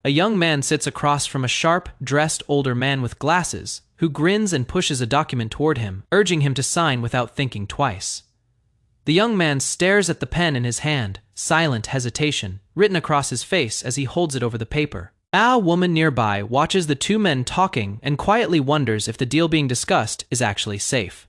A young man sits across from a sharp-dressed older man with glasses, who grins and pushes a document toward him, urging him to sign without thinking twice. The young man stares at the pen in his hand, silent hesitation written across his face as he holds it over the paper. A woman nearby watches the two men talking and quietly wonders if the deal being discussed is actually safe.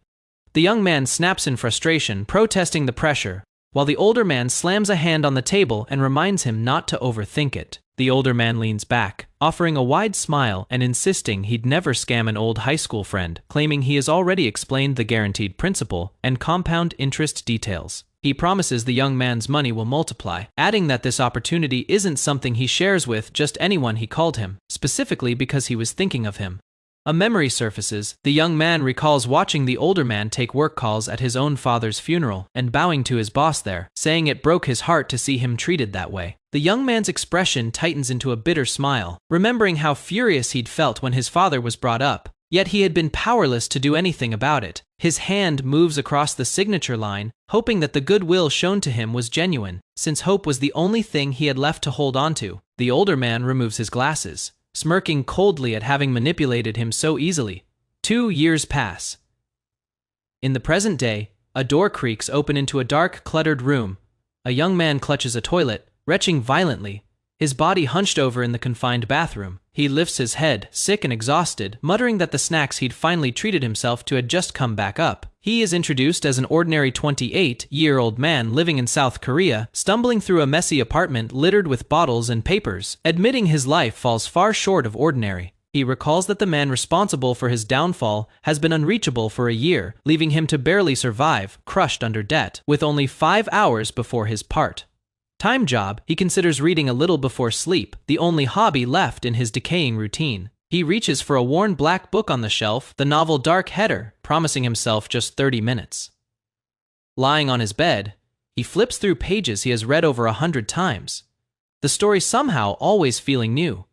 The young man snaps in frustration, protesting the pressure, while the older man slams a hand on the table and reminds him not to overthink it. The older man leans back, offering a wide smile and insisting he'd never scam an old high school friend, claiming he has already explained the guaranteed principal and compound interest details. He promises the young man's money will multiply, adding that this opportunity isn't something he shares with just anyone he called him, specifically because he was thinking of him. A memory surfaces. The young man recalls watching the older man take work calls at his own father's funeral and bowing to his boss there, saying it broke his heart to see him treated that way. The young man's expression tightens into a bitter smile, remembering how furious he'd felt when his father was brought up, yet he had been powerless to do anything about it. His hand moves across the signature line, hoping that the goodwill shown to him was genuine, since hope was the only thing he had left to hold onto. The older man removes his glasses, smirking coldly at having manipulated him so easily. 2 years pass. In the present day, a door creaks open into a dark, cluttered room. A young man clutches a toilet, retching violently, his body hunched over in the confined bathroom. He lifts his head, sick and exhausted, muttering that the snacks he'd finally treated himself to had just come back up. He is introduced as an ordinary 28-year-old man living in South Korea, stumbling through a messy apartment littered with bottles and papers, admitting his life falls far short of ordinary. He recalls that the man responsible for his downfall has been unreachable for a year, leaving him to barely survive, crushed under debt, with only 5 hours before his part-time job. He considers reading a little before sleep, the only hobby left in his decaying routine. He reaches for a worn black book on the shelf, the novel Dark Header, promising himself just 30 minutes. Lying on his bed, he flips through pages he has read over 100 times, the story somehow always feeling new.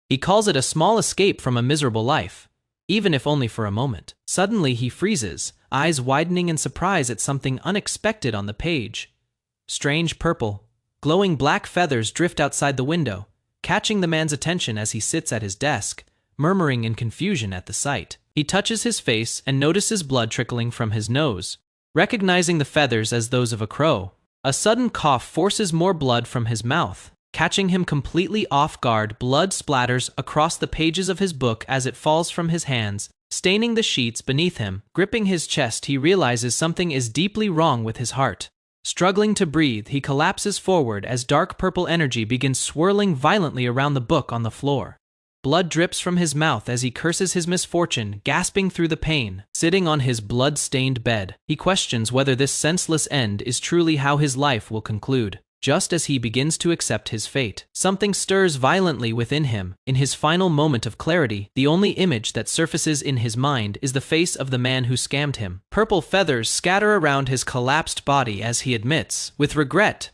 He calls it a small escape from a miserable life, even if only for a moment. Suddenly he freezes, eyes widening in surprise at something unexpected on the page. Strange purple, glowing black feathers drift outside the window, catching the man's attention as he sits at his desk, murmuring in confusion at the sight. He touches his face and notices blood trickling from his nose. Recognizing the feathers as those of a crow, a sudden cough forces more blood from his mouth. Catching him completely off guard, blood splatters across the pages of his book as it falls from his hands, staining the sheets beneath him. Gripping his chest, he realizes something is deeply wrong with his heart. Struggling to breathe, he collapses forward as dark purple energy begins swirling violently around the book on the floor. Blood drips from his mouth as he curses his misfortune, gasping through the pain. Sitting on his blood-stained bed, he questions whether this senseless end is truly how his life will conclude. Just as he begins to accept his fate, something stirs violently within him. In his final moment of clarity, the only image that surfaces in his mind is the face of the man who scammed him. Purple feathers scatter around his collapsed body as he admits, with regret,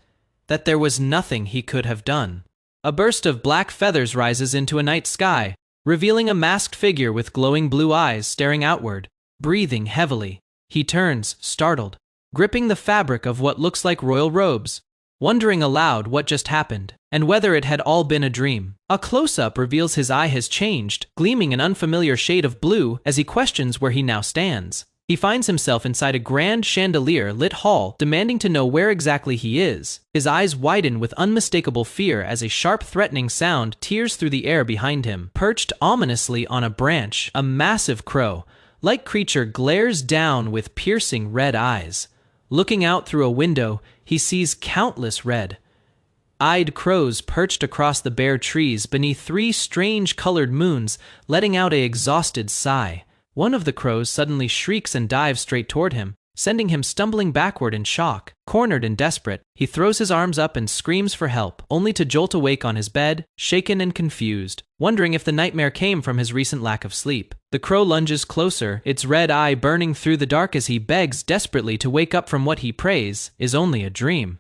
that there was nothing he could have done. A burst of black feathers rises into a night sky, revealing a masked figure with glowing blue eyes staring outward. Breathing heavily, he turns, startled, gripping the fabric of what looks like royal robes, wondering aloud what just happened, and whether it had all been a dream. A close-up reveals his eye has changed, gleaming an unfamiliar shade of blue as he questions where he now stands. He finds himself inside a grand chandelier-lit hall, demanding to know where exactly he is. His eyes widen with unmistakable fear as a sharp, threatening sound tears through the air behind him. Perched ominously on a branch, a massive crow-like creature glares down with piercing red eyes. Looking out through a window, he sees countless red-eyed crows perched across the bare trees beneath 3 strange-colored moons, letting out an exhausted sigh. One of the crows suddenly shrieks and dives straight toward him, sending him stumbling backward in shock. Cornered and desperate, he throws his arms up and screams for help, only to jolt awake on his bed, shaken and confused, wondering if the nightmare came from his recent lack of sleep. The crow lunges closer, its red eye burning through the dark as he begs desperately to wake up from what he prays is only a dream.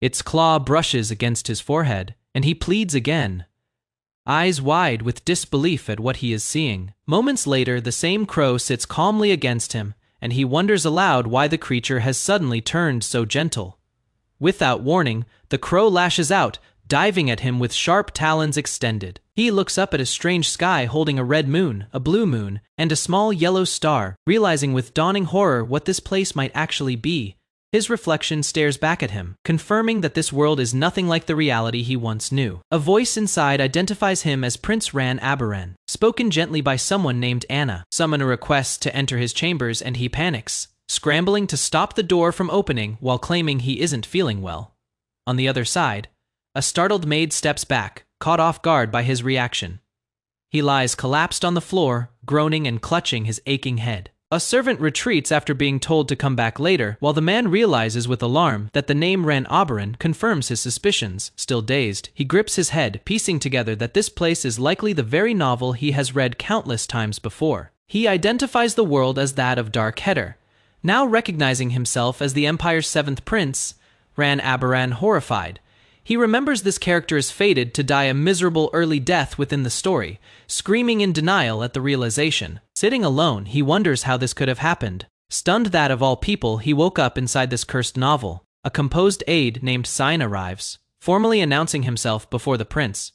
Its claw brushes against his forehead, and he pleads again, eyes wide with disbelief at what he is seeing. Moments later, the same crow sits calmly against him, and he wonders aloud why the creature has suddenly turned so gentle. Without warning, the crow lashes out, diving at him with sharp talons extended. He looks up at a strange sky holding a red moon, a blue moon, and a small yellow star, realizing with dawning horror what this place might actually be. His reflection stares back at him, confirming that this world is nothing like the reality he once knew. A voice inside identifies him as Prince Ran-Abaran, spoken gently by someone named Anna. Summon a request to enter his chambers and he panics, scrambling to stop the door from opening while claiming he isn't feeling well. On the other side, a startled maid steps back, caught off guard by his reaction. He lies collapsed on the floor, groaning and clutching his aching head. A servant retreats after being told to come back later, while the man realizes with alarm that the name Ran-Abaran confirms his suspicions. Still dazed, he grips his head, piecing together that this place is likely the very novel he has read countless times before. He identifies the world as that of Dark Header. Now recognizing himself as the Empire's seventh prince, Ran-Abaran horrified. He remembers this character is fated to die a miserable early death within the story, screaming in denial at the realization. Sitting alone, he wonders how this could have happened. Stunned that of all people, he woke up inside this cursed novel. A composed aide named Sign arrives, formally announcing himself before the prince.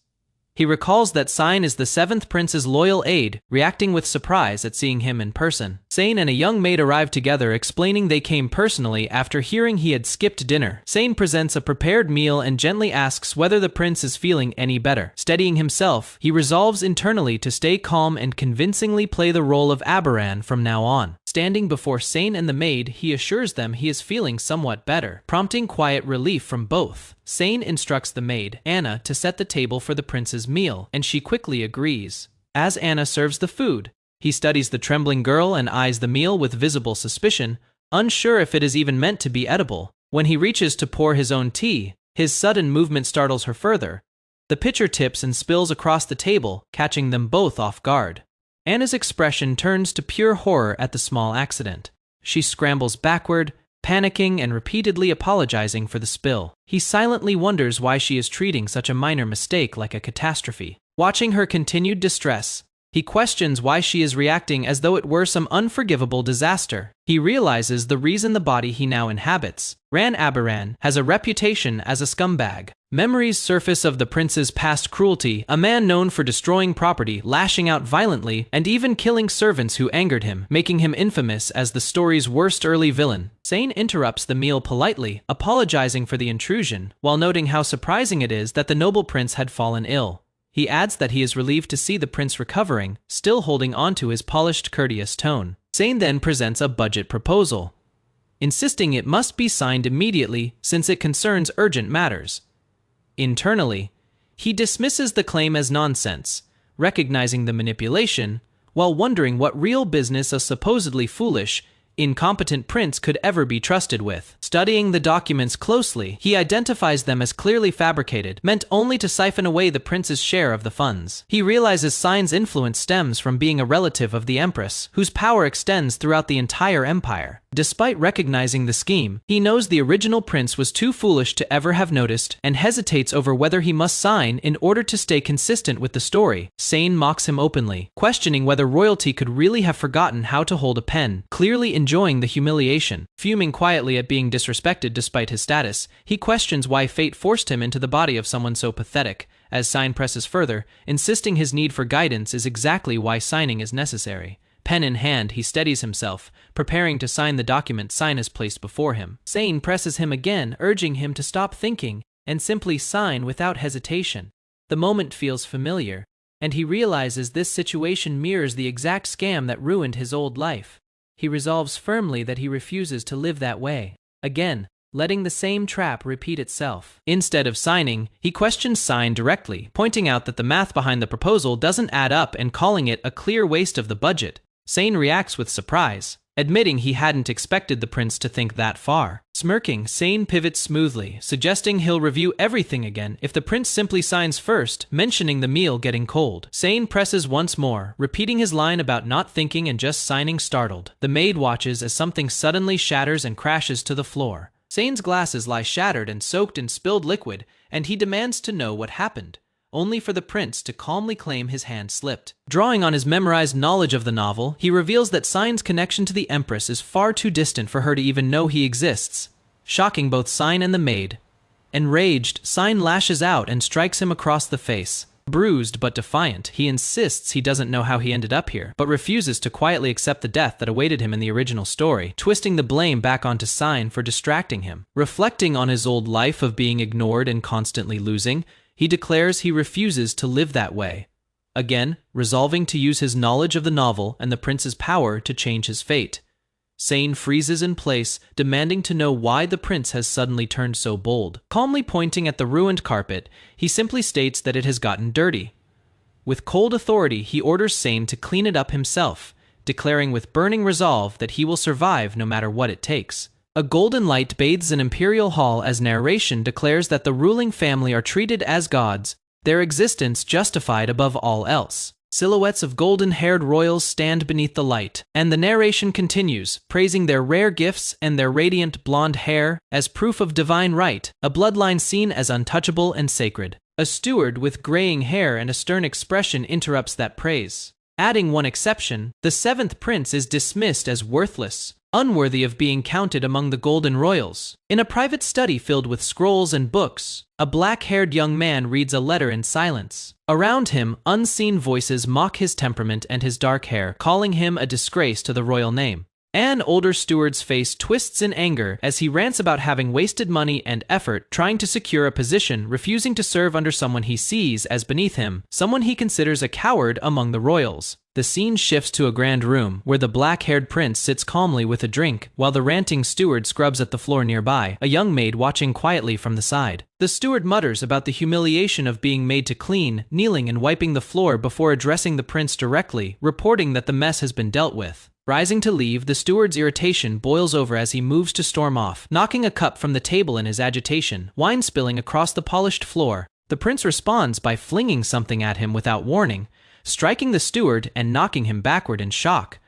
He recalls that Sign is the seventh prince's loyal aide, reacting with surprise at seeing him in person. Sane and a young maid arrive together, explaining they came personally after hearing he had skipped dinner. Sane presents a prepared meal and gently asks whether the prince is feeling any better. Steadying himself, he resolves internally to stay calm and convincingly play the role of Abaran from now on. Standing before Sane and the maid, he assures them he is feeling somewhat better, prompting quiet relief from both. Sane instructs the maid, Anna, to set the table for the prince's meal, and she quickly agrees. As Anna serves the food, he studies the trembling girl and eyes the meal with visible suspicion, unsure if it is even meant to be edible. When he reaches to pour his own tea, his sudden movement startles her further. The pitcher tips and spills across the table, catching them both off guard. Anna's expression turns to pure horror at the small accident. She scrambles backward, panicking and repeatedly apologizing for the spill. He silently wonders why she is treating such a minor mistake like a catastrophe. Watching her continued distress, he questions why she is reacting as though it were some unforgivable disaster. He realizes the reason the body he now inhabits, Ran-Abaran, has a reputation as a scumbag. Memories surface of the prince's past cruelty, a man known for destroying property, lashing out violently, and even killing servants who angered him, making him infamous as the story's worst early villain. Sane interrupts the meal politely, apologizing for the intrusion, while noting how surprising it is that the noble prince had fallen ill. He adds that he is relieved to see the prince recovering, still holding on to his polished, courteous tone. Sane then presents a budget proposal, insisting it must be signed immediately since it concerns urgent matters. Internally, he dismisses the claim as nonsense, recognizing the manipulation, while wondering what real business a supposedly foolish, incompetent prince could ever be trusted with. Studying the documents closely, he identifies them as clearly fabricated, meant only to siphon away the prince's share of the funds. He realizes Sign's influence stems from being a relative of the empress, whose power extends throughout the entire empire. Despite recognizing the scheme, he knows the original prince was too foolish to ever have noticed, and hesitates over whether he must sign in order to stay consistent with the story. Sane mocks him openly, questioning whether royalty could really have forgotten how to hold a pen. Clearly enjoying the humiliation, fuming quietly at being disrespected despite his status, he questions why fate forced him into the body of someone so pathetic. As Sign presses further, insisting his need for guidance is exactly why signing is necessary. Pen in hand, he steadies himself, preparing to sign the document Sign has placed before him. Sane presses him again, urging him to stop thinking and simply sign without hesitation. The moment feels familiar, and he realizes this situation mirrors the exact scam that ruined his old life. He resolves firmly that he refuses to live that way again, letting the same trap repeat itself. Instead of signing, he questions Sign directly, pointing out that the math behind the proposal doesn't add up and calling it a clear waste of the budget. Sane reacts with surprise, admitting he hadn't expected the prince to think that far. Smirking, Sane pivots smoothly, suggesting he'll review everything again if the prince simply signs first, mentioning the meal getting cold. Sane presses once more, repeating his line about not thinking and just signing. Startled, the maid watches as something suddenly shatters and crashes to the floor. Sane's glasses lie shattered and soaked in spilled liquid, and he demands to know what happened, only for the prince to calmly claim his hand slipped. Drawing on his memorized knowledge of the novel, he reveals that Sign's connection to the empress is far too distant for her to even know he exists, shocking both Sign and the maid. Enraged, Sign lashes out and strikes him across the face. Bruised but defiant, he insists he doesn't know how he ended up here, but refuses to quietly accept the death that awaited him in the original story, twisting the blame back onto Sign for distracting him. Reflecting on his old life of being ignored and constantly losing, he declares he refuses to live that way. Again, resolving to use his knowledge of the novel and the prince's power to change his fate. Sane freezes in place, demanding to know why the prince has suddenly turned so bold. Calmly pointing at the ruined carpet, he simply states that it has gotten dirty. With cold authority, he orders Sane to clean it up himself, declaring with burning resolve that he will survive no matter what it takes. A golden light bathes an imperial hall as narration declares that the ruling family are treated as gods, their existence justified above all else. Silhouettes of golden-haired royals stand beneath the light, and the narration continues, praising their rare gifts and their radiant blonde hair as proof of divine right, a bloodline seen as untouchable and sacred. A steward with graying hair and a stern expression interrupts that praise. Adding one exception, the seventh prince is dismissed as worthless, unworthy of being counted among the golden royals. In a private study filled with scrolls and books, a black-haired young man reads a letter in silence. Around him, unseen voices mock his temperament and his dark hair, calling him a disgrace to the royal name. An older steward's face twists in anger as he rants about having wasted money and effort trying to secure a position, refusing to serve under someone he sees as beneath him, someone he considers a coward among the royals. The scene shifts to a grand room, where the black-haired prince sits calmly with a drink, while the ranting steward scrubs at the floor nearby, a young maid watching quietly from the side. The steward mutters about the humiliation of being made to clean, kneeling and wiping the floor before addressing the prince directly, reporting that the mess has been dealt with. Rising to leave, the steward's irritation boils over as he moves to storm off, knocking a cup from the table in his agitation, wine spilling across the polished floor. The prince responds by flinging something at him without warning, striking the steward and knocking him backward in shock.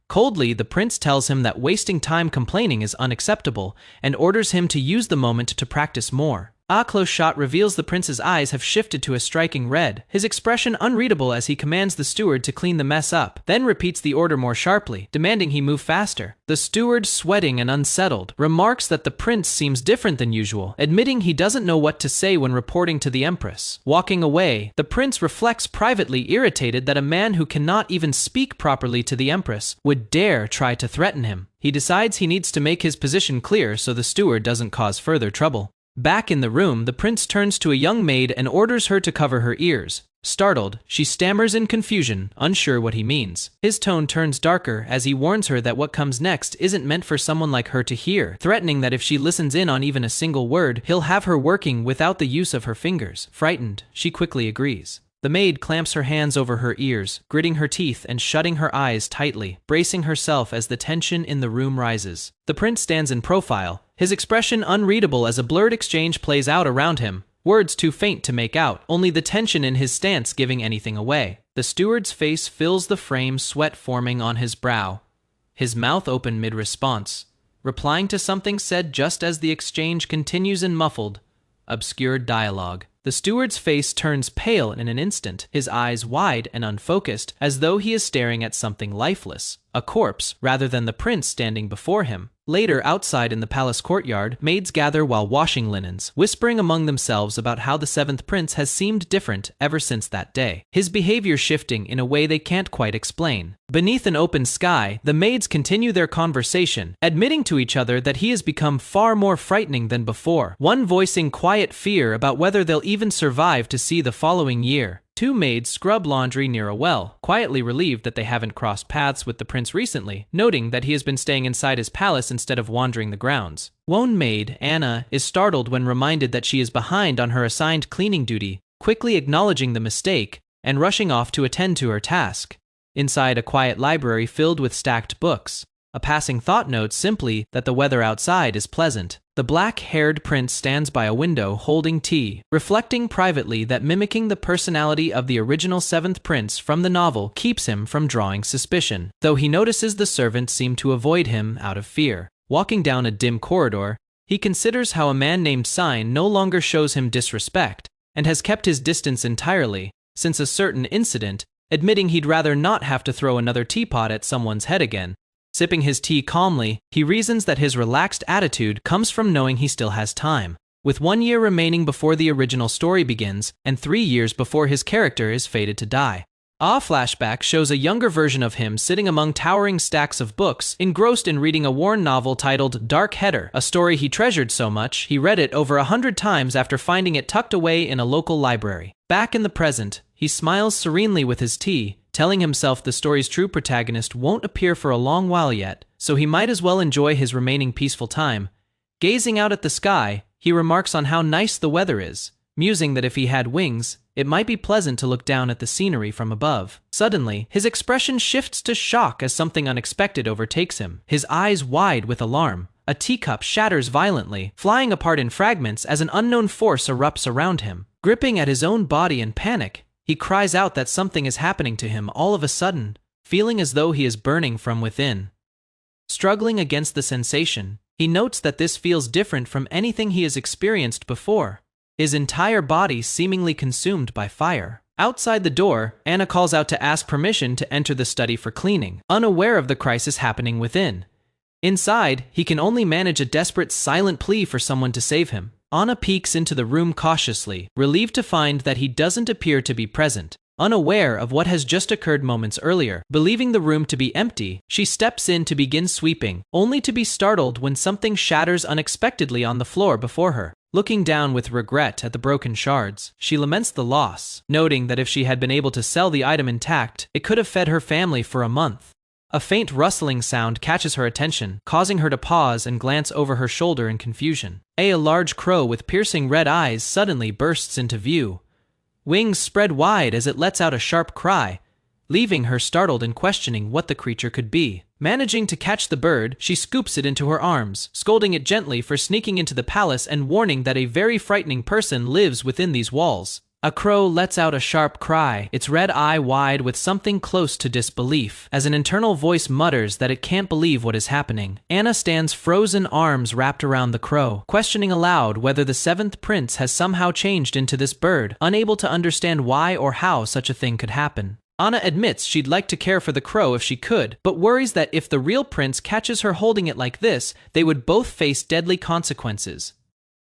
Coldly, the prince tells him that wasting time complaining is unacceptable and orders him to use the moment to practice more. A close shot reveals the prince's eyes have shifted to a striking red, his expression unreadable as he commands the steward to clean the mess up, then repeats the order more sharply, demanding he move faster. The steward, sweating and unsettled, remarks that the prince seems different than usual, admitting he doesn't know what to say when reporting to the empress. Walking away, the prince reflects privately irritated that a man who cannot even speak properly to the empress would dare try to threaten him. He decides he needs to make his position clear so the steward doesn't cause further trouble. Back in the room, the prince turns to a young maid and orders her to cover her ears. Startled, she stammers in confusion, unsure what he means. His tone turns darker as he warns her that what comes next isn't meant for someone like her to hear, threatening that if she listens in on even a single word, he'll have her working without the use of her fingers. Frightened, she quickly agrees. The maid clamps her hands over her ears, gritting her teeth and shutting her eyes tightly, bracing herself as the tension in the room rises. The prince stands in profile, his expression unreadable as a blurred exchange plays out around him, words too faint to make out, only the tension in his stance giving anything away. The steward's face fills the frame, sweat forming on his brow, his mouth open mid-response, replying to something said just as the exchange continues in muffled, obscured dialogue. The steward's face turns pale in an instant, his eyes wide and unfocused, as though he is staring at something lifeless, a corpse, rather than the prince standing before him. Later, outside in the palace courtyard, maids gather while washing linens, whispering among themselves about how the seventh prince has seemed different ever since that day, his behavior shifting in a way they can't quite explain. Beneath an open sky, the maids continue their conversation, admitting to each other that he has become far more frightening than before, one voicing quiet fear about whether they'll even survive to see the following year. Two maids scrub laundry near a well, quietly relieved that they haven't crossed paths with the prince recently, noting that he has been staying inside his palace instead of wandering the grounds. One maid, Anna, is startled when reminded that she is behind on her assigned cleaning duty, quickly acknowledging the mistake and rushing off to attend to her task. Inside a quiet library filled with stacked books, a passing thought notes simply that the weather outside is pleasant. The black-haired prince stands by a window holding tea, reflecting privately that mimicking the personality of the original seventh prince from the novel keeps him from drawing suspicion, though he notices the servants seem to avoid him out of fear. Walking down a dim corridor, he considers how a man named Sign no longer shows him disrespect and has kept his distance entirely since a certain incident, admitting he'd rather not have to throw another teapot at someone's head again. Sipping his tea calmly, he reasons that his relaxed attitude comes from knowing he still has time. with 1 year remaining before the original story begins and 3 years before his character is fated to die. A flashback shows a younger version of him sitting among towering stacks of books, engrossed in reading a worn novel titled Dark Header, a story he treasured so much he read it over 100 times after finding it tucked away in a local library. Back in the present, he smiles serenely with his tea, telling himself the story's true protagonist won't appear for a long while yet, so he might as well enjoy his remaining peaceful time. Gazing out at the sky, he remarks on how nice the weather is, musing that if he had wings, it might be pleasant to look down at the scenery from above. Suddenly, his expression shifts to shock as something unexpected overtakes him. His eyes wide with alarm, a teacup shatters violently, flying apart in fragments as an unknown force erupts around him. Gripping at his own body in panic, he cries out that something is happening to him all of a sudden, feeling as though he is burning from within. Struggling against the sensation, he notes that this feels different from anything he has experienced before. His entire body seemingly consumed by fire. Outside the door, Anna calls out to ask permission to enter the study for cleaning, unaware of the crisis happening within. Inside, he can only manage a desperate silent plea for someone to save him. Anna peeks into the room cautiously, relieved to find that he doesn't appear to be present. Unaware of what has just occurred moments earlier, believing the room to be empty, she steps in to begin sweeping, only to be startled when something shatters unexpectedly on the floor before her. Looking down with regret at the broken shards, she laments the loss, noting that if she had been able to sell the item intact, it could have fed her family for a month. A faint rustling sound catches her attention, causing her to pause and glance over her shoulder in confusion. A large crow with piercing red eyes suddenly bursts into view. Wings spread wide as it lets out a sharp cry, leaving her startled and questioning what the creature could be. Managing to catch the bird, she scoops it into her arms, scolding it gently for sneaking into the palace and warning that a very frightening person lives within these walls. A crow lets out a sharp cry, its red eye wide with something close to disbelief, as an internal voice mutters that it can't believe what is happening. Anna stands frozen, arms wrapped around the crow, questioning aloud whether the seventh prince has somehow changed into this bird, unable to understand why or how such a thing could happen. Anna admits she'd like to care for the crow if she could, but worries that if the real prince catches her holding it like this, they would both face deadly consequences.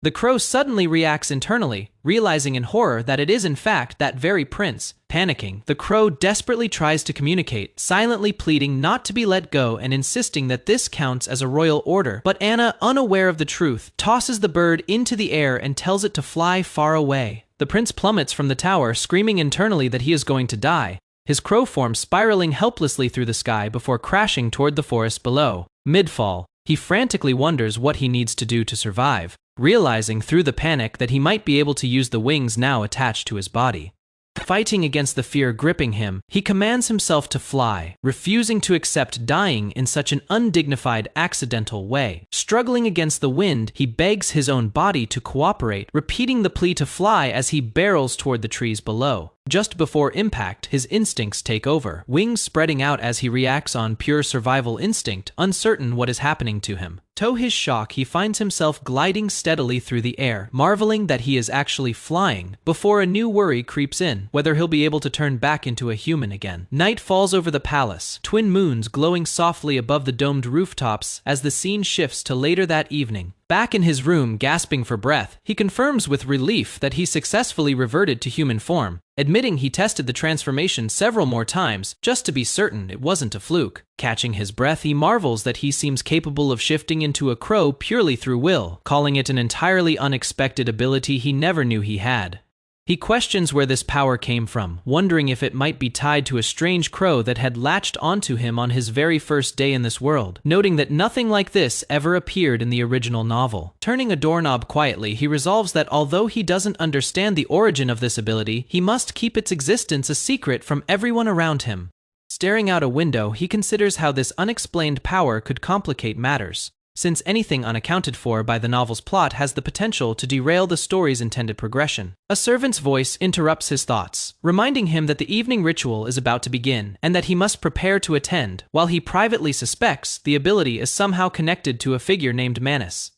The crow suddenly reacts internally, realizing in horror that it is in fact that very prince. Panicking, the crow desperately tries to communicate, silently pleading not to be let go and insisting that this counts as a royal order. But Anna, unaware of the truth, tosses the bird into the air and tells it to fly far away. The prince plummets from the tower, screaming internally that he is going to die, his crow form spiraling helplessly through the sky before crashing toward the forest below. Mid-fall, he frantically wonders what he needs to do to survive, realizing through the panic that he might be able to use the wings now attached to his body. Fighting against the fear gripping him, he commands himself to fly, refusing to accept dying in such an undignified, accidental way. Struggling against the wind, he begs his own body to cooperate, repeating the plea to fly as he barrels toward the trees below. Just before impact, his instincts take over, wings spreading out as he reacts on pure survival instinct, uncertain what is happening to him. To his shock, he finds himself gliding steadily through the air, marveling that he is actually flying, before a new worry creeps in, whether he'll be able to turn back into a human again. Night falls over the palace, twin moons glowing softly above the domed rooftops as the scene shifts to later that evening. Back in his room, gasping for breath, he confirms with relief that he successfully reverted to human form, admitting he tested the transformation several more times just to be certain it wasn't a fluke. Catching his breath, he marvels that he seems capable of shifting into a crow purely through will, calling it an entirely unexpected ability he never knew he had. He questions where this power came from, wondering if it might be tied to a strange crow that had latched onto him on his very first day in this world, noting that nothing like this ever appeared in the original novel. Turning a doorknob quietly, he resolves that although he doesn't understand the origin of this ability, he must keep its existence a secret from everyone around him. Staring out a window, he considers how this unexplained power could complicate matters, since anything unaccounted for by the novel's plot has the potential to derail the story's intended progression. A servant's voice interrupts his thoughts, reminding him that the evening ritual is about to begin, and that he must prepare to attend, while he privately suspects the ability is somehow connected to a figure named Manus.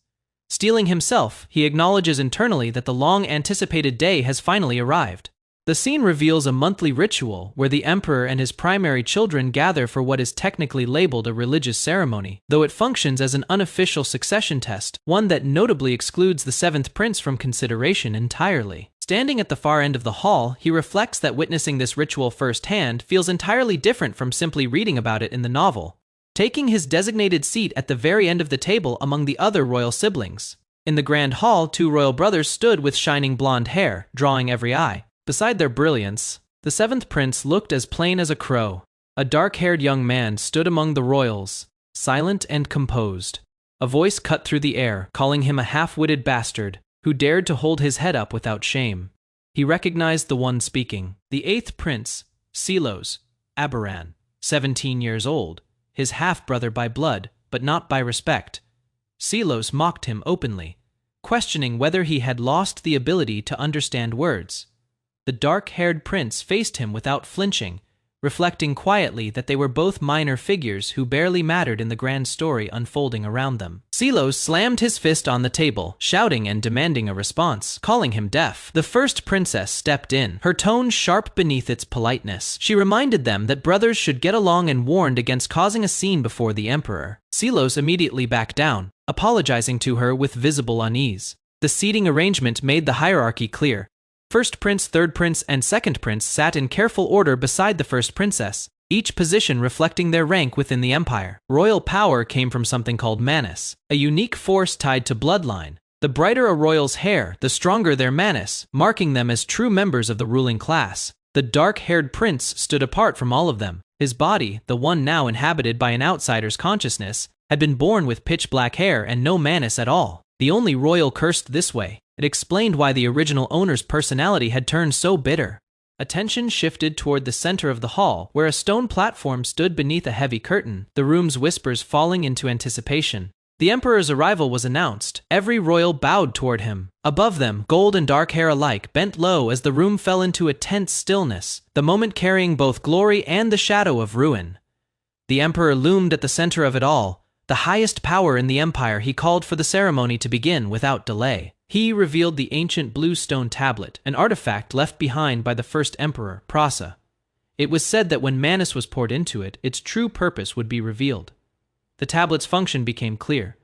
Steeling himself, he acknowledges internally that the long-anticipated day has finally arrived. The scene reveals a monthly ritual where the emperor and his primary children gather for what is technically labeled a religious ceremony, though it functions as an unofficial succession test, one that notably excludes the seventh prince from consideration entirely. Standing at the far end of the hall, he reflects that witnessing this ritual firsthand feels entirely different from simply reading about it in the novel. Taking his designated seat at the very end of the table among the other royal siblings. In the grand hall, two royal brothers stood with shining blonde hair, drawing every eye. Beside their brilliance, the seventh prince looked as plain as a crow. A dark-haired young man stood among the royals, silent and composed. A voice cut through the air, calling him a half-witted bastard, who dared to hold his head up without shame. He recognized the one speaking, the eighth prince, Silos, Aberan, 17 years old, his half-brother by blood, but not by respect. Silos mocked him openly, questioning whether he had lost the ability to understand words. The dark-haired prince faced him without flinching, reflecting quietly that they were both minor figures who barely mattered in the grand story unfolding around them. Silos slammed his fist on the table, shouting and demanding a response, calling him deaf. The first princess stepped in, her tone sharp beneath its politeness. She reminded them that brothers should get along and warned against causing a scene before the emperor. Silos immediately backed down, apologizing to her with visible unease. The seating arrangement made the hierarchy clear. First prince, third prince, and second prince sat in careful order beside the first princess, each position reflecting their rank within the empire. Royal power came from something called manus, a unique force tied to bloodline. The brighter a royal's hair, the stronger their manus, marking them as true members of the ruling class. The dark-haired prince stood apart from all of them. His body, the one now inhabited by an outsider's consciousness, had been born with pitch-black hair and no manus at all. The only royal cursed this way. It explained why the original owner's personality had turned so bitter. Attention shifted toward the center of the hall, where a stone platform stood beneath a heavy curtain, the room's whispers falling into anticipation. The emperor's arrival was announced. Every royal bowed toward him. Above them, gold and dark hair alike bent low as the room fell into a tense stillness, the moment carrying both glory and the shadow of ruin. The emperor loomed at the center of it all, the highest power in the empire. He called for the ceremony to begin without delay. He revealed the ancient blue stone tablet, an artifact left behind by the first emperor, Prasa. It was said that when manus was poured into it, its true purpose would be revealed. The tablet's function became clear.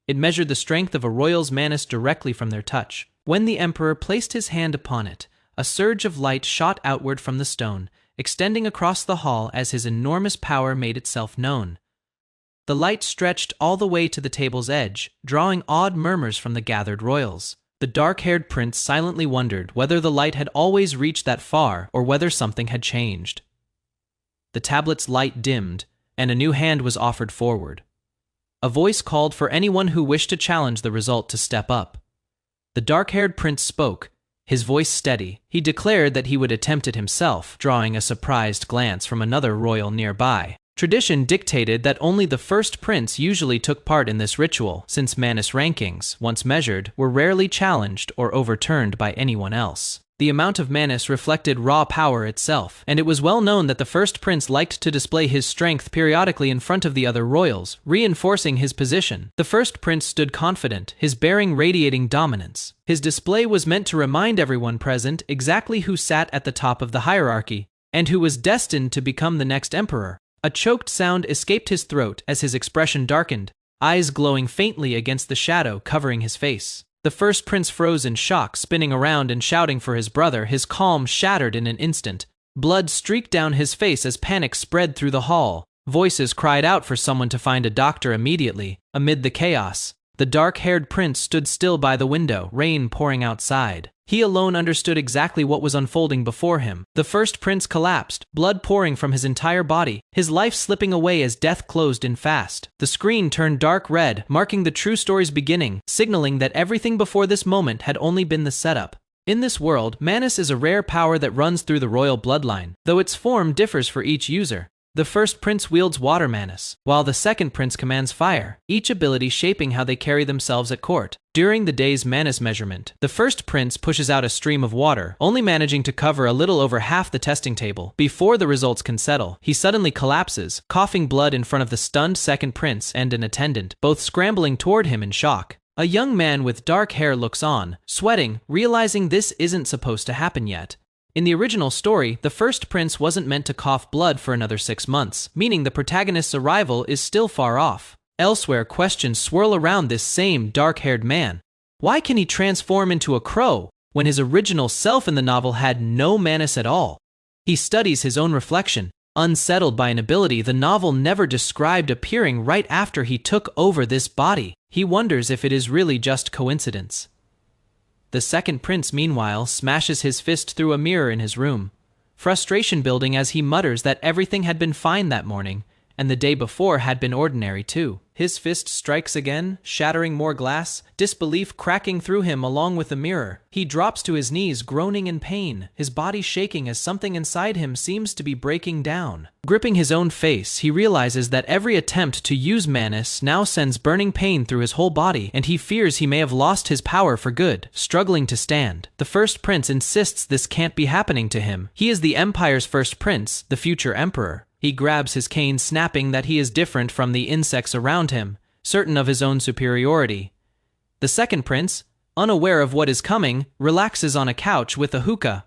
It measured the strength of a royal's manus directly from their touch. When the emperor placed his hand upon it, a surge of light shot outward from the stone, extending across the hall as his enormous power made itself known. The light stretched all the way to the table's edge, drawing awed murmurs from the gathered royals. The dark-haired prince silently wondered whether the light had always reached that far or whether something had changed. The tablet's light dimmed, and a new hand was offered forward. A voice called for anyone who wished to challenge the result to step up. The dark-haired prince spoke, his voice steady. He declared that he would attempt it himself, drawing a surprised glance from another royal nearby. Tradition dictated that only the first prince usually took part in this ritual, since manus rankings, once measured, were rarely challenged or overturned by anyone else. The amount of manus reflected raw power itself, and it was well known that the first prince liked to display his strength periodically in front of the other royals, reinforcing his position. The first prince stood confident, his bearing radiating dominance. His display was meant to remind everyone present exactly who sat at the top of the hierarchy, and who was destined to become the next emperor. A choked sound escaped his throat as his expression darkened, eyes glowing faintly against the shadow covering his face. The first prince froze in shock, spinning around and shouting for his brother, his calm shattered in an instant. Blood streaked down his face as panic spread through the hall. Voices cried out for someone to find a doctor immediately. Amid the chaos, the dark-haired prince stood still by the window, rain pouring outside. He alone understood exactly what was unfolding before him. The first prince collapsed, blood pouring from his entire body, his life slipping away as death closed in fast. The screen turned dark red, marking the true story's beginning, signaling that everything before this moment had only been the setup. In this world, manus is a rare power that runs through the royal bloodline, though its form differs for each user. The first prince wields water manus, while the second prince commands fire, each ability shaping how they carry themselves at court. During the day's manus measurement, the first prince pushes out a stream of water, only managing to cover a little over half the testing table. Before the results can settle, he suddenly collapses, coughing blood in front of the stunned second prince and an attendant, both scrambling toward him in shock. A young man with dark hair looks on, sweating, realizing this isn't supposed to happen yet. In the original story, the first prince wasn't meant to cough blood for another 6 months, meaning the protagonist's arrival is still far off. Elsewhere, questions swirl around this same dark-haired man. Why can he transform into a crow when his original self in the novel had no manners at all? He studies his own reflection, unsettled by an ability the novel never described appearing right after he took over this body. He wonders if it is really just coincidence. The second prince, meanwhile, smashes his fist through a mirror in his room, frustration building as he mutters that everything had been fine that morning, and the day before had been ordinary too. His fist strikes again, shattering more glass, disbelief cracking through him along with the mirror. He drops to his knees, groaning in pain, his body shaking as something inside him seems to be breaking down. Gripping his own face, he realizes that every attempt to use Manus now sends burning pain through his whole body, and he fears he may have lost his power for good. Struggling to stand, the first prince insists this can't be happening to him. He is the Empire's first prince, the future emperor. He grabs his cane, snapping that he is different from the insects around him, certain of his own superiority. The second prince, unaware of what is coming, relaxes on a couch with a hookah,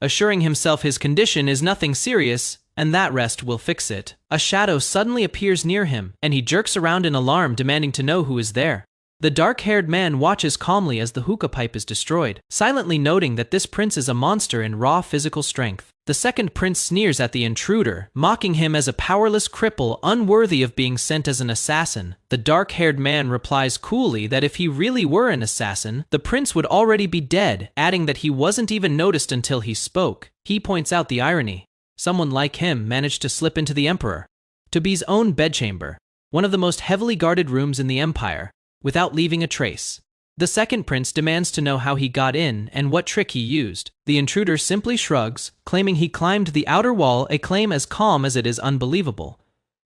assuring himself his condition is nothing serious and that rest will fix it. A shadow suddenly appears near him, and he jerks around in alarm, demanding to know who is there. The dark-haired man watches calmly as the hookah pipe is destroyed, silently noting that this prince is a monster in raw physical strength. The second prince sneers at the intruder, mocking him as a powerless cripple unworthy of being sent as an assassin. The dark-haired man replies coolly that if he really were an assassin, the prince would already be dead, adding that he wasn't even noticed until he spoke. He points out the irony. Someone like him managed to slip into the emperor, to B's own bedchamber, one of the most heavily guarded rooms in the empire, without leaving a trace. The second prince demands to know how he got in and what trick he used. The intruder simply shrugs, claiming he climbed the outer wall, a claim as calm as it is unbelievable.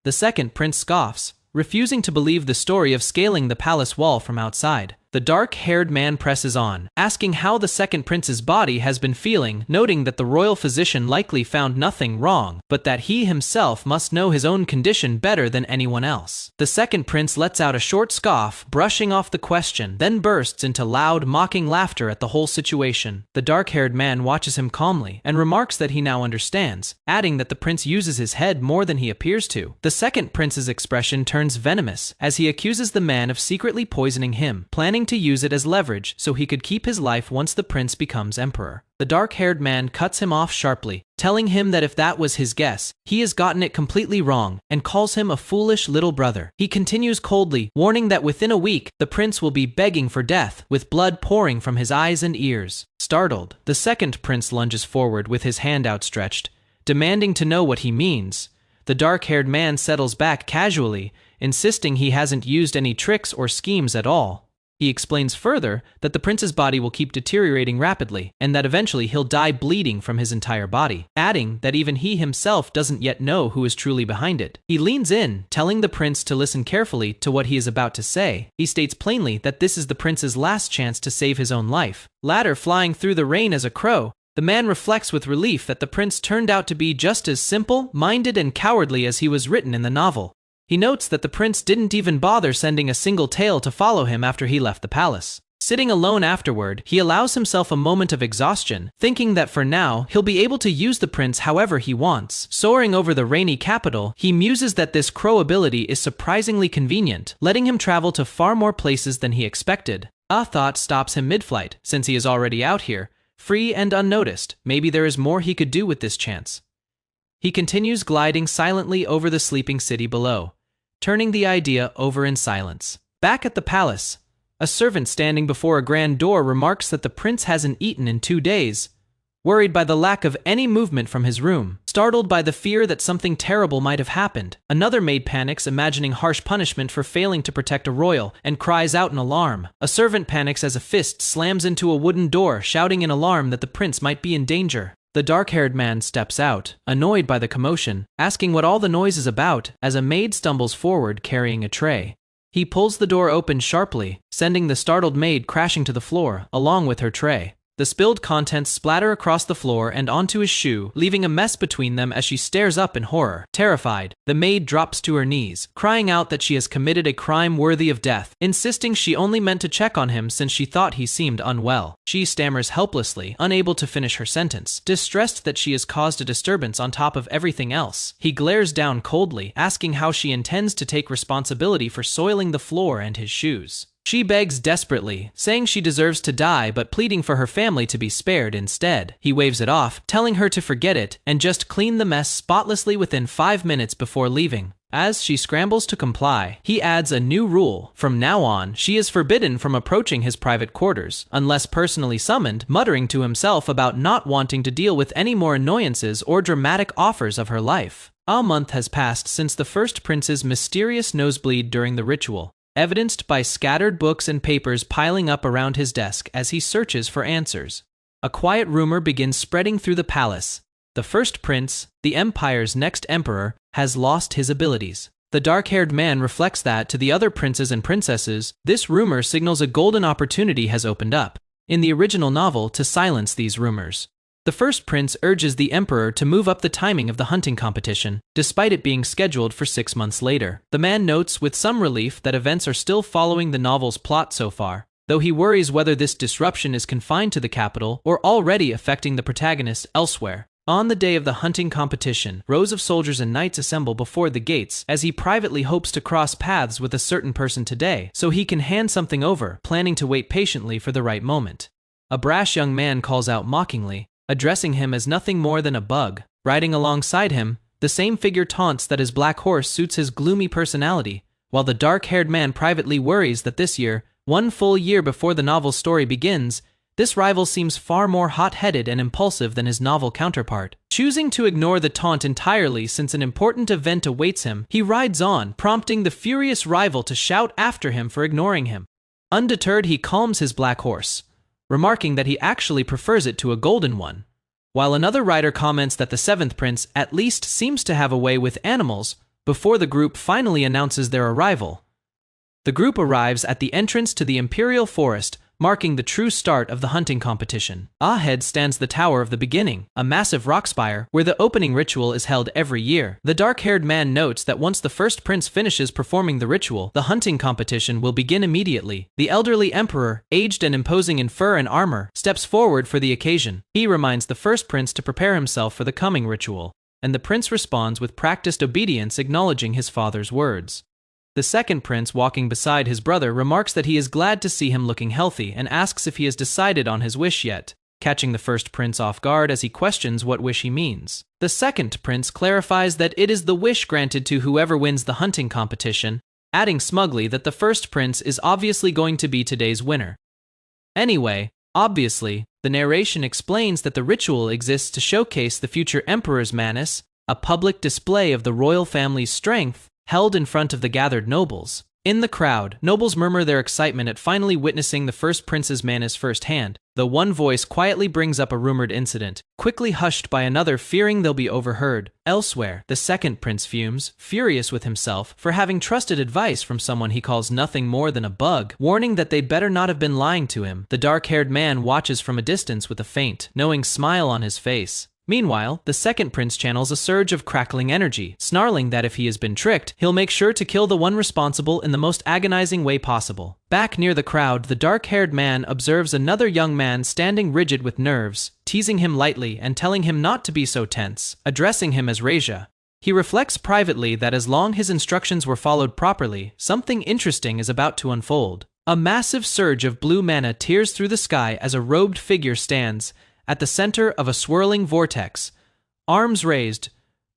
The second prince scoffs, refusing to believe the story of scaling the palace wall from outside. The dark-haired man presses on, asking how the second prince's body has been feeling, noting that the royal physician likely found nothing wrong, but that he himself must know his own condition better than anyone else. The second prince lets out a short scoff, brushing off the question, then bursts into loud, mocking laughter at the whole situation. The dark-haired man watches him calmly, and remarks that he now understands, adding that the prince uses his head more than he appears to. The second prince's expression turns venomous, as he accuses the man of secretly poisoning him, planning to use it as leverage so he could keep his life once the prince becomes emperor. The dark-haired man cuts him off sharply, telling him that if that was his guess, he has gotten it completely wrong, and calls him a foolish little brother. He continues coldly, warning that within a week, the prince will be begging for death, with blood pouring from his eyes and ears. Startled, the second prince lunges forward with his hand outstretched, demanding to know what he means. The dark-haired man settles back casually, insisting he hasn't used any tricks or schemes at all. He explains further that the prince's body will keep deteriorating rapidly, and that eventually he'll die bleeding from his entire body, adding that even he himself doesn't yet know who is truly behind it. He leans in, telling the prince to listen carefully to what he is about to say. He states plainly that this is the prince's last chance to save his own life. Later, flying through the rain as a crow, the man reflects with relief that the prince turned out to be just as simple-minded and cowardly as he was written in the novel. He notes that the prince didn't even bother sending a single tail to follow him after he left the palace. Sitting alone afterward, he allows himself a moment of exhaustion, thinking that for now, he'll be able to use the prince however he wants. Soaring over the rainy capital, he muses that this crow ability is surprisingly convenient, letting him travel to far more places than he expected. A thought stops him mid-flight, since he is already out here, free and unnoticed. Maybe there is more he could do with this chance. He continues gliding silently over the sleeping city below, turning the idea over in silence. Back at the palace, a servant standing before a grand door remarks that the prince hasn't eaten in 2 days, worried by the lack of any movement from his room. Startled by the fear that something terrible might have happened, another maid panics, imagining harsh punishment for failing to protect a royal, and cries out in alarm. A servant panics as a fist slams into a wooden door, shouting in alarm that the prince might be in danger. The dark-haired man steps out, annoyed by the commotion, asking what all the noise is about, as a maid stumbles forward carrying a tray. He pulls the door open sharply, sending the startled maid crashing to the floor, along with her tray. The spilled contents splatter across the floor and onto his shoe, leaving a mess between them as she stares up in horror. Terrified, the maid drops to her knees, crying out that she has committed a crime worthy of death, insisting she only meant to check on him since she thought he seemed unwell. She stammers helplessly, unable to finish her sentence, distressed that she has caused a disturbance on top of everything else. He glares down coldly, asking how she intends to take responsibility for soiling the floor and his shoes. She begs desperately, saying she deserves to die but pleading for her family to be spared instead. He waves it off, telling her to forget it and just clean the mess spotlessly within 5 minutes before leaving. As she scrambles to comply, he adds a new rule. From now on, she is forbidden from approaching his private quarters, unless personally summoned, muttering to himself about not wanting to deal with any more annoyances or dramatic offers of her life. A month has passed since the first prince's mysterious nosebleed during the ritual, evidenced by scattered books and papers piling up around his desk as he searches for answers. A quiet rumor begins spreading through the palace. The first prince, the empire's next emperor, has lost his abilities. The dark-haired man reflects that to the other princes and princesses, this rumor signals a golden opportunity has opened up, in the original novel, to silence these rumors. The first prince urges the emperor to move up the timing of the hunting competition, despite it being scheduled for 6 months later. The man notes with some relief that events are still following the novel's plot so far, though he worries whether this disruption is confined to the capital or already affecting the protagonists elsewhere. On the day of the hunting competition, rows of soldiers and knights assemble before the gates as he privately hopes to cross paths with a certain person today so he can hand something over, planning to wait patiently for the right moment. A brash young man calls out mockingly, addressing him as nothing more than a bug. Riding alongside him, the same figure taunts that his black horse suits his gloomy personality, while the dark-haired man privately worries that this year, 1 full year before the novel's story begins, this rival seems far more hot-headed and impulsive than his novel counterpart. Choosing to ignore the taunt entirely since an important event awaits him, he rides on, prompting the furious rival to shout after him for ignoring him. Undeterred, he calms his black horse, remarking that he actually prefers it to a golden one, while another rider comments that the 7th prince at least seems to have a way with animals. Before the group finally announces their arrival, the group arrives at the entrance to the imperial forest, marking the true start of the hunting competition. Ahead stands the Tower of the Beginning, a massive rock spire where the opening ritual is held every year. The dark-haired man notes that once the first prince finishes performing the ritual, the hunting competition will begin immediately. The elderly emperor, aged and imposing in fur and armor, steps forward for the occasion. He reminds the first prince to prepare himself for the coming ritual, and the prince responds with practiced obedience, acknowledging his father's words. The second prince, walking beside his brother, remarks that he is glad to see him looking healthy and asks if he has decided on his wish yet, catching the first prince off guard as he questions what wish he means. The second prince clarifies that it is the wish granted to whoever wins the hunting competition, adding smugly that the first prince is obviously going to be today's winner. Anyway, obviously, the narration explains that the ritual exists to showcase the future emperor's manners, a public display of the royal family's strength, held in front of the gathered nobles. In the crowd, nobles murmur their excitement at finally witnessing the first prince's manners firsthand, though one voice quietly brings up a rumored incident, quickly hushed by another fearing they'll be overheard. Elsewhere, the second prince fumes, furious with himself for having trusted advice from someone he calls nothing more than a bug, warning that they'd better not have been lying to him. The dark-haired man watches from a distance with a faint, knowing smile on his face. Meanwhile, the second prince channels a surge of crackling energy, snarling that if he has been tricked, he'll make sure to kill the one responsible in the most agonizing way possible. Back near the crowd, the dark-haired man observes another young man standing rigid with nerves, teasing him lightly and telling him not to be so tense, addressing him as Reja. He reflects privately that as long as his instructions were followed properly, something interesting is about to unfold. A massive surge of blue mana tears through the sky as a robed figure stands at the center of a swirling vortex, arms raised,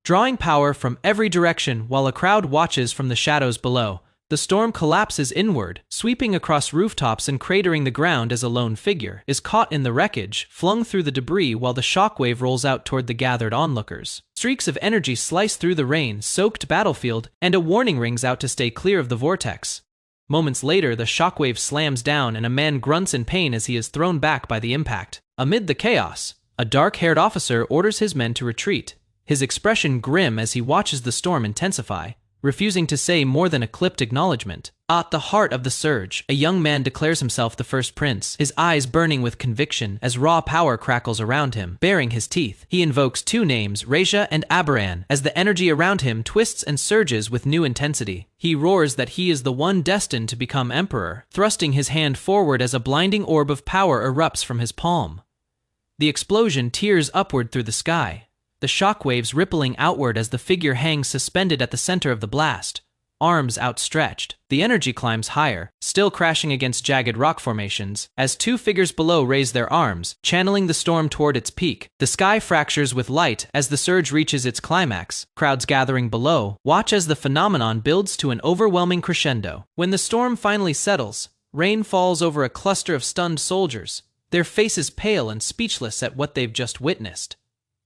drawing power from every direction while a crowd watches from the shadows below. The storm collapses inward, sweeping across rooftops and cratering the ground as a lone figure is caught in the wreckage, flung through the debris while the shockwave rolls out toward the gathered onlookers. Streaks of energy slice through the rain-soaked battlefield, and a warning rings out to stay clear of the vortex. Moments later, the shockwave slams down and a man grunts in pain as he is thrown back by the impact. Amid the chaos, a dark-haired officer orders his men to retreat, his expression grim as he watches the storm intensify, refusing to say more than a clipped acknowledgement. At the heart of the surge, a young man declares himself the first prince, his eyes burning with conviction as raw power crackles around him, baring his teeth. He invokes two names, Reisha and Abaran, as the energy around him twists and surges with new intensity. He roars that he is the one destined to become emperor, thrusting his hand forward as a blinding orb of power erupts from his palm. The explosion tears upward through the sky, the shockwaves rippling outward as the figure hangs suspended at the center of the blast, arms outstretched. The energy climbs higher, still crashing against jagged rock formations, as two figures below raise their arms, channeling the storm toward its peak. The sky fractures with light as the surge reaches its climax. Crowds gathering below watch as the phenomenon builds to an overwhelming crescendo. When the storm finally settles, rain falls over a cluster of stunned soldiers, their faces pale and speechless at what they've just witnessed.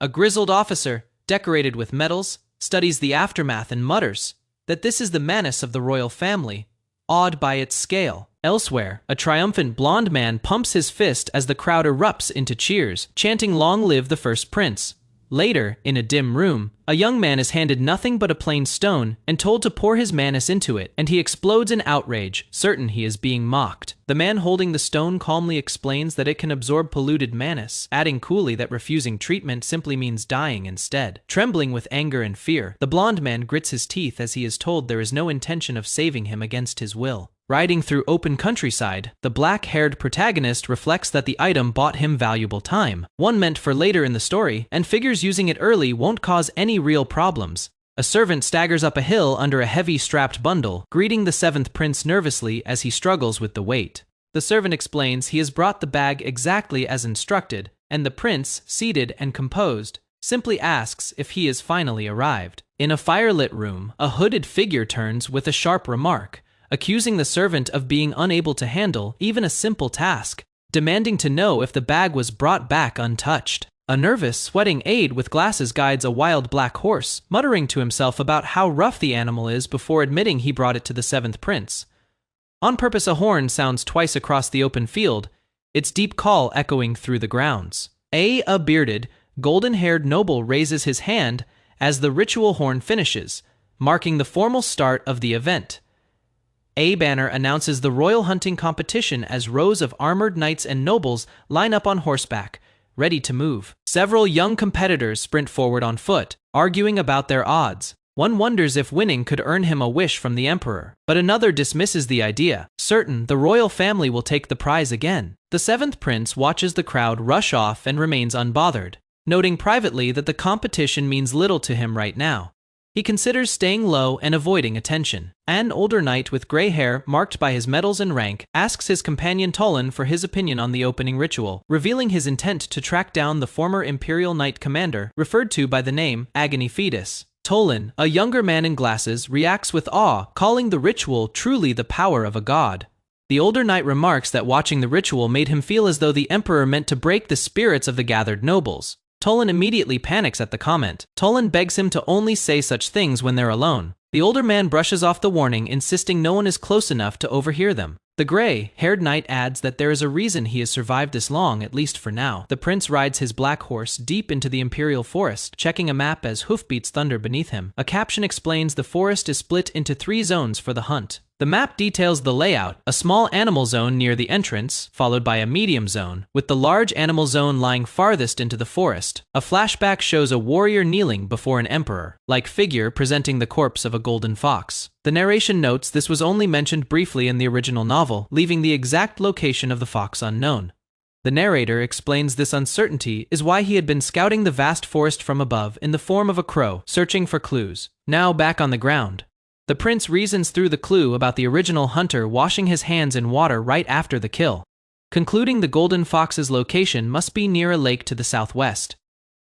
A grizzled officer, decorated with medals, studies the aftermath and mutters that this is the menace of the royal family, awed by its scale. Elsewhere, a triumphant blonde man pumps his fist as the crowd erupts into cheers, chanting "Long live the first prince." Later, in a dim room, a young man is handed nothing but a plain stone and told to pour his manis into it, and he explodes in outrage, certain he is being mocked. The man holding the stone calmly explains that it can absorb polluted manis, adding coolly that refusing treatment simply means dying instead. Trembling with anger and fear, the blonde man grits his teeth as he is told there is no intention of saving him against his will. Riding through open countryside, the black-haired protagonist reflects that the item bought him valuable time, one meant for later in the story, and figures using it early won't cause any real problems. A servant staggers up a hill under a heavy strapped bundle, greeting the seventh prince nervously as he struggles with the weight. The servant explains he has brought the bag exactly as instructed, and the prince, seated and composed, simply asks if he has finally arrived. In a firelit room, a hooded figure turns with a sharp remark, accusing the servant of being unable to handle even a simple task, demanding to know if the bag was brought back untouched. A nervous, sweating aide with glasses guides a wild black horse, muttering to himself about how rough the animal is before admitting he brought it to the seventh prince. On purpose, a horn sounds twice across the open field, its deep call echoing through the grounds. A bearded, golden-haired noble raises his hand as the ritual horn finishes, marking the formal start of the event. A banner announces the royal hunting competition as rows of armored knights and nobles line up on horseback, ready to move. Several young competitors sprint forward on foot, arguing about their odds. One wonders if winning could earn him a wish from the emperor, but another dismisses the idea, certain the royal family will take the prize again. The seventh prince watches the crowd rush off and remains unbothered, noting privately that the competition means little to him right now. He considers staying low and avoiding attention. An older knight with gray hair marked by his medals and rank asks his companion Tolan for his opinion on the opening ritual, revealing his intent to track down the former imperial knight commander referred to by the name Agony Fetus. Tolan, a younger man in glasses, reacts with awe, calling the ritual truly the power of a god. The older knight remarks that watching the ritual made him feel as though the emperor meant to break the spirits of the gathered nobles. Tolan immediately panics at the comment. Tolan begs him to only say such things when they're alone. The older man brushes off the warning, insisting no one is close enough to overhear them. The gray-haired knight adds that there is a reason he has survived this long, at least for now. The prince rides his black horse deep into the imperial forest, checking a map as hoofbeats thunder beneath him. A caption explains the forest is split into 3 zones for the hunt. The map details the layout, a small animal zone near the entrance, followed by a medium zone, with the large animal zone lying farthest into the forest. A flashback shows a warrior kneeling before an emperor-like figure presenting the corpse of a golden fox. The narration notes this was only mentioned briefly in the original novel, leaving the exact location of the fox unknown. The narrator explains this uncertainty is why he had been scouting the vast forest from above in the form of a crow, searching for clues. Now back on the ground, the prince reasons through the clue about the original hunter washing his hands in water right after the kill, concluding the golden fox's location must be near a lake to the southwest.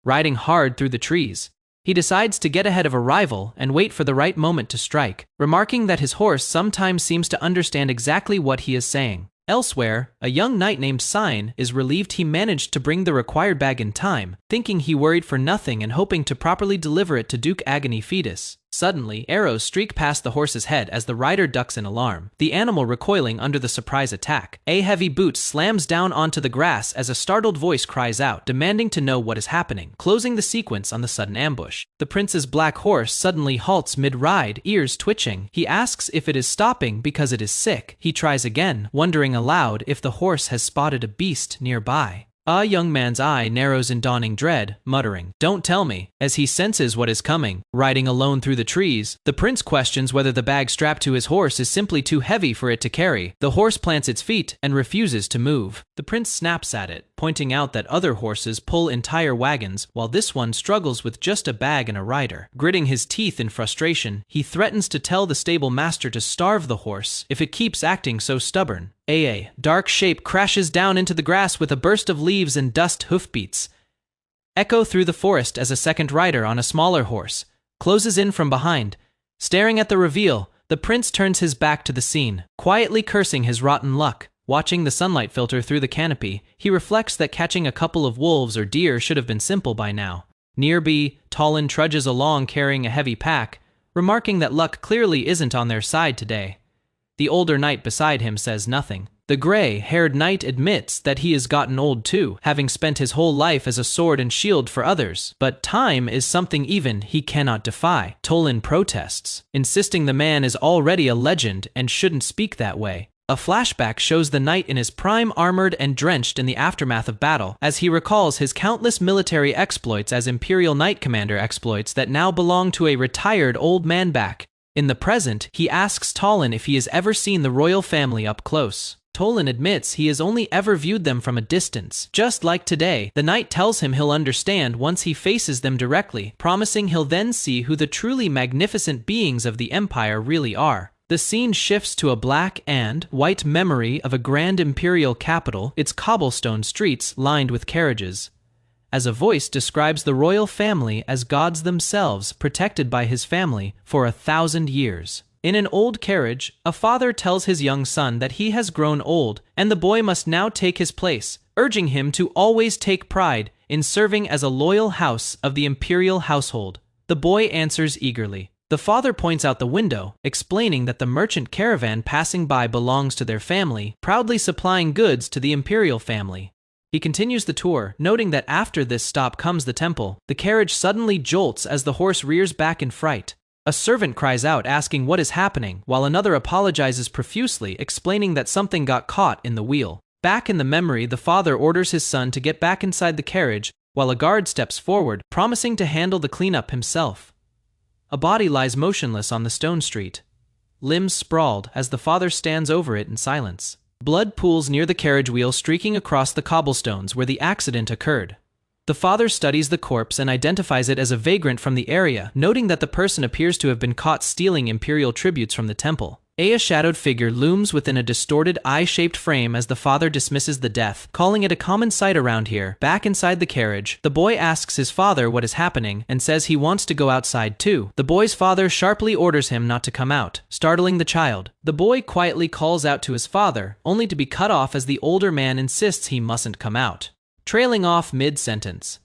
Riding hard through the trees, he decides to get ahead of a rival and wait for the right moment to strike, remarking that his horse sometimes seems to understand exactly what he is saying. Elsewhere, a young knight named Sign is relieved he managed to bring the required bag in time, thinking he worried for nothing and hoping to properly deliver it to Duke Agony Fetus. Suddenly, arrows streak past the horse's head as the rider ducks in alarm, the animal recoiling under the surprise attack. A heavy boot slams down onto the grass as a startled voice cries out, demanding to know what is happening, closing the sequence on the sudden ambush. The prince's black horse suddenly halts mid-ride, ears twitching. He asks if it is stopping because it is sick. He tries again, wondering aloud if the horse has spotted a beast nearby. A young man's eye narrows in dawning dread, muttering, "Don't tell me," as he senses what is coming. Riding alone through the trees, the prince questions whether the bag strapped to his horse is simply too heavy for it to carry. The horse plants its feet and refuses to move. The prince snaps at it, pointing out that other horses pull entire wagons, while this one struggles with just a bag and a rider. Gritting his teeth in frustration, he threatens to tell the stable master to starve the horse if it keeps acting so stubborn. A dark shape crashes down into the grass with a burst of leaves and dust hoofbeats echo through the forest as a second rider on a smaller horse closes in from behind. Staring at the reveal, the prince turns his back to the scene, quietly cursing his rotten luck. Watching the sunlight filter through the canopy, he reflects that catching a couple of wolves or deer should have been simple by now. Nearby, Talon trudges along carrying a heavy pack, remarking that luck clearly isn't on their side today. The older knight beside him says nothing. The gray-haired knight admits that he has gotten old too, having spent his whole life as a sword and shield for others. But time is something even he cannot defy. Tolan protests, insisting the man is already a legend and shouldn't speak that way. A flashback shows the knight in his prime, armored and drenched in the aftermath of battle, as he recalls his countless military exploits as Imperial Knight Commander exploits that now belong to a retired old man back. In the present, he asks Tolan if he has ever seen the royal family up close. Tolan admits he has only ever viewed them from a distance. Just like today, the knight tells him he'll understand once he faces them directly, promising he'll then see who the truly magnificent beings of the empire really are. The scene shifts to a black and white memory of a grand imperial capital, its cobblestone streets lined with carriages, as a voice describes the royal family as gods themselves, protected by his family for 1,000 years. In an old carriage, a father tells his young son that he has grown old and the boy must now take his place, urging him to always take pride in serving as a loyal house of the imperial household. The boy answers eagerly. The father points out the window, explaining that the merchant caravan passing by belongs to their family, proudly supplying goods to the imperial family. He continues the tour, noting that after this stop comes the temple. The carriage suddenly jolts as the horse rears back in fright. A servant cries out asking what is happening, while another apologizes profusely, explaining that something got caught in the wheel. Back in the memory, the father orders his son to get back inside the carriage, while a guard steps forward, promising to handle the cleanup himself. A body lies motionless on the stone street, limbs sprawled as the father stands over it in silence. Blood pools near the carriage wheel, streaking across the cobblestones where the accident occurred. The father studies the corpse and identifies it as a vagrant from the area, noting that the person appears to have been caught stealing imperial tributes from the temple. A shadowed figure looms within a distorted eye-shaped frame as the father dismisses the death, calling it a common sight around here. Back inside the carriage, the boy asks his father what is happening and says he wants to go outside too. The boy's father sharply orders him not to come out, startling the child. The boy quietly calls out to his father, only to be cut off as the older man insists he mustn't come out. Trailing off mid-sentence,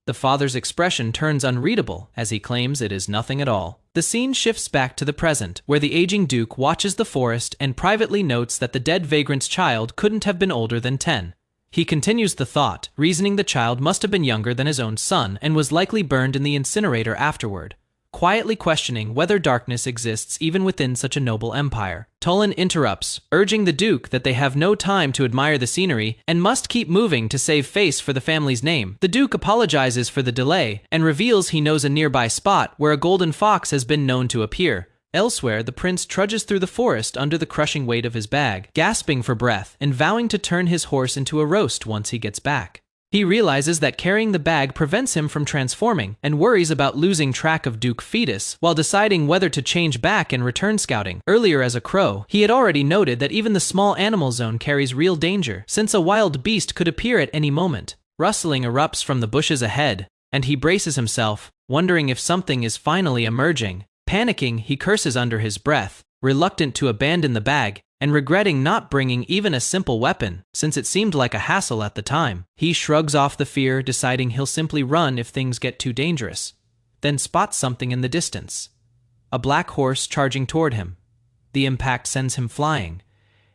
the father's expression turns unreadable as he claims it is nothing at all. The scene shifts back to the present, where the aging duke watches the forest and privately notes that the dead vagrant's child couldn't have been older than 10. He continues the thought, reasoning the child must have been younger than his own son and was likely burned in the incinerator afterward, quietly questioning whether darkness exists even within such a noble empire. Tolan interrupts, urging the duke that they have no time to admire the scenery and must keep moving to save face for the family's name. The duke apologizes for the delay and reveals he knows a nearby spot where a golden fox has been known to appear. Elsewhere, the prince trudges through the forest under the crushing weight of his bag, gasping for breath and vowing to turn his horse into a roast once he gets back. He realizes that carrying the bag prevents him from transforming and worries about losing track of Duke Fetus while deciding whether to change back and return scouting. Earlier as a crow, he had already noted that even the small animal zone carries real danger, since a wild beast could appear at any moment. Rustling erupts from the bushes ahead, and he braces himself, wondering if something is finally emerging. Panicking, he curses under his breath, reluctant to abandon the bag, and regretting not bringing even a simple weapon, since it seemed like a hassle at the time. He shrugs off the fear, deciding he'll simply run if things get too dangerous, then spots something in the distance. a black horse charging toward him. The impact sends him flying,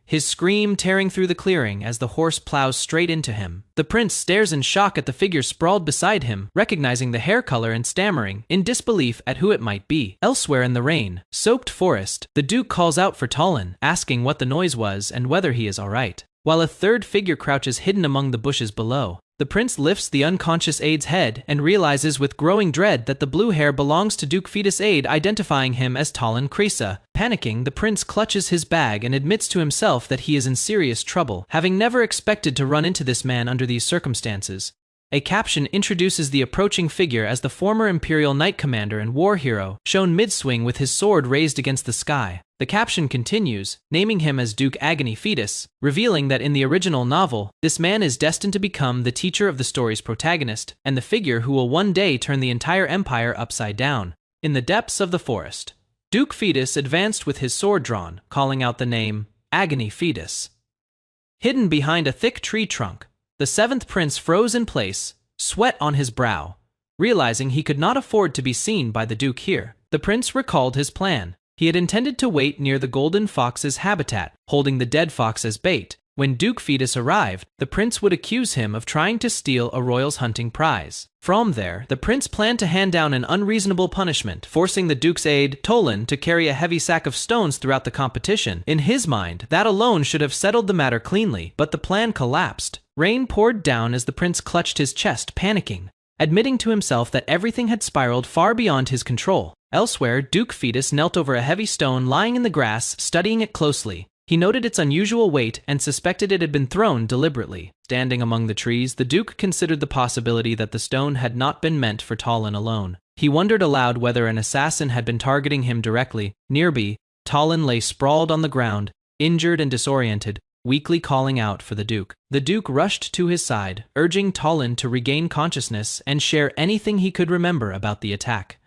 his scream tearing through the clearing as the horse plows straight into him. The prince stares in shock at the figure sprawled beside him, recognizing the hair color and stammering, in disbelief at who it might be. Elsewhere in the rain-soaked forest, the Duke calls out for Talon, asking what the noise was and whether he is alright. While a third figure crouches hidden among the bushes below, the prince lifts the unconscious Aide's head and realizes with growing dread that the blue hair belongs to Duke Fetus Aide, identifying him as Talon Krisa. Panicking, the prince clutches his bag and admits to himself that he is in serious trouble, having never expected to run into this man under these circumstances. A caption introduces the approaching figure as the former Imperial Knight Commander and war hero, shown mid-swing with his sword raised against the sky. The caption continues, naming him as Duke Agony Fetus, revealing that in the original novel, this man is destined to become the teacher of the story's protagonist, and the figure who will one day turn the entire empire upside down. In the depths of the forest, Duke Fetus advanced with his sword drawn, calling out the name, Agony Fetus. Hidden behind a thick tree trunk, the seventh prince froze in place, sweat on his brow. Realizing he could not afford to be seen by the Duke here, the prince recalled his plan. He had intended to wait near the golden fox's habitat, holding the dead fox as bait. When Duke Fetus arrived, the prince would accuse him of trying to steal a royal's hunting prize. From there, the prince planned to hand down an unreasonable punishment, forcing the Duke's aide, Tolan, to carry a heavy sack of stones throughout the competition. In his mind, that alone should have settled the matter cleanly, but the plan collapsed. Rain poured down as the prince clutched his chest, panicking, admitting to himself that everything had spiraled far beyond his control. Elsewhere, Duke Fetus knelt over a heavy stone lying in the grass, studying it closely. He noted its unusual weight and suspected it had been thrown deliberately. Standing among the trees, the Duke considered the possibility that the stone had not been meant for Talon alone. He wondered aloud whether an assassin had been targeting him directly. Nearby, Talon lay sprawled on the ground, injured and disoriented, weakly calling out for the Duke. The Duke rushed to his side, urging Talon to regain consciousness and share anything he could remember about the attack.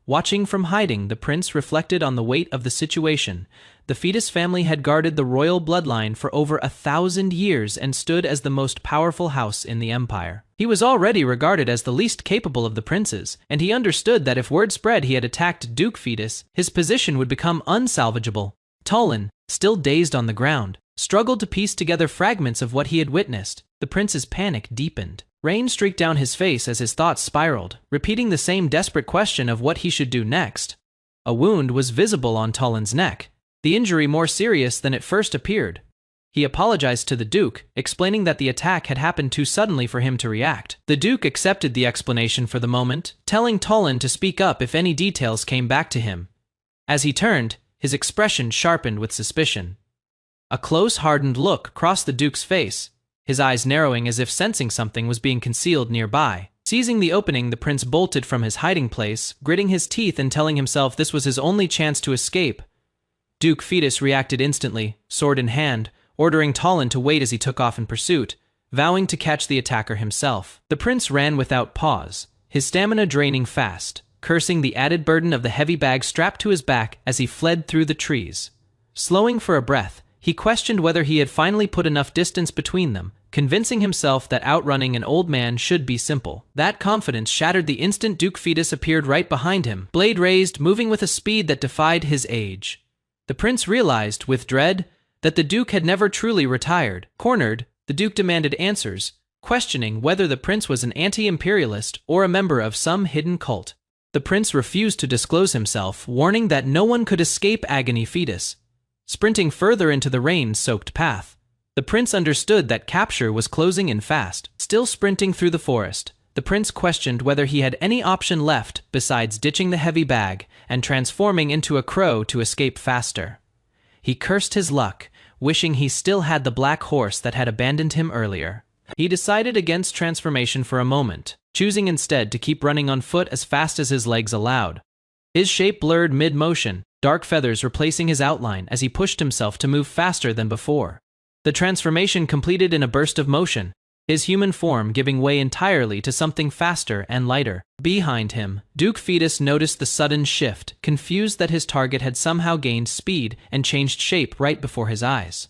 Watching from hiding, the prince reflected on the weight of the situation. The Fetus family had guarded the royal bloodline for over 1,000 years and stood as the most powerful house in the empire. He was already regarded as the least capable of the princes, and he understood that if word spread he had attacked Duke Fetus, his position would become unsalvageable. Talon, still dazed on the ground, struggled to piece together fragments of what he had witnessed. The prince's panic deepened. Rain streaked down his face as his thoughts spiraled, repeating the same desperate question of what he should do next. A wound was visible on Talon's neck, the injury more serious than it first appeared. He apologized to the Duke, explaining that the attack had happened too suddenly for him to react. The Duke accepted the explanation for the moment, telling Talon to speak up if any details came back to him. As he turned, his expression sharpened with suspicion. A close, hardened look crossed the Duke's face, his eyes narrowing as if sensing something was being concealed nearby. Seizing the opening, the prince bolted from his hiding place, gritting his teeth and telling himself this was his only chance to escape. Duke Fetus reacted instantly, sword in hand, ordering Talon to wait as he took off in pursuit, vowing to catch the attacker himself. The prince ran without pause, his stamina draining fast, cursing the added burden of the heavy bag strapped to his back as he fled through the trees. Slowing for a breath, he questioned whether he had finally put enough distance between them, convincing himself that outrunning an old man should be simple. That confidence shattered the instant Duke Fetus appeared right behind him, blade raised, moving with a speed that defied his age. The prince realized, with dread, that the Duke had never truly retired. Cornered, the Duke demanded answers, questioning whether the prince was an anti-imperialist or a member of some hidden cult. The prince refused to disclose himself, warning that no one could escape Agony Fetus. Sprinting further into the rain-soaked path, the prince understood that capture was closing in fast. Still sprinting through the forest, the prince questioned whether he had any option left besides ditching the heavy bag and transforming into a crow to escape faster. He cursed his luck, wishing he still had the black horse that had abandoned him earlier. He decided against transformation for a moment, choosing instead to keep running on foot as fast as his legs allowed. His shape blurred mid-motion, dark feathers replacing his outline as he pushed himself to move faster than before. The transformation completed in a burst of motion, his human form giving way entirely to something faster and lighter. Behind him, Duke Fetus noticed the sudden shift, confused that his target had somehow gained speed and changed shape right before his eyes.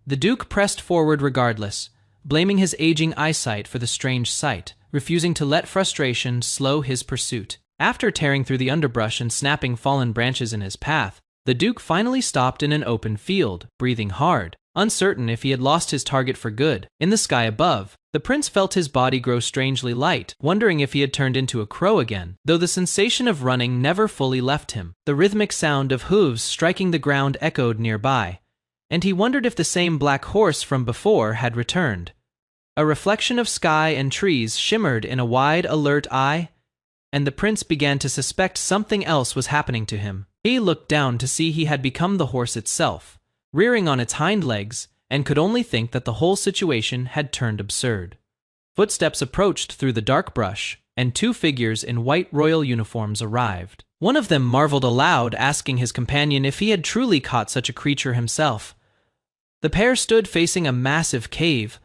The Duke pressed forward regardless, blaming his aging eyesight for the strange sight, refusing to let frustration slow his pursuit. After tearing through the underbrush and snapping fallen branches in his path, the Duke finally stopped in an open field, breathing hard, uncertain if he had lost his target for good. In the sky above, the prince felt his body grow strangely light, wondering if he had turned into a crow again, though the sensation of running never fully left him. The rhythmic sound of hooves striking the ground echoed nearby, and he wondered if the same black horse from before had returned. A reflection of sky and trees shimmered in a wide, alert eye, and the prince began to suspect something else was happening to him. He looked down to see he had become the horse itself, rearing on its hind legs, and could only think that the whole situation had turned absurd. Footsteps approached through the dark brush, and two figures in white royal uniforms arrived. One of them marveled aloud, asking his companion if he had truly caught such a creature himself. The pair stood facing a massive cave,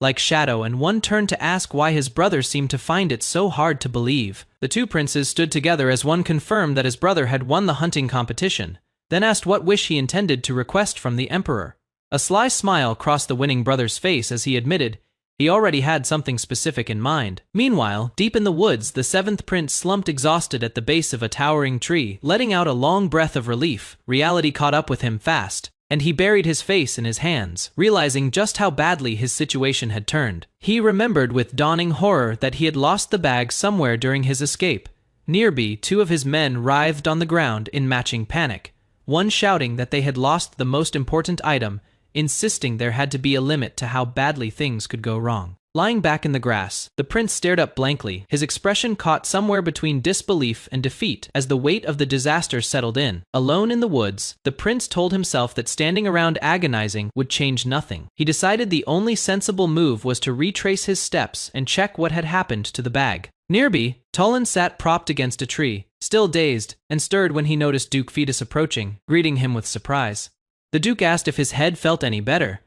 like shadow, and one turned to ask why his brother seemed to find it so hard to believe. The two princes stood together as one confirmed that his brother had won the hunting competition, then asked what wish he intended to request from the emperor. A sly smile crossed the winning brother's face as he admitted he already had something specific in mind. Meanwhile, deep in the woods, the seventh prince slumped exhausted at the base of a towering tree, letting out a long breath of relief. Reality caught up with him fast, and he buried his face in his hands, realizing just how badly his situation had turned. He remembered with dawning horror that he had lost the bag somewhere during his escape. Nearby, two of his men writhed on the ground in matching panic, one shouting that they had lost the most important item, insisting there had to be a limit to how badly things could go wrong. Lying back in the grass, the prince stared up blankly, his expression caught somewhere between disbelief and defeat as the weight of the disaster settled in. Alone in the woods, the prince told himself that standing around agonizing would change nothing. He decided the only sensible move was to retrace his steps and check what had happened to the bag. Nearby, Tolan sat propped against a tree, still dazed, and stirred when he noticed Duke Fetus approaching, greeting him with surprise. The Duke asked if his head felt any better.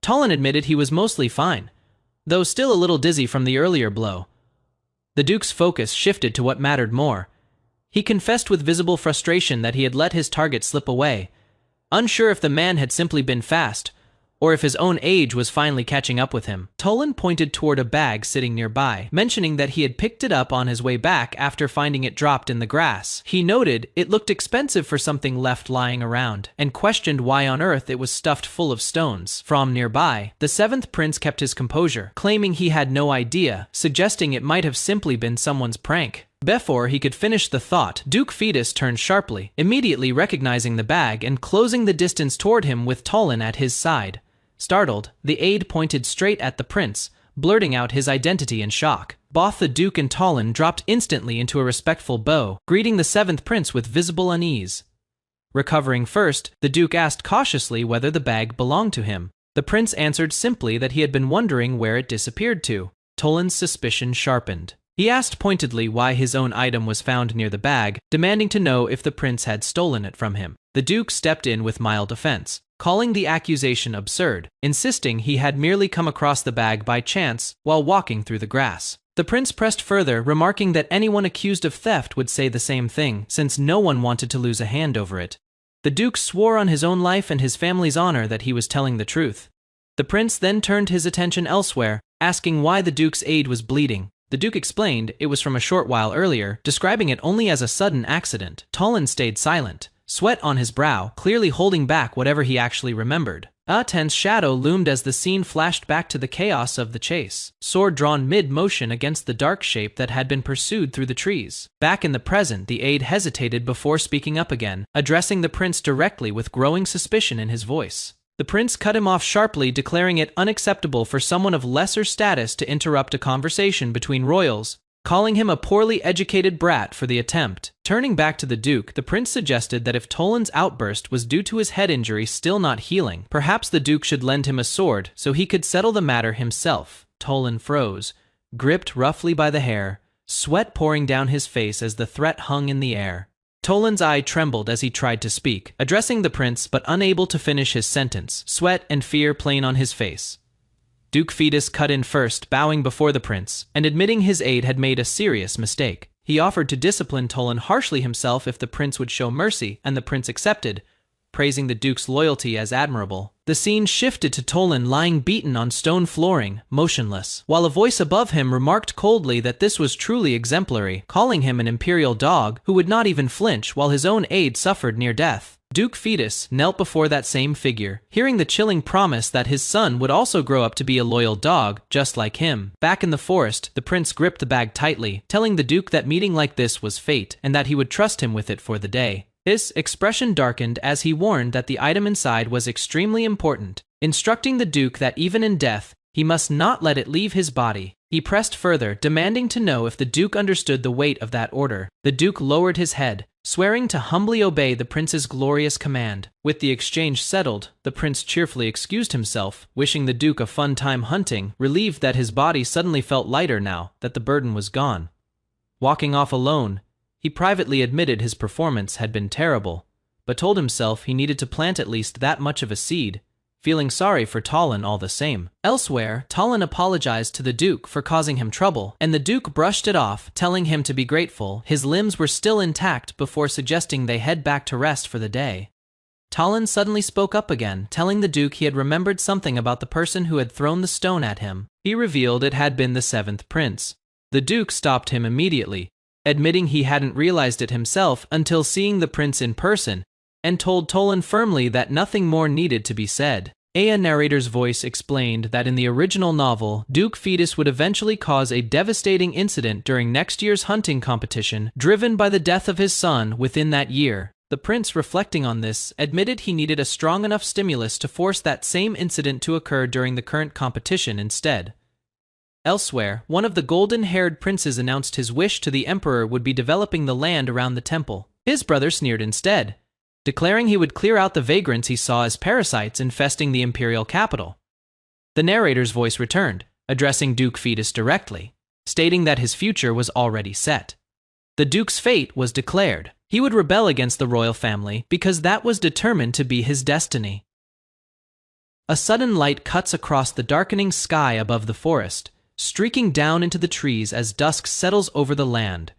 Tolan admitted he was mostly fine, though still a little dizzy from the earlier blow. The Duke's focus shifted to what mattered more. He confessed with visible frustration that he had let his target slip away, unsure if the man had simply been fast, or if his own age was finally catching up with him. Tolan pointed toward a bag sitting nearby, mentioning that he had picked it up on his way back after finding it dropped in the grass. He noted it looked expensive for something left lying around, and questioned why on earth it was stuffed full of stones. From nearby, the seventh prince kept his composure, claiming he had no idea, suggesting it might have simply been someone's prank. Before he could finish the thought, Duke Fetus turned sharply, immediately recognizing the bag and closing the distance toward him with Tolan at his side. Startled, the aide pointed straight at the prince, blurting out his identity in shock. Both the Duke and Tolan dropped instantly into a respectful bow, greeting the seventh prince with visible unease. Recovering first, the Duke asked cautiously whether the bag belonged to him. The prince answered simply that he had been wondering where it disappeared to. Tolan's suspicion sharpened. He asked pointedly why his own item was found near the bag, demanding to know if the prince had stolen it from him. The Duke stepped in with mild offense, calling the accusation absurd, insisting he had merely come across the bag by chance while walking through the grass. The prince pressed further, remarking that anyone accused of theft would say the same thing, since no one wanted to lose a hand over it. The Duke swore on his own life and his family's honor that he was telling the truth. The prince then turned his attention elsewhere, asking why the Duke's aide was bleeding. The Duke explained it was from a short while earlier, describing it only as a sudden accident. Tolan stayed silent, sweat on his brow, clearly holding back whatever he actually remembered. A tense shadow loomed as the scene flashed back to the chaos of the chase, sword drawn mid-motion against the dark shape that had been pursued through the trees. Back in the present, the aide hesitated before speaking up again, addressing the prince directly with growing suspicion in his voice. The prince cut him off sharply, declaring it unacceptable for someone of lesser status to interrupt a conversation between royals, calling him a poorly educated brat for the attempt. Turning back to the Duke, the prince suggested that if Tolan's outburst was due to his head injury still not healing, perhaps the Duke should lend him a sword so he could settle the matter himself. Tolan froze, gripped roughly by the hair, sweat pouring down his face as the threat hung in the air. Tolan's eye trembled as he tried to speak, addressing the prince but unable to finish his sentence, sweat and fear plain on his face. Duke Fetus cut in first, bowing before the prince, and admitting his aide had made a serious mistake. He offered to discipline Tolan harshly himself if the prince would show mercy, and the prince accepted, praising the Duke's loyalty as admirable. The scene shifted to Tolan lying beaten on stone flooring, motionless, while a voice above him remarked coldly that this was truly exemplary, calling him an imperial dog who would not even flinch while his own aide suffered near death. Duke Fetus knelt before that same figure, hearing the chilling promise that his son would also grow up to be a loyal dog, just like him. Back in the forest, the prince gripped the bag tightly, telling the Duke that meeting like this was fate, and that he would trust him with it for the day. His expression darkened as he warned that the item inside was extremely important, instructing the Duke that even in death, he must not let it leave his body. He pressed further, demanding to know if the Duke understood the weight of that order. The Duke lowered his head, swearing to humbly obey the prince's glorious command. With the exchange settled, the prince cheerfully excused himself, wishing the Duke a fun time hunting, relieved that his body suddenly felt lighter now that the burden was gone. Walking off alone, he privately admitted his performance had been terrible, but told himself he needed to plant at least that much of a seed, feeling sorry for Tolan all the same. Elsewhere, Tolan apologized to the Duke for causing him trouble, and the Duke brushed it off, telling him to be grateful his limbs were still intact before suggesting they head back to rest for the day. Tolan suddenly spoke up again, telling the Duke he had remembered something about the person who had thrown the stone at him. He revealed it had been the seventh prince. The Duke stopped him immediately, admitting he hadn't realized it himself until seeing the prince in person, and told Tolan firmly that nothing more needed to be said. A narrator's voice explained that in the original novel, Duke Fetus would eventually cause a devastating incident during next year's hunting competition, driven by the death of his son within that year. The prince, reflecting on this, admitted he needed a strong enough stimulus to force that same incident to occur during the current competition instead. Elsewhere, one of the golden-haired princes announced his wish to the emperor would be developing the land around the temple. His brother sneered instead, declaring he would clear out the vagrants he saw as parasites infesting the imperial capital. The narrator's voice returned, addressing Duke Fetus directly, stating that his future was already set. The Duke's fate was declared. He would rebel against the royal family because that was determined to be his destiny. A sudden light cuts across the darkening sky above the forest, streaking down into the trees as dusk settles over the land.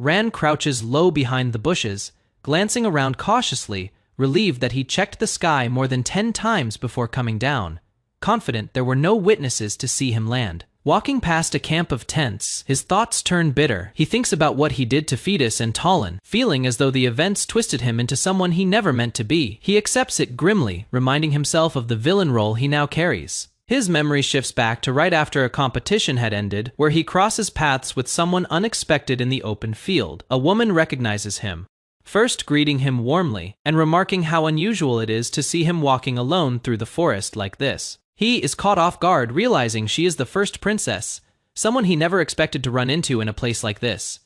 Ran crouches low behind the bushes, glancing around cautiously, relieved that he checked the sky more than 10 times before coming down, confident there were no witnesses to see him land. Walking past a camp of tents, his thoughts turn bitter. He thinks about what he did to Fetus and Tolan, feeling as though the events twisted him into someone he never meant to be. He accepts it grimly, reminding himself of the villain role he now carries. His memory shifts back to right after a competition had ended, where he crosses paths with someone unexpected in the open field. A woman recognizes him, first greeting him warmly, and remarking how unusual it is to see him walking alone through the forest like this. He is caught off guard, realizing she is the first princess, someone he never expected to run into in a place like this.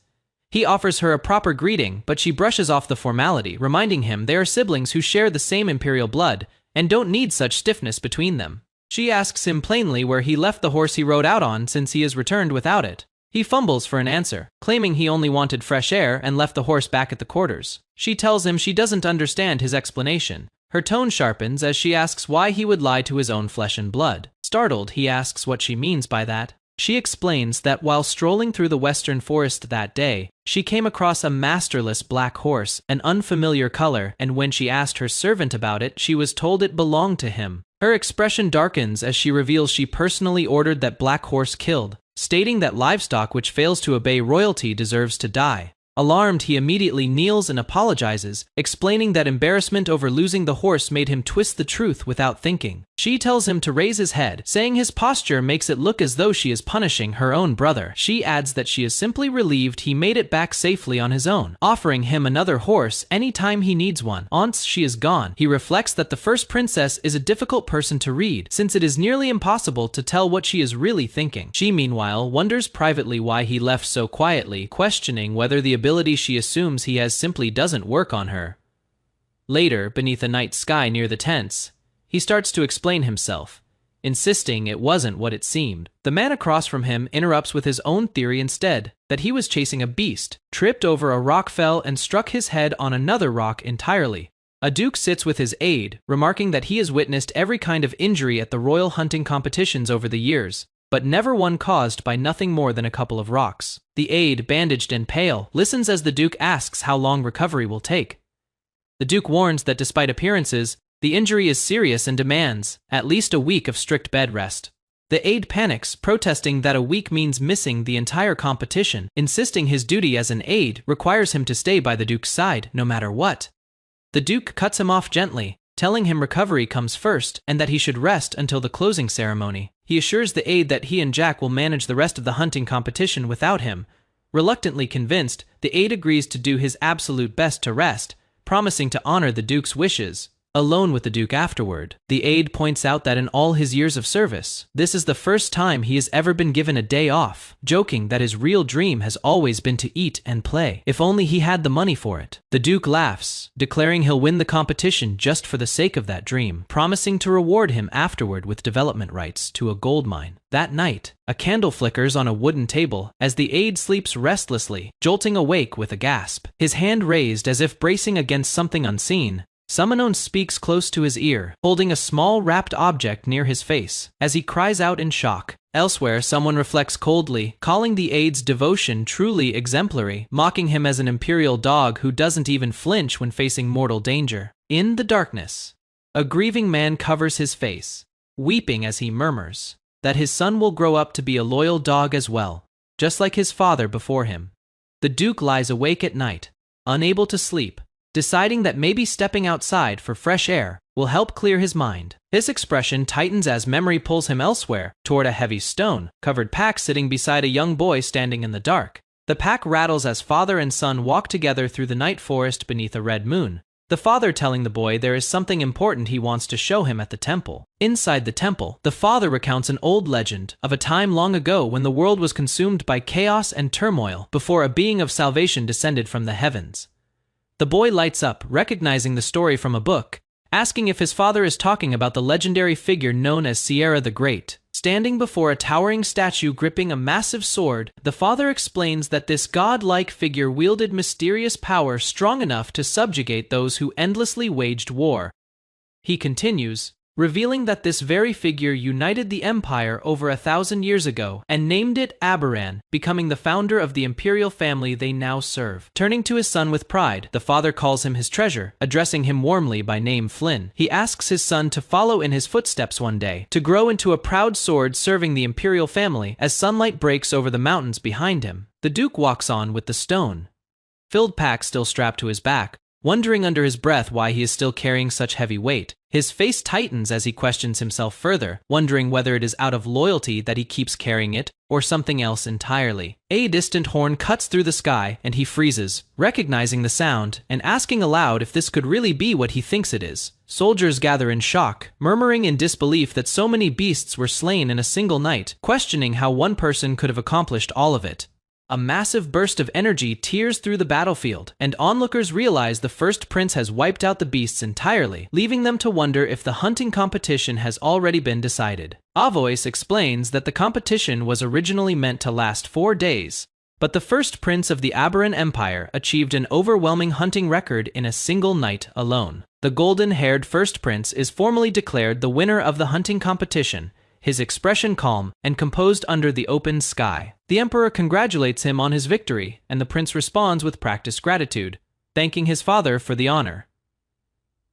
He offers her a proper greeting, but she brushes off the formality, reminding him they are siblings who share the same imperial blood, and don't need such stiffness between them. She asks him plainly where he left the horse he rode out on since he has returned without it. He fumbles for an answer, claiming he only wanted fresh air and left the horse back at the quarters. She tells him she doesn't understand his explanation. Her tone sharpens as she asks why he would lie to his own flesh and blood. Startled, he asks what she means by that. She explains that while strolling through the western forest that day, she came across a masterless black horse, an unfamiliar color, and when she asked her servant about it, she was told it belonged to him. Her expression darkens as she reveals she personally ordered that black horse killed, stating that livestock which fails to obey royalty deserves to die. Alarmed, he immediately kneels and apologizes, explaining that embarrassment over losing the horse made him twist the truth without thinking. She tells him to raise his head, saying his posture makes it look as though she is punishing her own brother. She adds that she is simply relieved he made it back safely on his own, offering him another horse anytime he needs one. Once she is gone, he reflects that the first princess is a difficult person to read, since it is nearly impossible to tell what she is really thinking. She, meanwhile, wonders privately why he left so quietly, questioning whether the ability she assumes he has simply doesn't work on her. Later, beneath a night sky near the tents, he starts to explain himself, insisting it wasn't what it seemed. The man across from him interrupts with his own theory instead, that he was chasing a beast, tripped over a rock, fell, and struck his head on another rock entirely. A duke sits with his aide, remarking that he has witnessed every kind of injury at the royal hunting competitions over the years, but never one caused by nothing more than a couple of rocks. The aide, bandaged and pale, listens as the duke asks how long recovery will take. The Duke warns that despite appearances, the injury is serious and demands at least a week of strict bed rest. The aide panics, protesting that a week means missing the entire competition, insisting his duty as an aide requires him to stay by the Duke's side no matter what. The Duke cuts him off gently, telling him recovery comes first and that he should rest until the closing ceremony. He assures the aide that he and Jack will manage the rest of the hunting competition without him. Reluctantly convinced, the aide agrees to do his absolute best to rest, promising to honor the Duke's wishes. Alone with the Duke afterward, the aide points out that in all his years of service, this is the first time he has ever been given a day off, joking that his real dream has always been to eat and play, if only he had the money for it. The Duke laughs, declaring he'll win the competition just for the sake of that dream, promising to reward him afterward with development rights to a gold mine. That night, a candle flickers on a wooden table as the aide sleeps restlessly, jolting awake with a gasp. His hand raised as if bracing against something unseen, Summonon speaks close to his ear, holding a small wrapped object near his face, as he cries out in shock. Elsewhere, someone reflects coldly, calling the aide's devotion truly exemplary, mocking him as an imperial dog who doesn't even flinch when facing mortal danger. In the darkness, a grieving man covers his face, weeping as he murmurs that his son will grow up to be a loyal dog as well, just like his father before him. The Duke lies awake at night, unable to sleep, deciding that maybe stepping outside for fresh air will help clear his mind. His expression tightens as memory pulls him elsewhere, toward a heavy stone-covered pack sitting beside a young boy standing in the dark. The pack rattles as father and son walk together through the night forest beneath a red moon, the father telling the boy there is something important he wants to show him at the temple. Inside the temple, the father recounts an old legend of a time long ago when the world was consumed by chaos and turmoil before a being of salvation descended from the heavens. The boy lights up, recognizing the story from a book, asking if his father is talking about the legendary figure known as Sierra the Great. Standing before a towering statue gripping a massive sword, the father explains that this god-like figure wielded mysterious power strong enough to subjugate those who endlessly waged war. He continues, revealing that this very figure united the empire over 1,000 years ago and named it Aberan, becoming the founder of the imperial family they now serve. Turning to his son with pride, the father calls him his treasure, addressing him warmly by name Flynn. He asks his son to follow in his footsteps one day, to grow into a proud sword serving the imperial family as sunlight breaks over the mountains behind him. The Duke walks on with the stone-filled pack still strapped to his back, wondering under his breath why he is still carrying such heavy weight. His face tightens as he questions himself further, wondering whether it is out of loyalty that he keeps carrying it, or something else entirely. A distant horn cuts through the sky, and he freezes, recognizing the sound, and asking aloud if this could really be what he thinks it is. Soldiers gather in shock, murmuring in disbelief that so many beasts were slain in a single night, questioning how one person could have accomplished all of it. A massive burst of energy tears through the battlefield, and onlookers realize the first prince has wiped out the beasts entirely, leaving them to wonder if the hunting competition has already been decided. Avois explains that the competition was originally meant to last 4 days, but the first prince of the Aberan Empire achieved an overwhelming hunting record in a single night alone. The golden-haired first prince is formally declared the winner of the hunting competition, his expression calm and composed under the open sky. The emperor congratulates him on his victory, and the prince responds with practiced gratitude, thanking his father for the honor.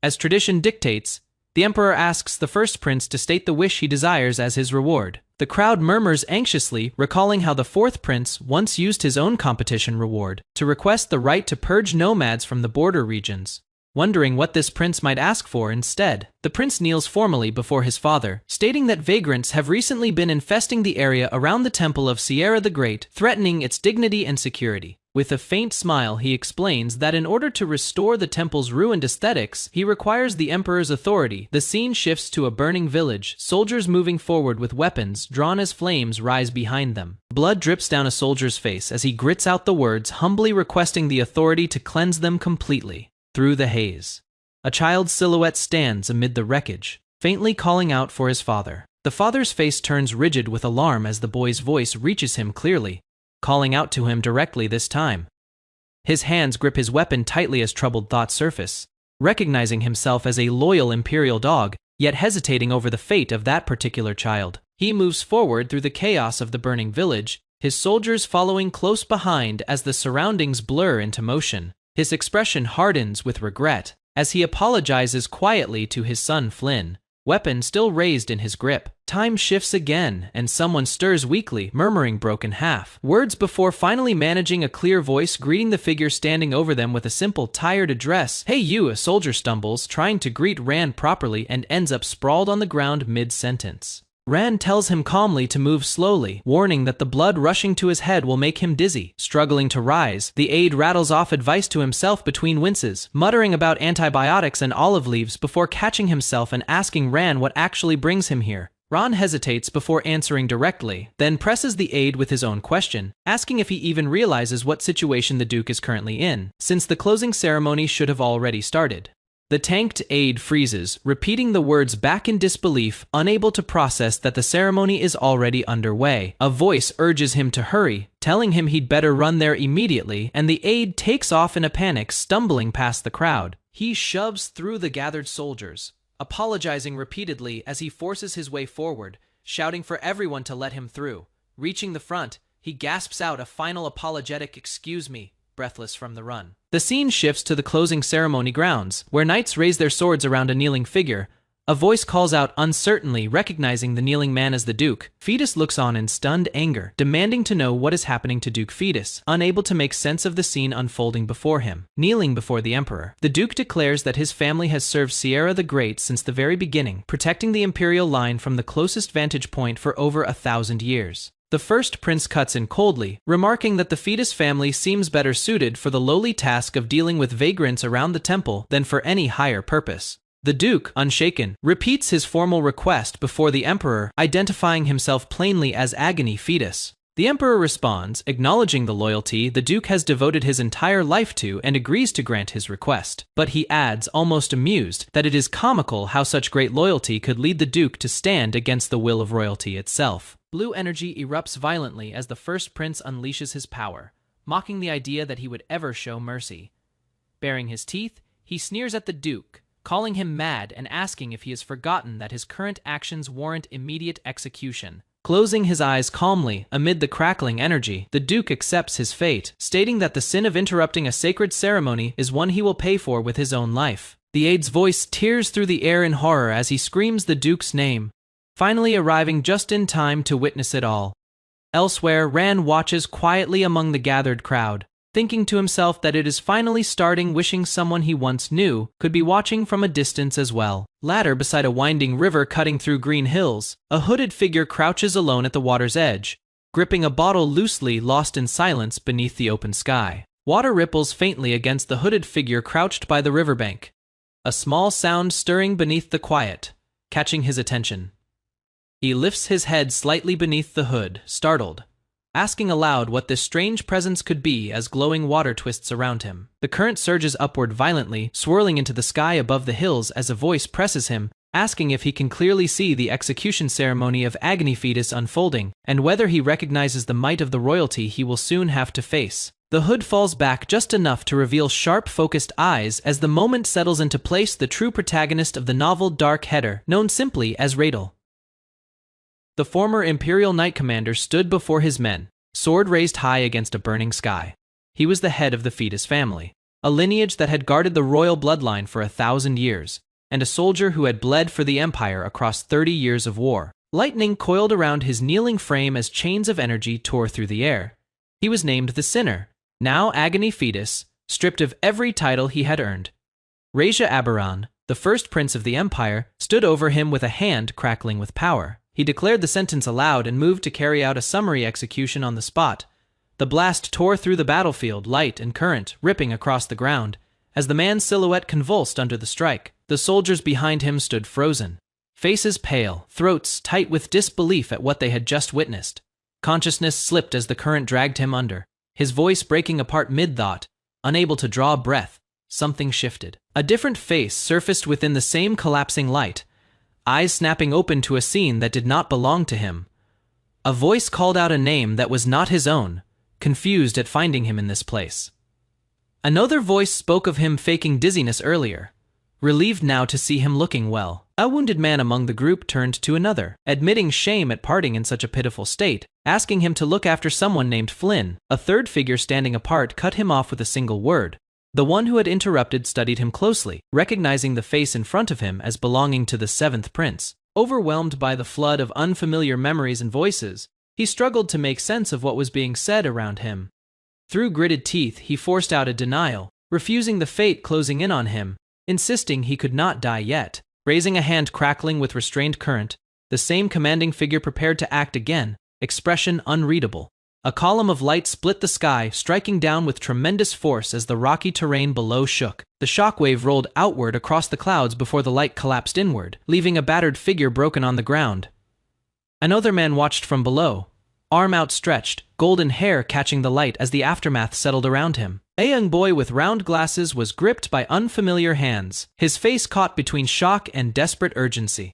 As tradition dictates, the emperor asks the first prince to state the wish he desires as his reward. The crowd murmurs anxiously, recalling how the fourth prince once used his own competition reward to request the right to purge nomads from the border regions. Wondering what this prince might ask for instead, the prince kneels formally before his father, stating that vagrants have recently been infesting the area around the temple of Sierra the Great, threatening its dignity and security. With a faint smile, he explains that in order to restore the temple's ruined aesthetics, he requires the emperor's authority. The scene shifts to a burning village, soldiers moving forward with weapons drawn as flames rise behind them. Blood drips down a soldier's face as he grits out the words, humbly requesting the authority to cleanse them completely. Through the haze, a child's silhouette stands amid the wreckage, faintly calling out for his father. The father's face turns rigid with alarm as the boy's voice reaches him clearly, calling out to him directly this time. His hands grip his weapon tightly as troubled thoughts surface, recognizing himself as a loyal imperial dog, yet hesitating over the fate of that particular child. He moves forward through the chaos of the burning village, his soldiers following close behind as the surroundings blur into motion. His expression hardens with regret, as he apologizes quietly to his son Flynn, weapon still raised in his grip. Time shifts again, and someone stirs weakly, murmuring broken words before finally managing a clear voice greeting the figure standing over them with a simple, tired address. "Hey you!" A soldier stumbles, trying to greet Ran properly and ends up sprawled on the ground mid-sentence. Ran tells him calmly to move slowly, warning that the blood rushing to his head will make him dizzy. Struggling to rise, the aide rattles off advice to himself between winces, muttering about antibiotics and olive leaves before catching himself and asking Ran what actually brings him here. Ran hesitates before answering directly, then presses the aide with his own question, asking if he even realizes what situation the Duke is currently in, since the closing ceremony should have already started. The tanked aide freezes, repeating the words back in disbelief, unable to process that the ceremony is already underway. A voice urges him to hurry, telling him he'd better run there immediately, and the aide takes off in a panic, stumbling past the crowd. He shoves through the gathered soldiers, apologizing repeatedly as he forces his way forward, shouting for everyone to let him through. Reaching the front, he gasps out a final apologetic "excuse me," breathless from the run. The scene shifts to the closing ceremony grounds, where knights raise their swords around a kneeling figure. A voice calls out uncertainly, recognizing the kneeling man as the Duke. Fetus looks on in stunned anger, demanding to know what is happening to Duke Fetus, unable to make sense of the scene unfolding before him. Kneeling before the Emperor, the Duke declares that his family has served Sierra the Great since the very beginning, protecting the imperial line from the closest vantage point for over 1,000 years. The first prince cuts in coldly, remarking that the Fetus family seems better suited for the lowly task of dealing with vagrants around the temple than for any higher purpose. The Duke, unshaken, repeats his formal request before the Emperor, identifying himself plainly as Agony Fetus. The Emperor responds, acknowledging the loyalty the Duke has devoted his entire life to and agrees to grant his request. But he adds, almost amused, that it is comical how such great loyalty could lead the Duke to stand against the will of royalty itself. Blue energy erupts violently as the first prince unleashes his power, mocking the idea that he would ever show mercy. Baring his teeth, he sneers at the Duke, calling him mad and asking if he has forgotten that his current actions warrant immediate execution. Closing his eyes calmly, amid the crackling energy, the Duke accepts his fate, stating that the sin of interrupting a sacred ceremony is one he will pay for with his own life. The aide's voice tears through the air in horror as he screams the Duke's name, finally arriving just in time to witness it all. Elsewhere, Ran watches quietly among the gathered crowd, thinking to himself that it is finally starting, wishing someone he once knew could be watching from a distance as well. Later, beside a winding river cutting through green hills, a hooded figure crouches alone at the water's edge, gripping a bottle loosely, lost in silence beneath the open sky. Water ripples faintly against the hooded figure crouched by the riverbank, a small sound stirring beneath the quiet, catching his attention. He lifts his head slightly beneath the hood, startled, asking aloud what this strange presence could be as glowing water twists around him. The current surges upward violently, swirling into the sky above the hills as a voice presses him, asking if he can clearly see the execution ceremony of Agony Fetus unfolding, and whether he recognizes the might of the royalty he will soon have to face. The hood falls back just enough to reveal sharp, focused eyes as the moment settles into place, the true protagonist of the novel Dark Header, known simply as Radel. The former Imperial Knight Commander stood before his men, sword raised high against a burning sky. He was the head of the Fetus family, a lineage that had guarded the royal bloodline for 1,000 years, and a soldier who had bled for the Empire across 30 years of war. Lightning coiled around his kneeling frame as chains of energy tore through the air. He was named the Sinner, now Agony Fetus, stripped of every title he had earned. Raja Aberan, the first prince of the Empire, stood over him with a hand crackling with power. He declared the sentence aloud and moved to carry out a summary execution on the spot. The blast tore through the battlefield, light and current, ripping across the ground. As the man's silhouette convulsed under the strike, the soldiers behind him stood frozen, faces pale, throats tight with disbelief at what they had just witnessed. Consciousness slipped as the current dragged him under, his voice breaking apart mid-thought. Unable to draw a breath, something shifted. A different face surfaced within the same collapsing light, eyes snapping open to a scene that did not belong to him. A voice called out a name that was not his own, confused at finding him in this place. Another voice spoke of him faking dizziness earlier, relieved now to see him looking well. A wounded man among the group turned to another, admitting shame at parting in such a pitiful state, asking him to look after someone named Flynn. A third figure standing apart cut him off with a single word, The one who had interrupted studied him closely, recognizing the face in front of him as belonging to the seventh prince. Overwhelmed by the flood of unfamiliar memories and voices, he struggled to make sense of what was being said around him. Through gritted teeth, he forced out a denial, refusing the fate closing in on him, insisting he could not die yet. Raising a hand crackling with restrained current, the same commanding figure prepared to act again, expression unreadable. A column of light split the sky, striking down with tremendous force as the rocky terrain below shook. The shockwave rolled outward across the clouds before the light collapsed inward, leaving a battered figure broken on the ground. Another man watched from below, arm outstretched, golden hair catching the light as the aftermath settled around him. A young boy with round glasses was gripped by unfamiliar hands, his face caught between shock and desperate urgency.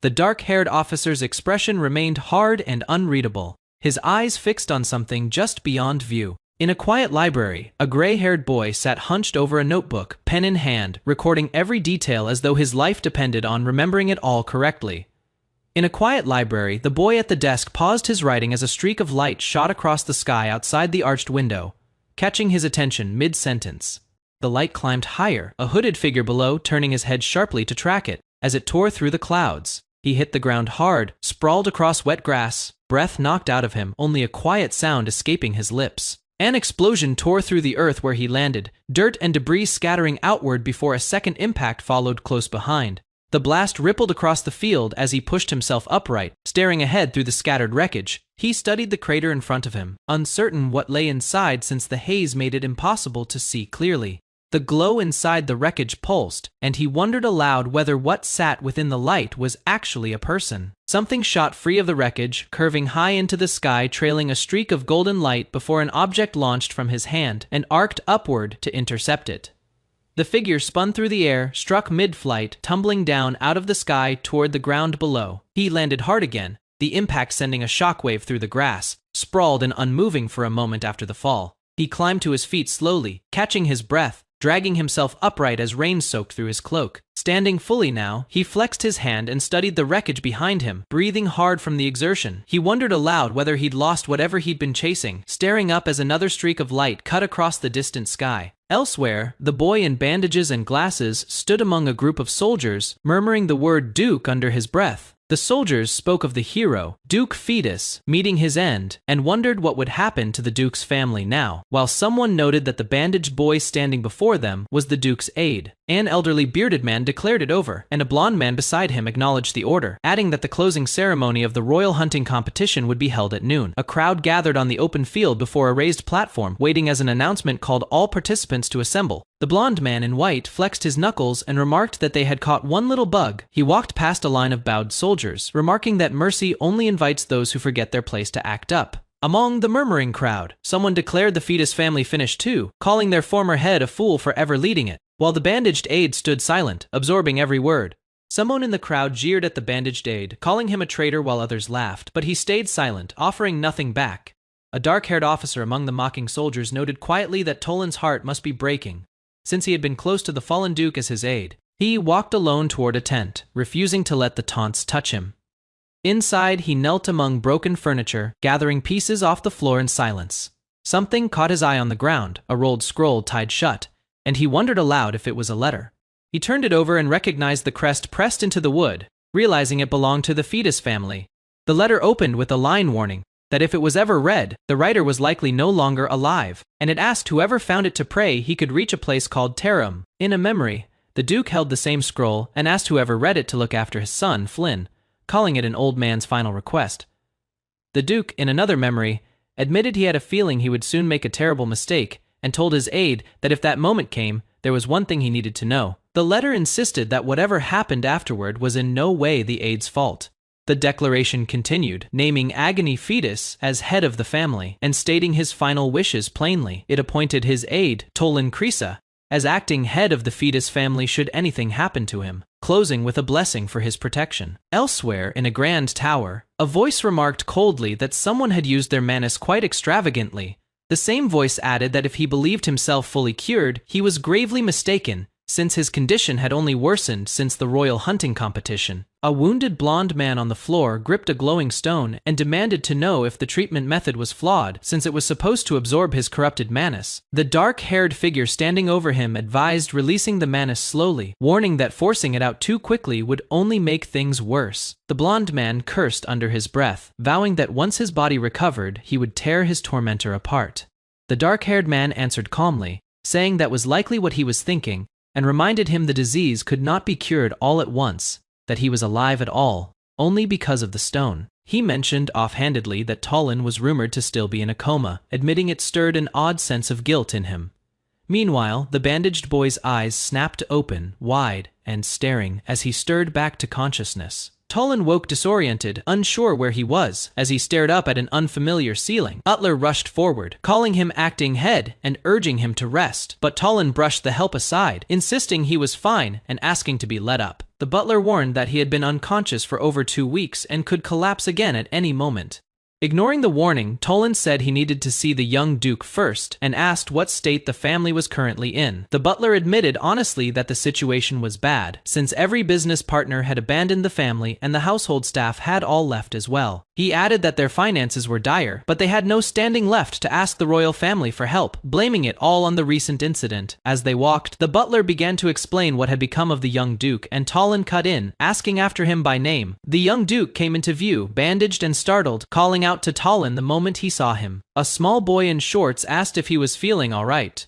The dark-haired officer's expression remained hard and unreadable, his eyes fixed on something just beyond view. In a quiet library, a gray-haired boy sat hunched over a notebook, pen in hand, recording every detail as though his life depended on remembering it all correctly. In a quiet library, the boy at the desk paused his writing as a streak of light shot across the sky outside the arched window, catching his attention mid-sentence. The light climbed higher, a hooded figure below turning his head sharply to track it. As it tore through the clouds, he hit the ground hard, sprawled across wet grass, breath knocked out of him, only a quiet sound escaping his lips. An explosion tore through the earth where he landed, dirt and debris scattering outward before a second impact followed close behind. The blast rippled across the field as he pushed himself upright, staring ahead through the scattered wreckage. He studied the crater in front of him, uncertain what lay inside since the haze made it impossible to see clearly. The glow inside the wreckage pulsed, and he wondered aloud whether what sat within the light was actually a person. Something shot free of the wreckage, curving high into the sky, trailing a streak of golden light before an object launched from his hand and arced upward to intercept it. The figure spun through the air, struck mid-flight, tumbling down out of the sky toward the ground below. He landed hard again, the impact sending a shockwave through the grass, sprawled and unmoving for a moment after the fall. He climbed to his feet slowly, catching his breath, dragging himself upright as rain soaked through his cloak. Standing fully now, he flexed his hand and studied the wreckage behind him, breathing hard from the exertion. He wondered aloud whether he'd lost whatever he'd been chasing, staring up as another streak of light cut across the distant sky. Elsewhere, the boy in bandages and glasses stood among a group of soldiers, murmuring the word Duke under his breath. The soldiers spoke of the hero, Duke Fetus, meeting his end, and wondered what would happen to the Duke's family now, while someone noted that the bandaged boy standing before them was the Duke's aide. An elderly bearded man declared it over, and a blond man beside him acknowledged the order, adding that the closing ceremony of the royal hunting competition would be held at noon. A crowd gathered on the open field before a raised platform, waiting as an announcement called all participants to assemble. The blond man in white flexed his knuckles and remarked that they had caught one little bug. He walked past a line of bowed soldiers, remarking that mercy only invites those who forget their place to act up. Among the murmuring crowd, someone declared the Fetus family finished too, calling their former head a fool for ever leading it, while the bandaged aide stood silent, absorbing every word. Someone in the crowd jeered at the bandaged aide, calling him a traitor while others laughed, but he stayed silent, offering nothing back. A dark-haired officer among the mocking soldiers noted quietly that Tolan's heart must be breaking, since he had been close to the fallen duke as his aide. He walked alone toward a tent, refusing to let the taunts touch him. Inside, he knelt among broken furniture, gathering pieces off the floor in silence. Something caught his eye on the ground, a rolled scroll tied shut, and he wondered aloud if it was a letter. He turned it over and recognized the crest pressed into the wood, realizing it belonged to the Fetus family. The letter opened with a line warning that if it was ever read, the writer was likely no longer alive, and it asked whoever found it to pray he could reach a place called Tarum. In a memory, the Duke held the same scroll and asked whoever read it to look after his son, Flynn, calling it an old man's final request. The Duke, in another memory, admitted he had a feeling he would soon make a terrible mistake, and told his aide that if that moment came, there was one thing he needed to know. The letter insisted that whatever happened afterward was in no way the aide's fault. The declaration continued, naming Agony Fetus as head of the family, and stating his final wishes plainly. It appointed his aide, Tolan Krisa, as acting head of the Fetus family should anything happen to him, closing with a blessing for his protection. Elsewhere, in a grand tower, a voice remarked coldly that someone had used their manus quite extravagantly. The same voice added that if he believed himself fully cured, he was gravely mistaken, since his condition had only worsened since the royal hunting competition. A wounded blonde man on the floor gripped a glowing stone and demanded to know if the treatment method was flawed since it was supposed to absorb his corrupted manas. The dark-haired figure standing over him advised releasing the manas slowly, warning that forcing it out too quickly would only make things worse. The blonde man cursed under his breath, vowing that once his body recovered, he would tear his tormentor apart. The dark-haired man answered calmly, saying that was likely what he was thinking, and reminded him the disease could not be cured all at once, that he was alive at all, only because of the stone. He mentioned offhandedly that Talon was rumored to still be in a coma, admitting it stirred an odd sense of guilt in him. Meanwhile, the bandaged boy's eyes snapped open, wide, and staring as he stirred back to consciousness. Talon woke disoriented, unsure where he was, as he stared up at an unfamiliar ceiling. Butler rushed forward, calling him acting head and urging him to rest, but Talon brushed the help aside, insisting he was fine and asking to be let up. The butler warned that he had been unconscious for over 2 weeks and could collapse again at any moment. Ignoring the warning, Talon said he needed to see the young duke first and asked what state the family was currently in. The butler admitted honestly that the situation was bad, since every business partner had abandoned the family and the household staff had all left as well. He added that their finances were dire, but they had no standing left to ask the royal family for help, blaming it all on the recent incident. As they walked, the butler began to explain what had become of the young duke, and Talon cut in, asking after him by name. The young duke came into view, bandaged and startled, calling out to Talon the moment he saw him. A small boy in shorts asked if he was feeling all right,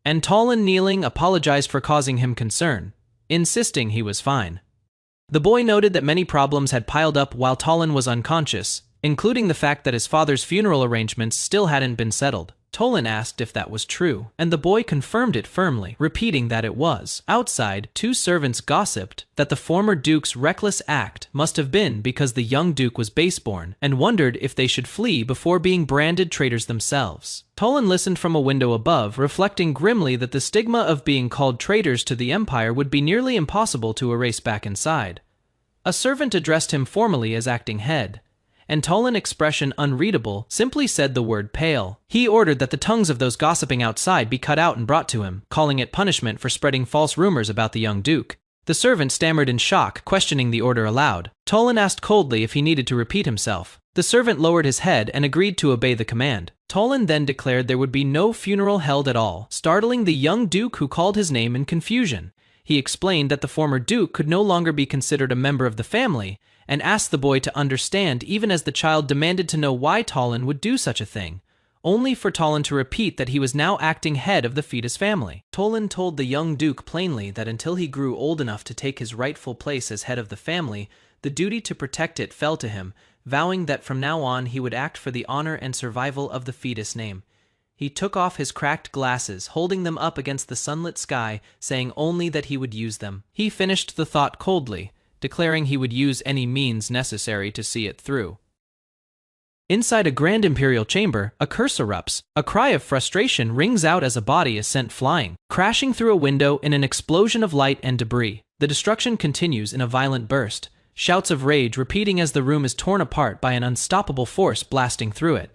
and Talon, kneeling, apologized for causing him concern, insisting he was fine. The boy noted that many problems had piled up while Talon was unconscious, including the fact that his father's funeral arrangements still hadn't been settled. Talon asked if that was true, and the boy confirmed it firmly, repeating that it was. Outside, 2 servants gossiped that the former duke's reckless act must have been because the young duke was baseborn, and wondered if they should flee before being branded traitors themselves. Talon listened from a window above, reflecting grimly that the stigma of being called traitors to the empire would be nearly impossible to erase back inside. A servant addressed him formally as acting head, and Talon, expression unreadable, simply said the word pale. He ordered that the tongues of those gossiping outside be cut out and brought to him, calling it punishment for spreading false rumors about the young duke. The servant stammered in shock, questioning the order aloud. Talon asked coldly if he needed to repeat himself. The servant lowered his head and agreed to obey the command. Talon then declared there would be no funeral held at all, startling the young duke, who called his name in confusion. He explained that the former duke could no longer be considered a member of the family, and asked the boy to understand, even as the child demanded to know why Talon would do such a thing, only for Talon to repeat that he was now acting head of the fetus family. Talon told the young duke plainly that until he grew old enough to take his rightful place as head of the family, the duty to protect it fell to him, vowing that from now on he would act for the honor and survival of the fetus name. He took off his cracked glasses, holding them up against the sunlit sky, saying only that he would use them. He finished the thought coldly, declaring he would use any means necessary to see it through. Inside a grand imperial chamber, a curse erupts. A cry of frustration rings out as a body is sent flying, crashing through a window in an explosion of light and debris. The destruction continues in a violent burst, shouts of rage repeating as the room is torn apart by an unstoppable force blasting through it.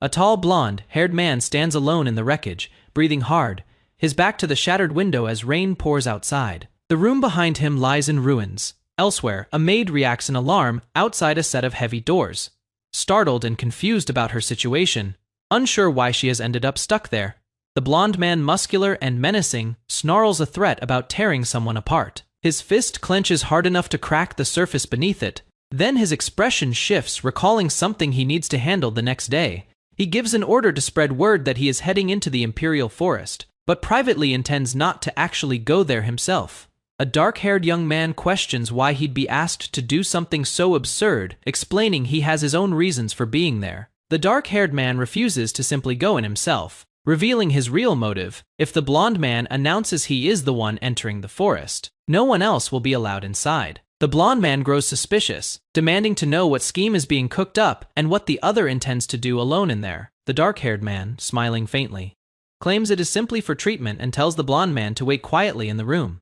A tall, blonde-haired man stands alone in the wreckage, breathing hard, his back to the shattered window as rain pours outside. The room behind him lies in ruins. Elsewhere, a maid reacts in alarm outside a set of heavy doors, startled and confused about her situation, unsure why she has ended up stuck there. The blonde man, muscular and menacing, snarls a threat about tearing someone apart. His fist clenches hard enough to crack the surface beneath it. Then his expression shifts, recalling something he needs to handle the next day. He gives an order to spread word that he is heading into the imperial forest, but privately intends not to actually go there himself. A dark-haired young man questions why he'd be asked to do something so absurd, explaining he has his own reasons for being there. The dark-haired man refuses to simply go in himself, revealing his real motive. If the blonde man announces he is the one entering the forest, no one else will be allowed inside. The blonde man grows suspicious, demanding to know what scheme is being cooked up and what the other intends to do alone in there. The dark-haired man, smiling faintly, claims it is simply for treatment and tells the blonde man to wait quietly in the room.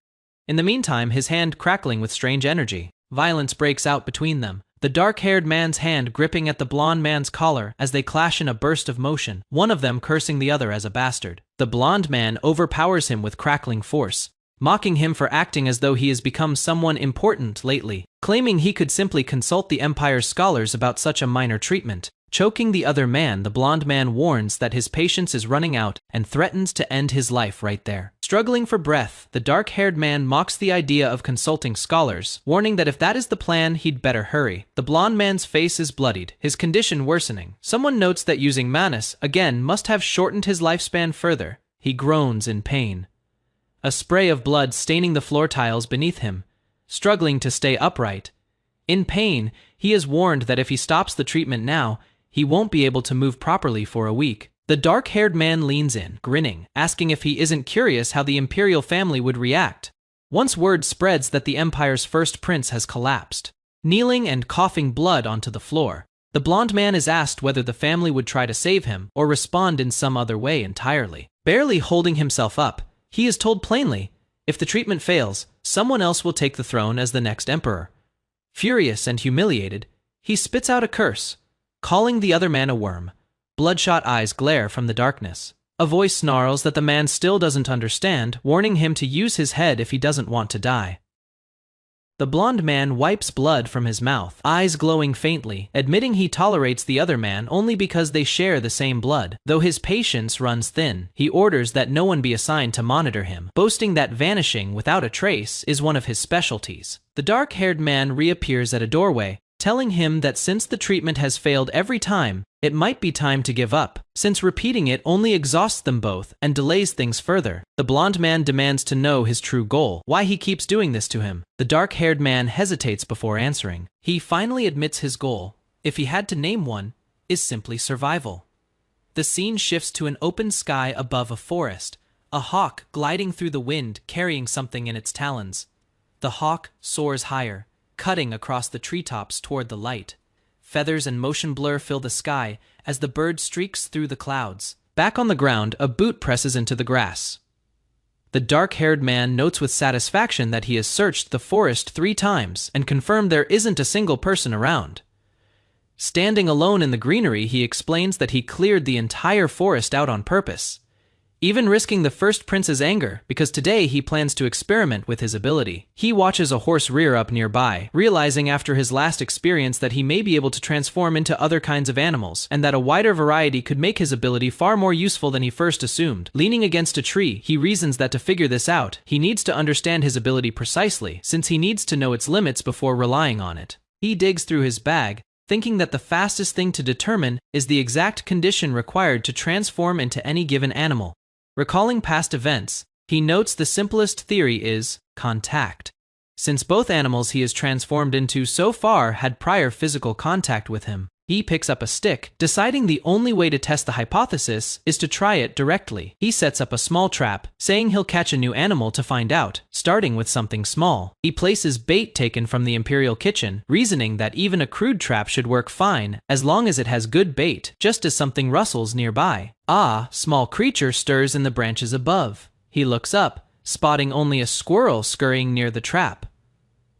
In the meantime, his hand crackling with strange energy, violence breaks out between them, the dark-haired man's hand gripping at the blonde man's collar as they clash in a burst of motion, one of them cursing the other as a bastard. The blonde man overpowers him with crackling force, mocking him for acting as though he has become someone important lately, claiming he could simply consult the Empire's scholars about such a minor treatment. Choking the other man, the blonde man warns that his patience is running out and threatens to end his life right there. Struggling for breath, the dark-haired man mocks the idea of consulting scholars, warning that if that is the plan, he'd better hurry. The blonde man's face is bloodied, his condition worsening. Someone notes that using Manus, again, must have shortened his lifespan further. He groans in pain. A spray of blood staining the floor tiles beneath him, struggling to stay upright. In pain, he is warned that if he stops the treatment now, he won't be able to move properly for a week. The dark-haired man leans in, grinning, asking if he isn't curious how the imperial family would react once word spreads that the Empire's first prince has collapsed. Kneeling and coughing blood onto the floor, the blonde man is asked whether the family would try to save him or respond in some other way entirely. Barely holding himself up, he is told plainly, if the treatment fails, someone else will take the throne as the next emperor. Furious and humiliated, he spits out a curse, calling the other man a worm. Bloodshot eyes glare from the darkness. A voice snarls that the man still doesn't understand, warning him to use his head if he doesn't want to die. The blonde man wipes blood from his mouth, eyes glowing faintly, admitting he tolerates the other man only because they share the same blood. Though his patience runs thin, he orders that no one be assigned to monitor him, boasting that vanishing without a trace is one of his specialties. The dark-haired man reappears at a doorway, telling him that since the treatment has failed every time, it might be time to give up, since repeating it only exhausts them both and delays things further. The blonde man demands to know his true goal, why he keeps doing this to him. The dark-haired man hesitates before answering. He finally admits his goal, if he had to name one, is simply survival. The scene shifts to an open sky above a forest, a hawk gliding through the wind carrying something in its talons. The hawk soars higher, cutting across the treetops toward the light. Feathers and motion blur fill the sky as the bird streaks through the clouds. Back on the ground, a boot presses into the grass. The dark-haired man notes with satisfaction that he has searched the forest 3 times and confirmed there isn't a single person around. Standing alone in the greenery, he explains that he cleared the entire forest out on purpose, even risking the first prince's anger, because today he plans to experiment with his ability. He watches a horse rear up nearby, realizing after his last experience that he may be able to transform into other kinds of animals, and that a wider variety could make his ability far more useful than he first assumed. Leaning against a tree, he reasons that to figure this out, he needs to understand his ability precisely, since he needs to know its limits before relying on it. He digs through his bag, thinking that the fastest thing to determine is the exact condition required to transform into any given animal. Recalling past events, he notes the simplest theory is contact, since both animals he is transformed into so far had prior physical contact with him. He picks up a stick, deciding the only way to test the hypothesis is to try it directly. He sets up a small trap, saying he'll catch a new animal to find out, starting with something small. He places bait taken from the Imperial kitchen, reasoning that even a crude trap should work fine as long as it has good bait, just as something rustles nearby. Small creature stirs in the branches above. He looks up, spotting only a squirrel scurrying near the trap.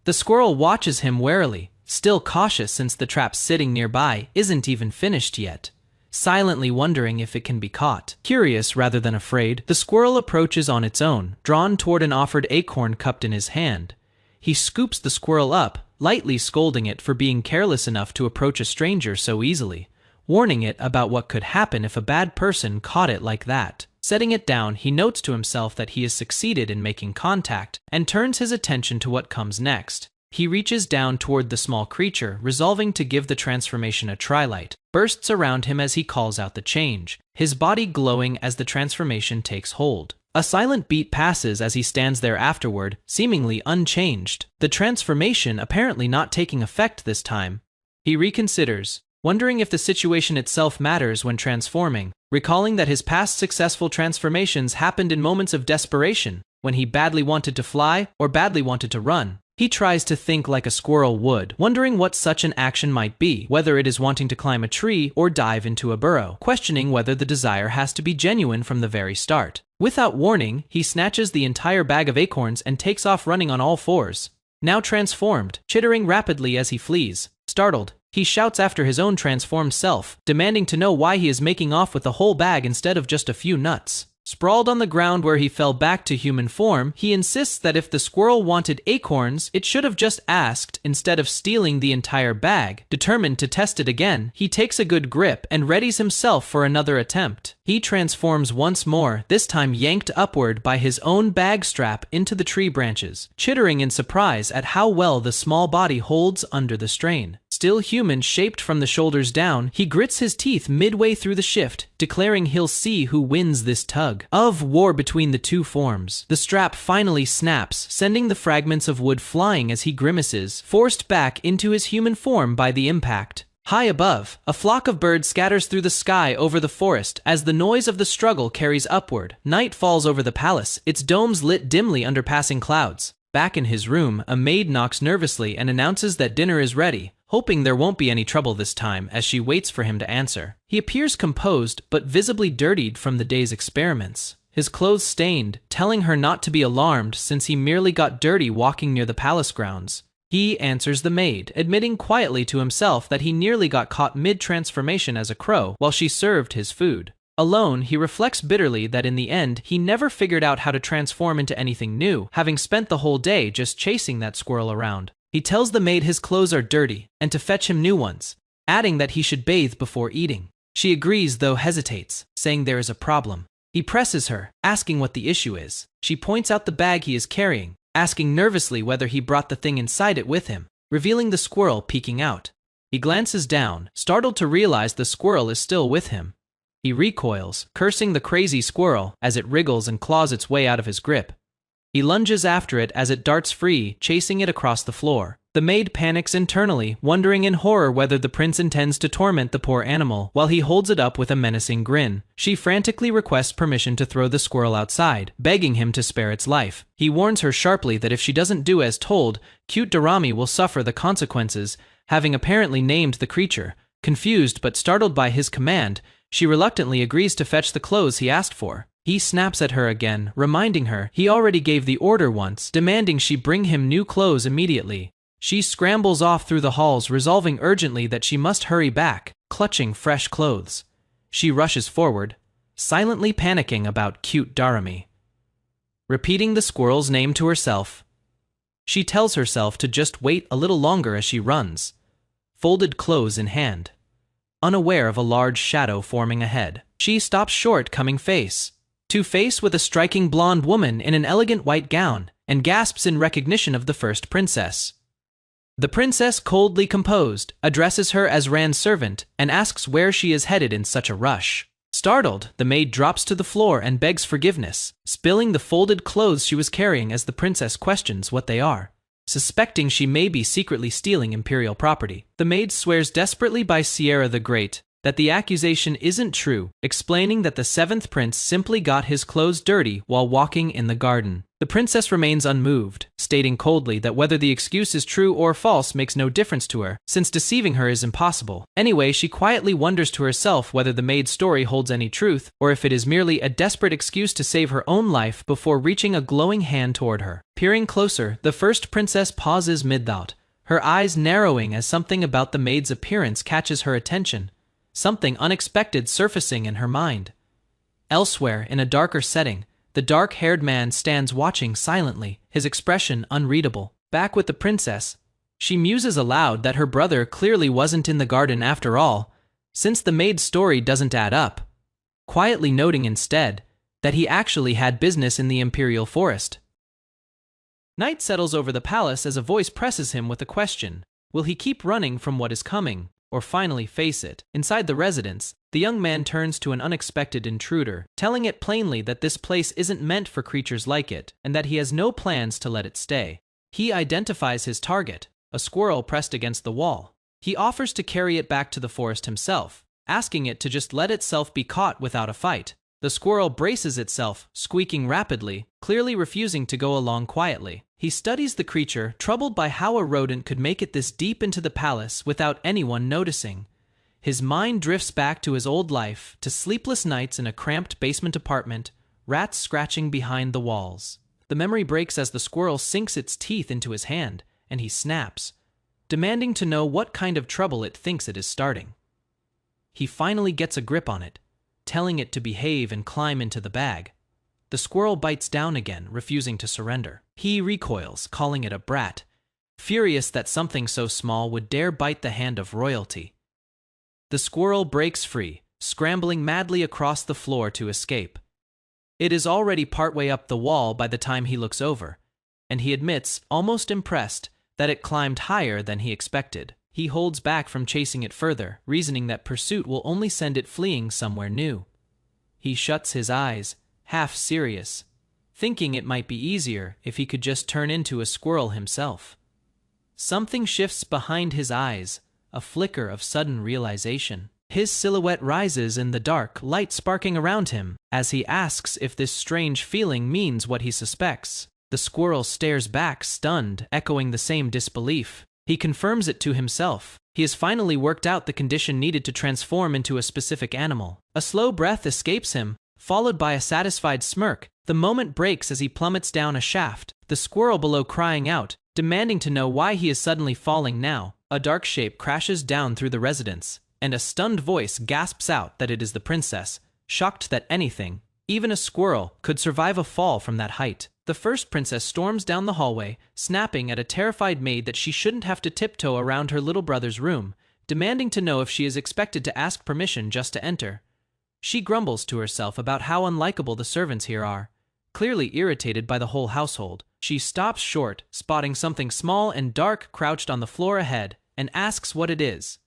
The squirrel watches him warily, still cautious since the trap sitting nearby isn't even finished yet, silently wondering if it can be caught. Curious rather than afraid, the squirrel approaches on its own, drawn toward an offered acorn cupped in his hand. He scoops the squirrel up, lightly scolding it for being careless enough to approach a stranger so easily, warning it about what could happen if a bad person caught it like that. Setting it down, he notes to himself that he has succeeded in making contact and turns his attention to what comes next. He reaches down toward the small creature, resolving to give the transformation a try. Light bursts around him as he calls out the change, his body glowing as the transformation takes hold. A silent beat passes as he stands there afterward, seemingly unchanged, the transformation apparently not taking effect this time. He reconsiders, wondering if the situation itself matters when transforming, recalling that his past successful transformations happened in moments of desperation, when he badly wanted to fly or badly wanted to run. He tries to think like a squirrel would, wondering what such an action might be, whether it is wanting to climb a tree or dive into a burrow, questioning whether the desire has to be genuine from the very start. Without warning, he snatches the entire bag of acorns and takes off running on all fours. Now transformed, chittering rapidly as he flees. Startled, he shouts after his own transformed self, demanding to know why he is making off with the whole bag instead of just a few nuts. Sprawled on the ground where he fell back to human form, he insists that if the squirrel wanted acorns, it should have just asked instead of stealing the entire bag. Determined to test it again, he takes a good grip and readies himself for another attempt. He transforms once more, this time yanked upward by his own bag strap into the tree branches, chittering in surprise at how well the small body holds under the strain. Still human-shaped from the shoulders down, he grits his teeth midway through the shift, declaring he'll see who wins this tug of war between the two forms. The strap finally snaps, sending the fragments of wood flying as he grimaces, forced back into his human form by the impact. High above, a flock of birds scatters through the sky over the forest as the noise of the struggle carries upward. Night falls over the palace, its domes lit dimly under passing clouds. Back in his room, a maid knocks nervously and announces that dinner is ready, hoping there won't be any trouble this time as she waits for him to answer. He appears composed, but visibly dirtied from the day's experiments. His clothes stained, telling her not to be alarmed since he merely got dirty walking near the palace grounds. He answers the maid, admitting quietly to himself that he nearly got caught mid-transformation as a crow while she served his food. Alone, he reflects bitterly that in the end, he never figured out how to transform into anything new, having spent the whole day just chasing that squirrel around. He tells the maid his clothes are dirty and to fetch him new ones, adding that he should bathe before eating. She agrees, though hesitates, saying there is a problem. He presses her, asking what the issue is. She points out the bag he is carrying, asking nervously whether he brought the thing inside it with him, revealing the squirrel peeking out. He glances down, startled to realize the squirrel is still with him. He recoils, cursing the crazy squirrel as it wriggles and claws its way out of his grip. He lunges after it as it darts free, chasing it across the floor. The maid panics internally, wondering in horror whether the prince intends to torment the poor animal while he holds it up with a menacing grin. She frantically requests permission to throw the squirrel outside, begging him to spare its life. He warns her sharply that if she doesn't do as told, cute Dorami will suffer the consequences, having apparently named the creature. Confused but startled by his command, she reluctantly agrees to fetch the clothes he asked for. He snaps at her again, reminding her he already gave the order once, demanding she bring him new clothes immediately. She scrambles off through the halls, resolving urgently that she must hurry back, clutching fresh clothes. She rushes forward, silently panicking about cute Dorami. Repeating the squirrel's name to herself, she tells herself to just wait a little longer as she runs, folded clothes in hand. Unaware of a large shadow forming ahead, she stops short, coming face to face with a striking blonde woman in an elegant white gown, and gasps in recognition of the first princess. The princess, coldly composed, addresses her as Ran's servant and asks where she is headed in such a rush. Startled, the maid drops to the floor and begs forgiveness, spilling the folded clothes she was carrying as the princess questions what they are. Suspecting she may be secretly stealing imperial property, the maid swears desperately by Sierra the Great that the accusation isn't true, explaining that the seventh prince simply got his clothes dirty while walking in the garden. The princess remains unmoved, stating coldly that whether the excuse is true or false makes no difference to her, since deceiving her is impossible. Anyway, she quietly wonders to herself whether the maid's story holds any truth, or if it is merely a desperate excuse to save her own life before reaching a glowing hand toward her. Peering closer, the first princess pauses mid-thought, her eyes narrowing as something about the maid's appearance catches her attention, something unexpected surfacing in her mind. Elsewhere, in a darker setting, the dark-haired man stands watching silently, his expression unreadable. Back with the princess, she muses aloud that her brother clearly wasn't in the garden after all, since the maid's story doesn't add up, quietly noting instead that he actually had business in the imperial forest. Night settles over the palace as a voice presses him with a question. Will he keep running from what is coming, or finally face it? Inside the residence, the young man turns to an unexpected intruder, telling it plainly that this place isn't meant for creatures like it, and that he has no plans to let it stay. He identifies his target, a squirrel pressed against the wall. He offers to carry it back to the forest himself, asking it to just let itself be caught without a fight. The squirrel braces itself, squeaking rapidly, clearly refusing to go along quietly. He studies the creature, troubled by how a rodent could make it this deep into the palace without anyone noticing. His mind drifts back to his old life, to sleepless nights in a cramped basement apartment, rats scratching behind the walls. The memory breaks as the squirrel sinks its teeth into his hand, and he snaps, demanding to know what kind of trouble it thinks it is starting. He finally gets a grip on it, telling it to behave and climb into the bag. The squirrel bites down again, refusing to surrender. He recoils, calling it a brat, furious that something so small would dare bite the hand of royalty. The squirrel breaks free, scrambling madly across the floor to escape. It is already partway up the wall by the time he looks over, and he admits, almost impressed, that it climbed higher than he expected. He holds back from chasing it further, reasoning that pursuit will only send it fleeing somewhere new. He shuts his eyes, half serious, thinking it might be easier if he could just turn into a squirrel himself. Something shifts behind his eyes, a flicker of sudden realization. His silhouette rises in the dark, light sparking around him, as he asks if this strange feeling means what he suspects. The squirrel stares back, stunned, echoing the same disbelief. He confirms it to himself. He has finally worked out the condition needed to transform into a specific animal. A slow breath escapes him, followed by a satisfied smirk. The moment breaks as he plummets down a shaft, the squirrel below crying out, demanding to know why he is suddenly falling now. A dark shape crashes down through the residence, and a stunned voice gasps out that it is the princess, shocked that anything, even a squirrel, could survive a fall from that height. The first princess storms down the hallway, snapping at a terrified maid that she shouldn't have to tiptoe around her little brother's room, demanding to know if she is expected to ask permission just to enter. She grumbles to herself about how unlikable the servants here are, clearly irritated by the whole household. She stops short, spotting something small and dark crouched on the floor ahead, and asks what it is.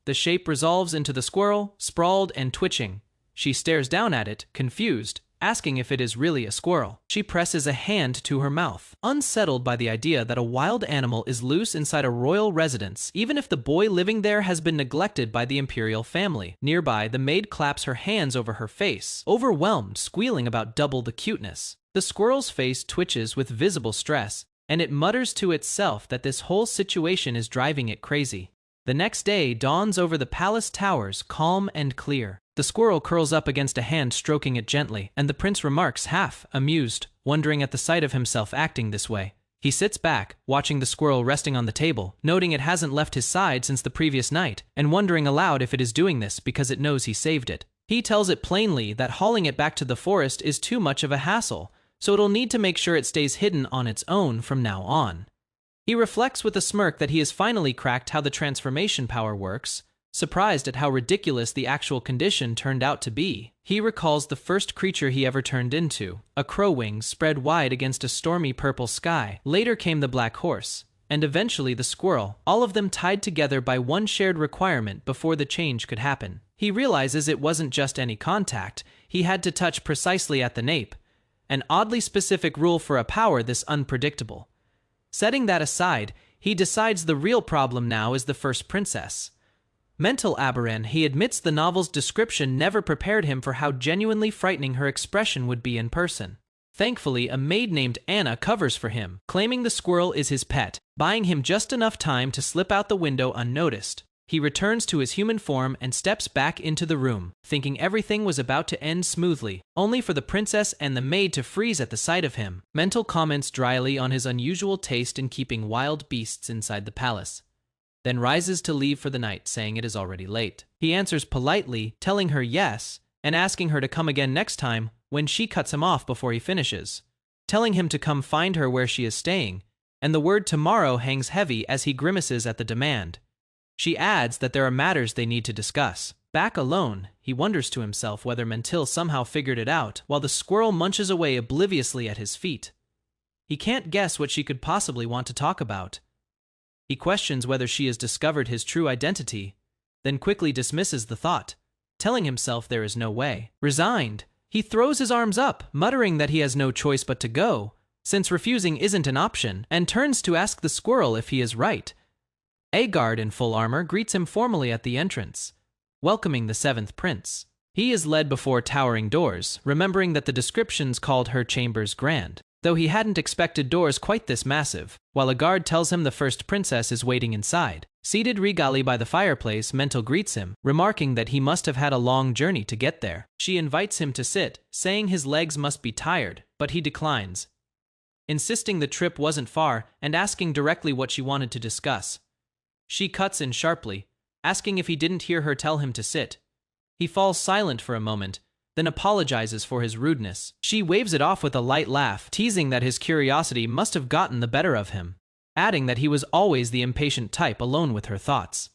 The shape resolves into the squirrel, sprawled and twitching. She stares down at it, confused, asking if it is really a squirrel. She presses a hand to her mouth, unsettled by the idea that a wild animal is loose inside a royal residence, even if the boy living there has been neglected by the imperial family. Nearby, the maid claps her hands over her face, overwhelmed, squealing about double the cuteness. The squirrel's face twitches with visible stress, and it mutters to itself that this whole situation is driving it crazy. The next day dawns over the palace towers, calm and clear. The squirrel curls up against a hand, stroking it gently, and the prince remarks, half amused, wondering at the sight of himself acting this way. He sits back, watching the squirrel resting on the table, noting it hasn't left his side since the previous night, and wondering aloud if it is doing this because it knows he saved it. He tells it plainly that hauling it back to the forest is too much of a hassle, so it'll need to make sure it stays hidden on its own from now on. He reflects with a smirk that he has finally cracked how the transformation power works, surprised at how ridiculous the actual condition turned out to be. He recalls the first creature he ever turned into, a crow wing spread wide against a stormy purple sky. Later came the black horse, and eventually the squirrel, all of them tied together by one shared requirement before the change could happen. He realizes it wasn't just any contact, he had to touch precisely at the nape, an oddly specific rule for a power this unpredictable. Setting that aside, he decides the real problem now is the first princess. Mental aberration, he admits the novel's description never prepared him for how genuinely frightening her expression would be in person. Thankfully, a maid named Anna covers for him, claiming the squirrel is his pet, buying him just enough time to slip out the window unnoticed. He returns to his human form and steps back into the room, thinking everything was about to end smoothly, only for the princess and the maid to freeze at the sight of him. Mental comments dryly on his unusual taste in keeping wild beasts inside the palace, then rises to leave for the night, saying it is already late. He answers politely, telling her yes, and asking her to come again next time, when she cuts him off before he finishes, telling him to come find her where she is staying, and the word tomorrow hangs heavy as he grimaces at the demand. She adds that there are matters they need to discuss. Back alone, he wonders to himself whether Mentil somehow figured it out, while the squirrel munches away obliviously at his feet. He can't guess what she could possibly want to talk about. He questions whether she has discovered his true identity, then quickly dismisses the thought, telling himself there is no way. Resigned, he throws his arms up, muttering that he has no choice but to go, since refusing isn't an option, and turns to ask the squirrel if he is right. A guard in full armor greets him formally at the entrance, welcoming the seventh prince. He is led before towering doors, remembering that the descriptions called her chambers grand, though he hadn't expected doors quite this massive, while a guard tells him the first princess is waiting inside. Seated regally by the fireplace, Mental greets him, remarking that he must have had a long journey to get there. She invites him to sit, saying his legs must be tired, but he declines, insisting the trip wasn't far and asking directly what she wanted to discuss. She cuts in sharply, asking if he didn't hear her tell him to sit. He falls silent for a moment, then apologizes for his rudeness. She waves it off with a light laugh, teasing that his curiosity must have gotten the better of him, adding that he was always the impatient type alone with her thoughts.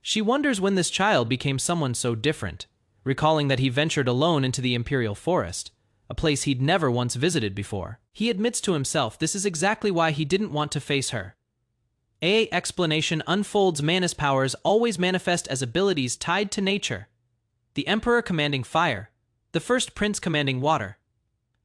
She wonders when this child became someone so different, recalling that he ventured alone into the Imperial Forest, a place he'd never once visited before. He admits to himself this is exactly why he didn't want to face her. Explanation unfolds. Man's powers always manifest as abilities tied to nature. The Emperor commanding fire, the first prince commanding water.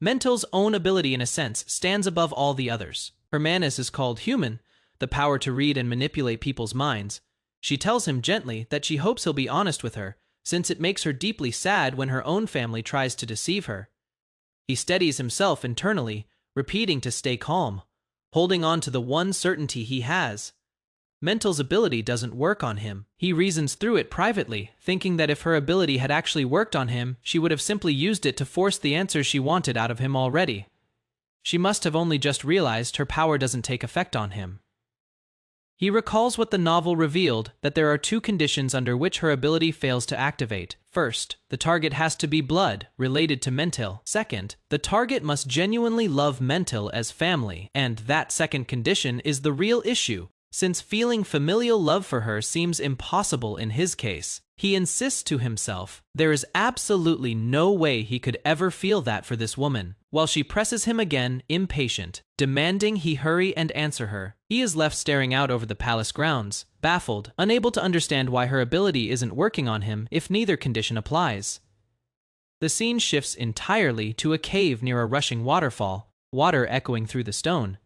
Mental's own ability, in a sense, stands above all the others. Her manus is called human, the power to read and manipulate people's minds. She tells him gently that she hopes he'll be honest with her, since it makes her deeply sad when her own family tries to deceive her. He steadies himself internally, repeating to stay calm, holding on to the one certainty he has. Mental's ability doesn't work on him. He reasons through it privately, thinking that if her ability had actually worked on him, she would have simply used it to force the answers she wanted out of him already. She must have only just realized her power doesn't take effect on him. He recalls what the novel revealed, that there are two conditions under which her ability fails to activate. First, the target has to be blood, related to Mental. Second, the target must genuinely love Mental as family. And that second condition is the real issue, since feeling familial love for her seems impossible in his case. He insists to himself there is absolutely no way he could ever feel that for this woman, while she presses him again, impatient, demanding he hurry and answer her. He is left staring out over the palace grounds, baffled, unable to understand why her ability isn't working on him if neither condition applies. The scene shifts entirely to a cave near a rushing waterfall, water echoing through the stone.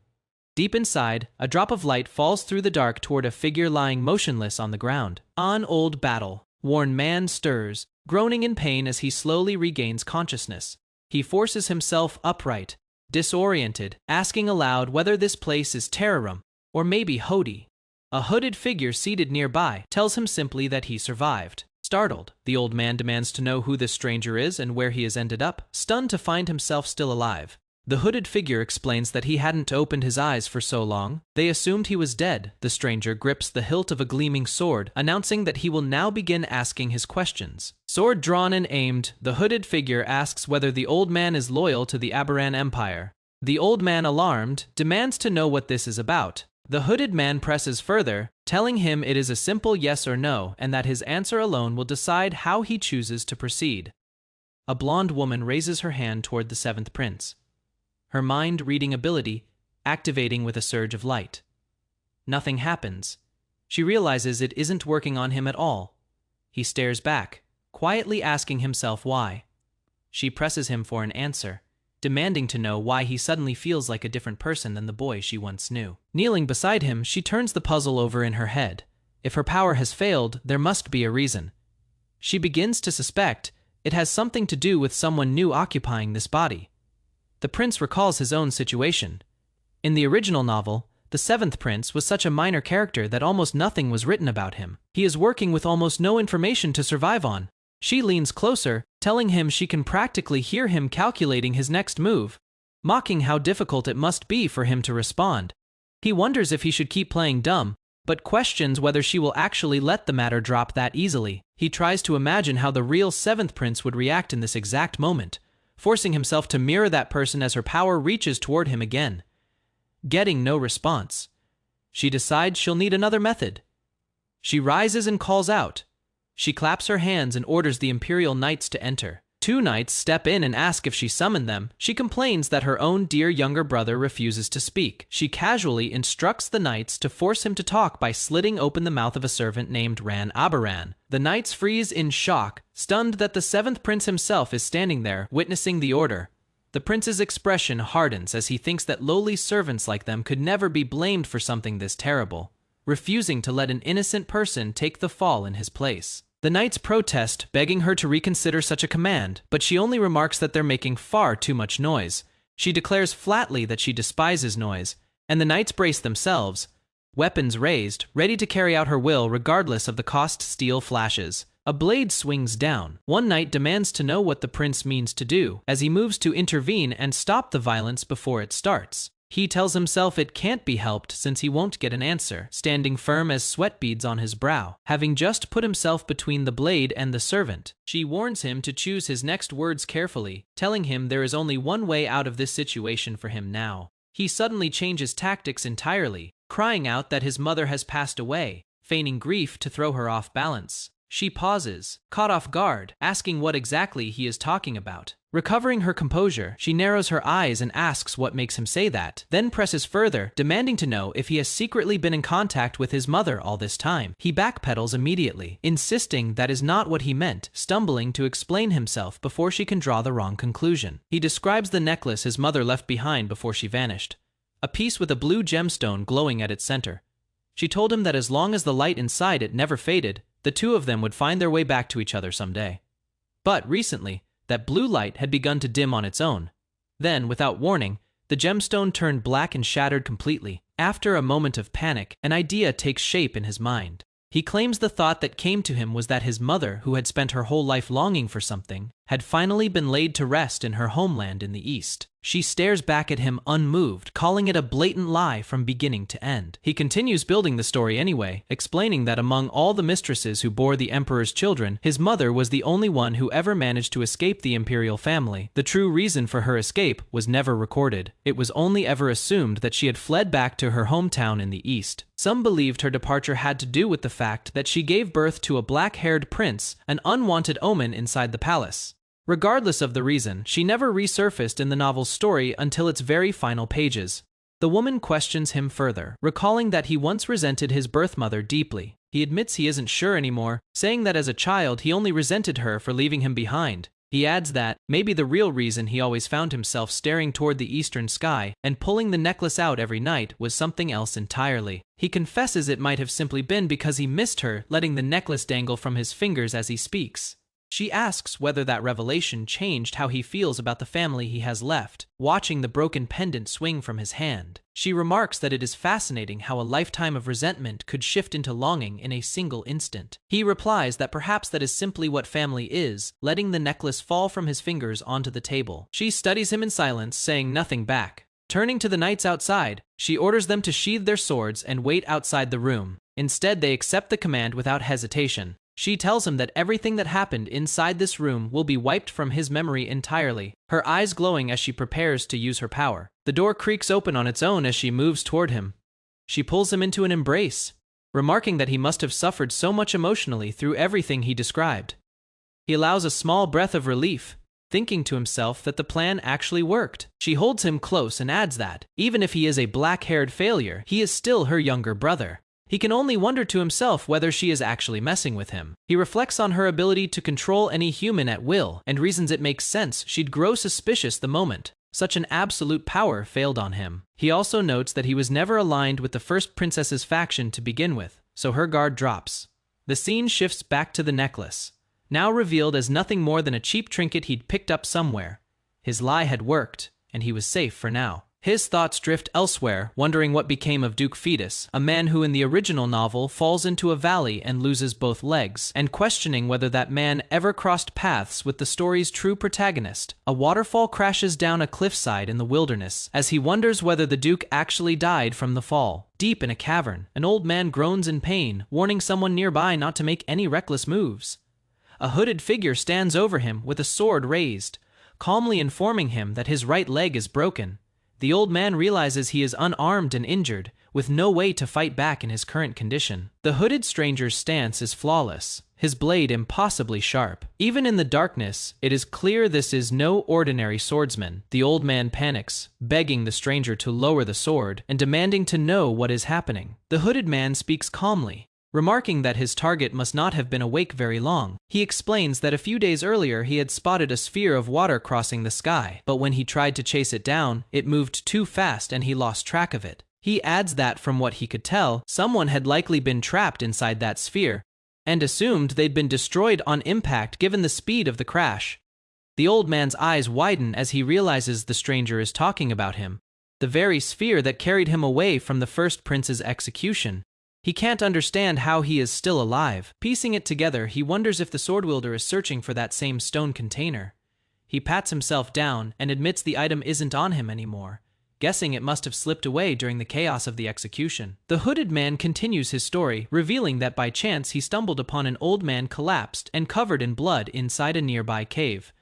Deep inside, a drop of light falls through the dark toward a figure lying motionless on the ground. An old battle-worn man stirs, groaning in pain as he slowly regains consciousness. He forces himself upright, disoriented, asking aloud whether this place is Terrarum, or maybe Hody. A hooded figure seated nearby tells him simply that he survived. Startled, the old man demands to know who this stranger is and where he has ended up, stunned to find himself still alive. The hooded figure explains that he hadn't opened his eyes for so long. They assumed he was dead. The stranger grips the hilt of a gleaming sword, announcing that he will now begin asking his questions. Sword drawn and aimed, the hooded figure asks whether the old man is loyal to the Aberan Empire. The old man, alarmed, demands to know what this is about. The hooded man presses further, telling him it is a simple yes or no, and that his answer alone will decide how he chooses to proceed. A blonde woman raises her hand toward the seventh prince, her mind-reading ability activating with a surge of light. Nothing happens. She realizes it isn't working on him at all. He stares back, quietly asking himself why. She presses him for an answer, demanding to know why he suddenly feels like a different person than the boy she once knew. Kneeling beside him, she turns the puzzle over in her head. If her power has failed, there must be a reason. She begins to suspect it has something to do with someone new occupying this body. The prince recalls his own situation. In the original novel, the seventh prince was such a minor character that almost nothing was written about him. He is working with almost no information to survive on. She leans closer, telling him she can practically hear him calculating his next move, mocking how difficult it must be for him to respond. He wonders if he should keep playing dumb, but questions whether she will actually let the matter drop that easily. He tries to imagine how the real seventh prince would react in this exact moment, forcing himself to mirror that person as her power reaches toward him again. Getting no response, she decides she'll need another method. She rises and calls out. She claps her hands and orders the Imperial Knights to enter. Two knights step in and ask if she summoned them. She complains that her own dear younger brother refuses to speak. She casually instructs the knights to force him to talk by slitting open the mouth of a servant named Ran Aberan. The knights freeze in shock, stunned that the seventh prince himself is standing there, witnessing the order. The prince's expression hardens as he thinks that lowly servants like them could never be blamed for something this terrible, refusing to let an innocent person take the fall in his place. The knights protest, begging her to reconsider such a command, but she only remarks that they're making far too much noise. She declares flatly that she despises noise, and the knights brace themselves, weapons raised, ready to carry out her will regardless of the cost. Steel flashes. A blade swings down. One knight demands to know what the prince means to do, as he moves to intervene and stop the violence before it starts. He tells himself it can't be helped since he won't get an answer, standing firm as sweat beads on his brow, having just put himself between the blade and the servant. She warns him to choose his next words carefully, telling him there is only one way out of this situation for him now. He suddenly changes tactics entirely, crying out that his mother has passed away, feigning grief to throw her off balance. She pauses, caught off guard, asking what exactly he is talking about. Recovering her composure, she narrows her eyes and asks what makes him say that, then presses further, demanding to know if he has secretly been in contact with his mother all this time. He backpedals immediately, insisting that is not what he meant, stumbling to explain himself before she can draw the wrong conclusion. He describes the necklace his mother left behind before she vanished, a piece with a blue gemstone glowing at its center. She told him that as long as the light inside it never faded, the two of them would find their way back to each other someday. But recently, that blue light had begun to dim on its own. Then, without warning, the gemstone turned black and shattered completely. After a moment of panic, an idea takes shape in his mind. He claims the thought that came to him was that his mother, who had spent her whole life longing for something, had finally been laid to rest in her homeland in the East. She stares back at him unmoved, calling it a blatant lie from beginning to end. He continues building the story anyway, explaining that among all the mistresses who bore the emperor's children, his mother was the only one who ever managed to escape the imperial family. The true reason for her escape was never recorded. It was only ever assumed that she had fled back to her hometown in the East. Some believed her departure had to do with the fact that she gave birth to a black-haired prince, an unwanted omen inside the palace. Regardless of the reason, she never resurfaced in the novel's story until its very final pages. The woman questions him further, recalling that he once resented his birth mother deeply. He admits he isn't sure anymore, saying that as a child he only resented her for leaving him behind. He adds that maybe the real reason he always found himself staring toward the eastern sky and pulling the necklace out every night was something else entirely. He confesses it might have simply been because he missed her, letting the necklace dangle from his fingers as he speaks. She asks whether that revelation changed how he feels about the family he has left, watching the broken pendant swing from his hand. She remarks that it is fascinating how a lifetime of resentment could shift into longing in a single instant. He replies that perhaps that is simply what family is, letting the necklace fall from his fingers onto the table. She studies him in silence, saying nothing back. Turning to the knights outside, she orders them to sheathe their swords and wait outside the room. Instead, they accept the command without hesitation. She tells him that everything that happened inside this room will be wiped from his memory entirely, her eyes glowing as she prepares to use her power. The door creaks open on its own as she moves toward him. She pulls him into an embrace, remarking that he must have suffered so much emotionally through everything he described. He allows a small breath of relief, thinking to himself that the plan actually worked. She holds him close and adds that, even if he is a black-haired failure, he is still her younger brother. He can only wonder to himself whether she is actually messing with him. He reflects on her ability to control any human at will, and reasons it makes sense she'd grow suspicious the moment such an absolute power failed on him. He also notes that he was never aligned with the first princess's faction to begin with, so her guard drops. The scene shifts back to the necklace, now revealed as nothing more than a cheap trinket he'd picked up somewhere. His lie had worked, and he was safe for now. His thoughts drift elsewhere, wondering what became of Duke Fetus, a man who in the original novel falls into a valley and loses both legs, and questioning whether that man ever crossed paths with the story's true protagonist. A waterfall crashes down a cliffside in the wilderness, as he wonders whether the Duke actually died from the fall. Deep in a cavern, an old man groans in pain, warning someone nearby not to make any reckless moves. A hooded figure stands over him with a sword raised, calmly informing him that his right leg is broken. The old man realizes he is unarmed and injured, with no way to fight back in his current condition. The hooded stranger's stance is flawless, his blade impossibly sharp. Even in the darkness, it is clear this is no ordinary swordsman. The old man panics, begging the stranger to lower the sword and demanding to know what is happening. The hooded man speaks calmly, remarking that his target must not have been awake very long. He explains that a few days earlier he had spotted a sphere of water crossing the sky, but when he tried to chase it down, it moved too fast and he lost track of it. He adds that from what he could tell, someone had likely been trapped inside that sphere, and assumed they'd been destroyed on impact given the speed of the crash. The old man's eyes widen as he realizes the stranger is talking about him, the very sphere that carried him away from the first prince's execution. He can't understand how he is still alive. Piecing it together, he wonders if the sword-wielder is searching for that same stone container. He pats himself down and admits the item isn't on him anymore. guessing it must have slipped away during the chaos of the execution. The hooded man continues his story, revealing that by chance he stumbled upon an old man collapsed and covered in blood inside a nearby cave.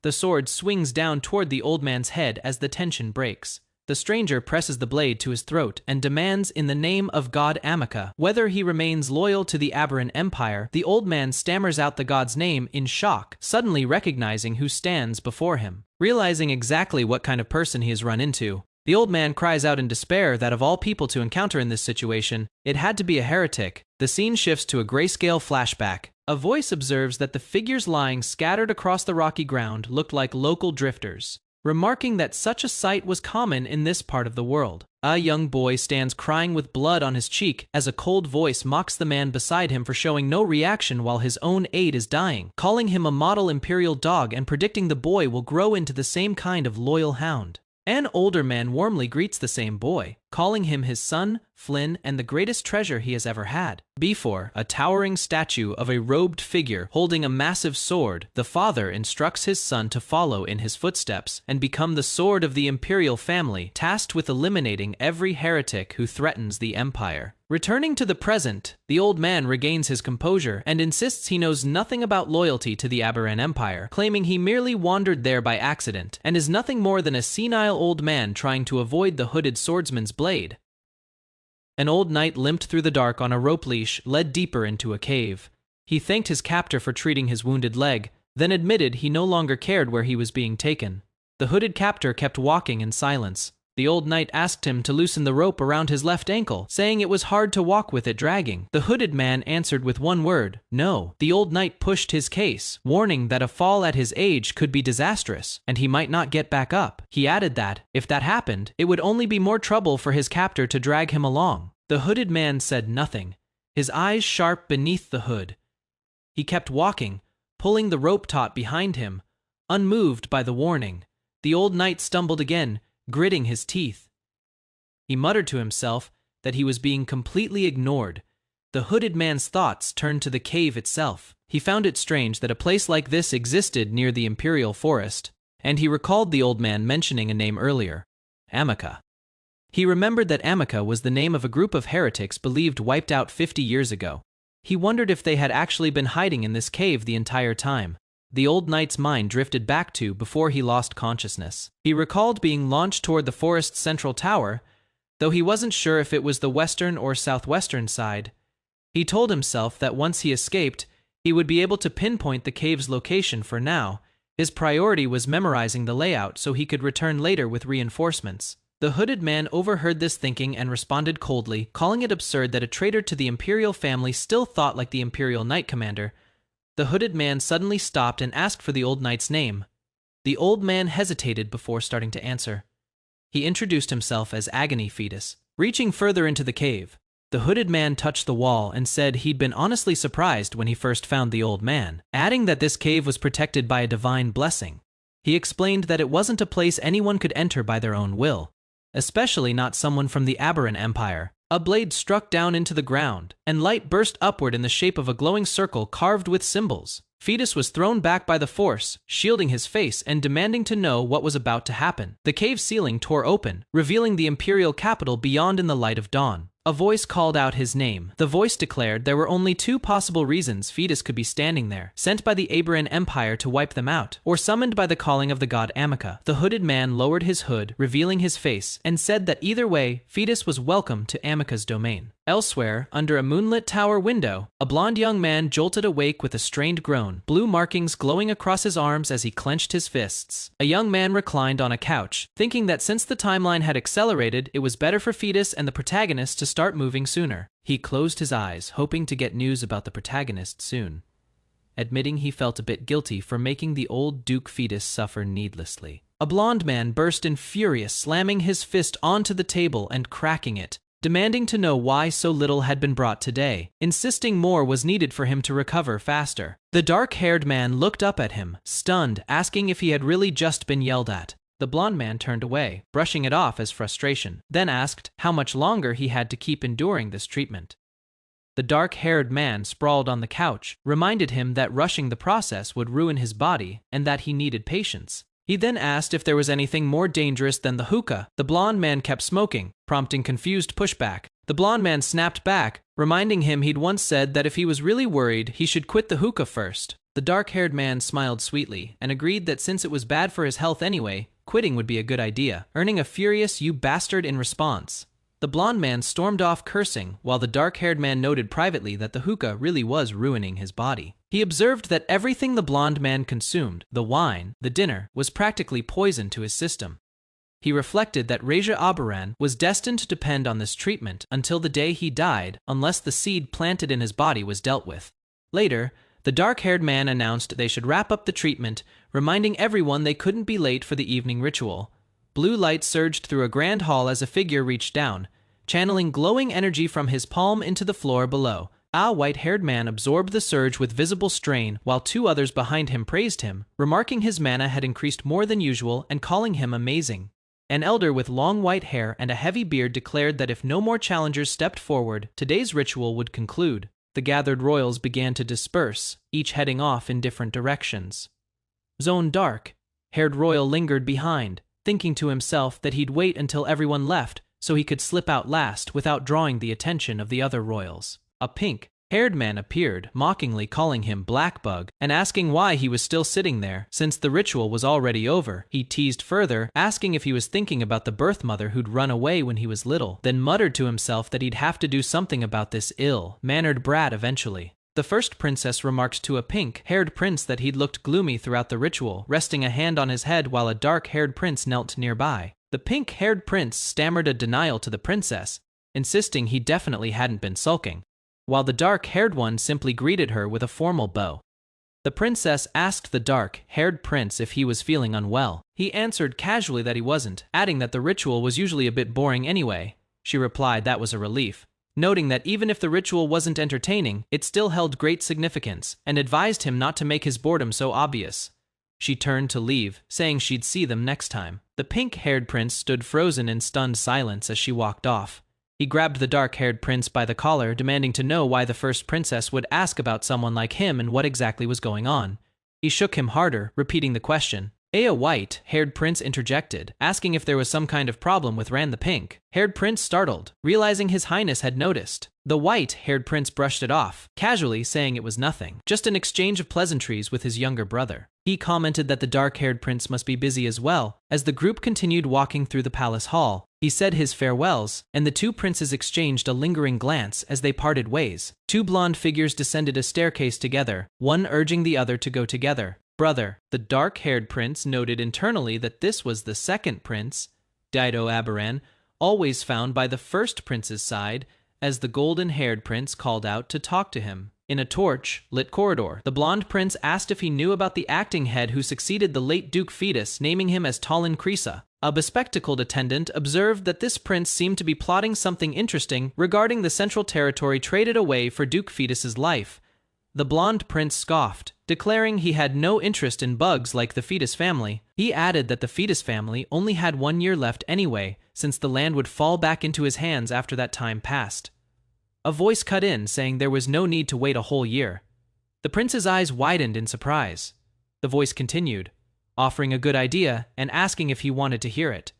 The sword swings down toward the old man's head as the tension breaks. The stranger presses the blade to his throat and demands in the name of God Amika whether he remains loyal to the Aberrant Empire. The old man stammers out the god's name in shock, suddenly recognizing who stands before him. Realizing exactly what kind of person he has run into, the old man cries out in despair that of all people to encounter in this situation, it had to be a heretic. The scene shifts to a grayscale flashback. A voice observes that the figures lying scattered across the rocky ground looked like local drifters, remarking that such a sight was common in this part of the world. A young boy stands crying with blood on his cheek as a cold voice mocks the man beside him for showing no reaction while his own aide is dying, calling him a model imperial dog and predicting the boy will grow into the same kind of loyal hound. An older man warmly greets the same boy, calling him his son, Flynn, and the greatest treasure he has ever had. Before a towering statue of a robed figure holding a massive sword, the father instructs his son to follow in his footsteps and become the sword of the imperial family, tasked with eliminating every heretic who threatens the empire. Returning to the present, the old man regains his composure and insists he knows nothing about loyalty to the Aberrant Empire, claiming he merely wandered there by accident and is nothing more than a senile old man trying to avoid the hooded swordsman's blade. An old knight limped through the dark on a rope leash, led deeper into a cave. He thanked his captor for treating his wounded leg, then admitted he no longer cared where he was being taken. The hooded captor kept walking in silence. The old knight asked him to loosen the rope around his left ankle, saying it was hard to walk with it dragging. The hooded man answered with one word, "No." The old knight pushed his case, warning that a fall at his age could be disastrous, and he might not get back up. He added that, if that happened, it would only be more trouble for his captor to drag him along. The hooded man said nothing, his eyes sharp beneath the hood. He kept walking, pulling the rope taut behind him, unmoved by the warning. The old knight stumbled again, gritting his teeth. He muttered to himself that he was being completely ignored. The hooded man's thoughts turned to the cave itself. He found it strange that a place like this existed near the imperial forest, and he recalled the old man mentioning a name earlier, Amika. He remembered that Amika was the name of a group of heretics believed wiped out 50 years ago. He wondered if they had actually been hiding in this cave the entire time. The old knight's mind drifted back to before he lost consciousness. He recalled being launched toward the forest's central tower, though he wasn't sure if it was the western or southwestern side. He told himself that once he escaped, he would be able to pinpoint the cave's location. For now, his priority was memorizing the layout so he could return later with reinforcements. The hooded man overheard this thinking and responded coldly, calling it absurd that a traitor to the imperial family still thought like the imperial knight commander. The hooded man suddenly stopped and asked for the old knight's name. The old man hesitated before starting to answer. He introduced himself as Agony Fetus. Reaching further into the cave, the hooded man touched the wall and said he'd been honestly surprised when he first found the old man, adding that this cave was protected by a divine blessing. He explained that it wasn't a place anyone could enter by their own will, especially not someone from the Aberrant Empire. A blade struck down into the ground, and light burst upward in the shape of a glowing circle carved with symbols. Fetus was thrown back by the force, shielding his face and demanding to know what was about to happen. The cave ceiling tore open, revealing the imperial capital beyond in the light of dawn. A voice called out his name. The voice declared there were only two possible reasons Fetus could be standing there: sent by the Aberrant Empire to wipe them out, or summoned by the calling of the god Amika. The hooded man lowered his hood, revealing his face, and said that either way, Fetus was welcome to Amika's domain. Elsewhere, under a moonlit tower window, a blond young man jolted awake with a strained groan, blue markings glowing across his arms as he clenched his fists. A young man reclined on a couch, thinking that since the timeline had accelerated, it was better for Fetus and the protagonist to start moving sooner. He closed his eyes, hoping to get news about the protagonist soon, admitting he felt a bit guilty for making the old Duke Fetus suffer needlessly. A blond man burst in furious, slamming his fist onto the table and cracking it, demanding to know why so little had been brought today, insisting more was needed for him to recover faster. The dark-haired man looked up at him, stunned, asking if he had really just been yelled at. The blond man turned away, brushing it off as frustration, then asked how much longer he had to keep enduring this treatment. The dark-haired man sprawled on the couch, reminded him that rushing the process would ruin his body and that he needed patience. He then asked if there was anything more dangerous than the hookah. The blonde man kept smoking, prompting confused pushback. The blonde man snapped back, reminding him he'd once said that if he was really worried, he should quit the hookah first. The dark-haired man smiled sweetly and agreed that since it was bad for his health anyway, quitting would be a good idea, earning a furious "you bastard" in response. The blonde man stormed off cursing, while the dark-haired man noted privately that the hookah really was ruining his body. He observed that everything the blonde man consumed, the wine, the dinner, was practically poison to his system. He reflected that Regression was destined to depend on this treatment until the day he died, unless the seed planted in his body was dealt with. Later, the dark-haired man announced they should wrap up the treatment, reminding everyone they couldn't be late for the evening ritual. Blue light surged through a grand hall as a figure reached down, channeling glowing energy from his palm into the floor below. A white-haired man absorbed the surge with visible strain, while two others behind him praised him, remarking his mana had increased more than usual and calling him amazing. An elder with long white hair and a heavy beard declared that if no more challengers stepped forward, today's ritual would conclude. The gathered royals began to disperse, each heading off in different directions. Zone dark-haired royal lingered behind, thinking to himself that he'd wait until everyone left so he could slip out last without drawing the attention of the other royals. A pink-haired man appeared, mockingly calling him Blackbug and asking why he was still sitting there since the ritual was already over. He teased further, asking if he was thinking about the birth mother who'd run away when he was little, then muttered to himself that he'd have to do something about this ill-mannered brat eventually. The first princess remarked to a pink-haired prince that he'd looked gloomy throughout the ritual, resting a hand on his head while a dark-haired prince knelt nearby. The pink-haired prince stammered a denial to the princess, insisting he definitely hadn't been sulking, while the dark-haired one simply greeted her with a formal bow. The princess asked the dark-haired prince if he was feeling unwell. He answered casually that he wasn't, adding that the ritual was usually a bit boring anyway. She replied that was a relief, noting that even if the ritual wasn't entertaining, it still held great significance, and advised him not to make his boredom so obvious. She turned to leave, saying she'd see them next time. The pink-haired prince stood frozen in stunned silence as she walked off. He grabbed the dark-haired prince by the collar, demanding to know why the first princess would ask about someone like him and what exactly was going on. He shook him harder, repeating the question. A white-haired prince interjected, asking if there was some kind of problem with Ran the pink-haired prince, startled, realizing his highness had noticed. The white-haired prince brushed it off, casually saying it was nothing, just an exchange of pleasantries with his younger brother. He commented that the dark-haired prince must be busy as well. As the group continued walking through the palace hall, he said his farewells, and the two princes exchanged a lingering glance as they parted ways. Two blonde figures descended a staircase together, one urging the other to go together. Brother, the dark-haired prince noted internally that this was the second prince, Dido Aberan, always found by the first prince's side, as the golden-haired prince called out to talk to him. In a torch-lit corridor, the blonde prince asked if he knew about the acting head who succeeded the late Duke Fetus, naming him as Talon Krisa. A bespectacled attendant observed that this prince seemed to be plotting something interesting regarding the central territory traded away for Duke Fetus's life. The blonde prince scoffed, declaring he had no interest in bugs like the Fetus family. He added that the Fetus family only had 1 year left anyway, since the land would fall back into his hands after that time passed. A voice cut in, saying there was no need to wait a whole year. The prince's eyes widened in surprise. The voice continued, offering a good idea and asking if he wanted to hear it.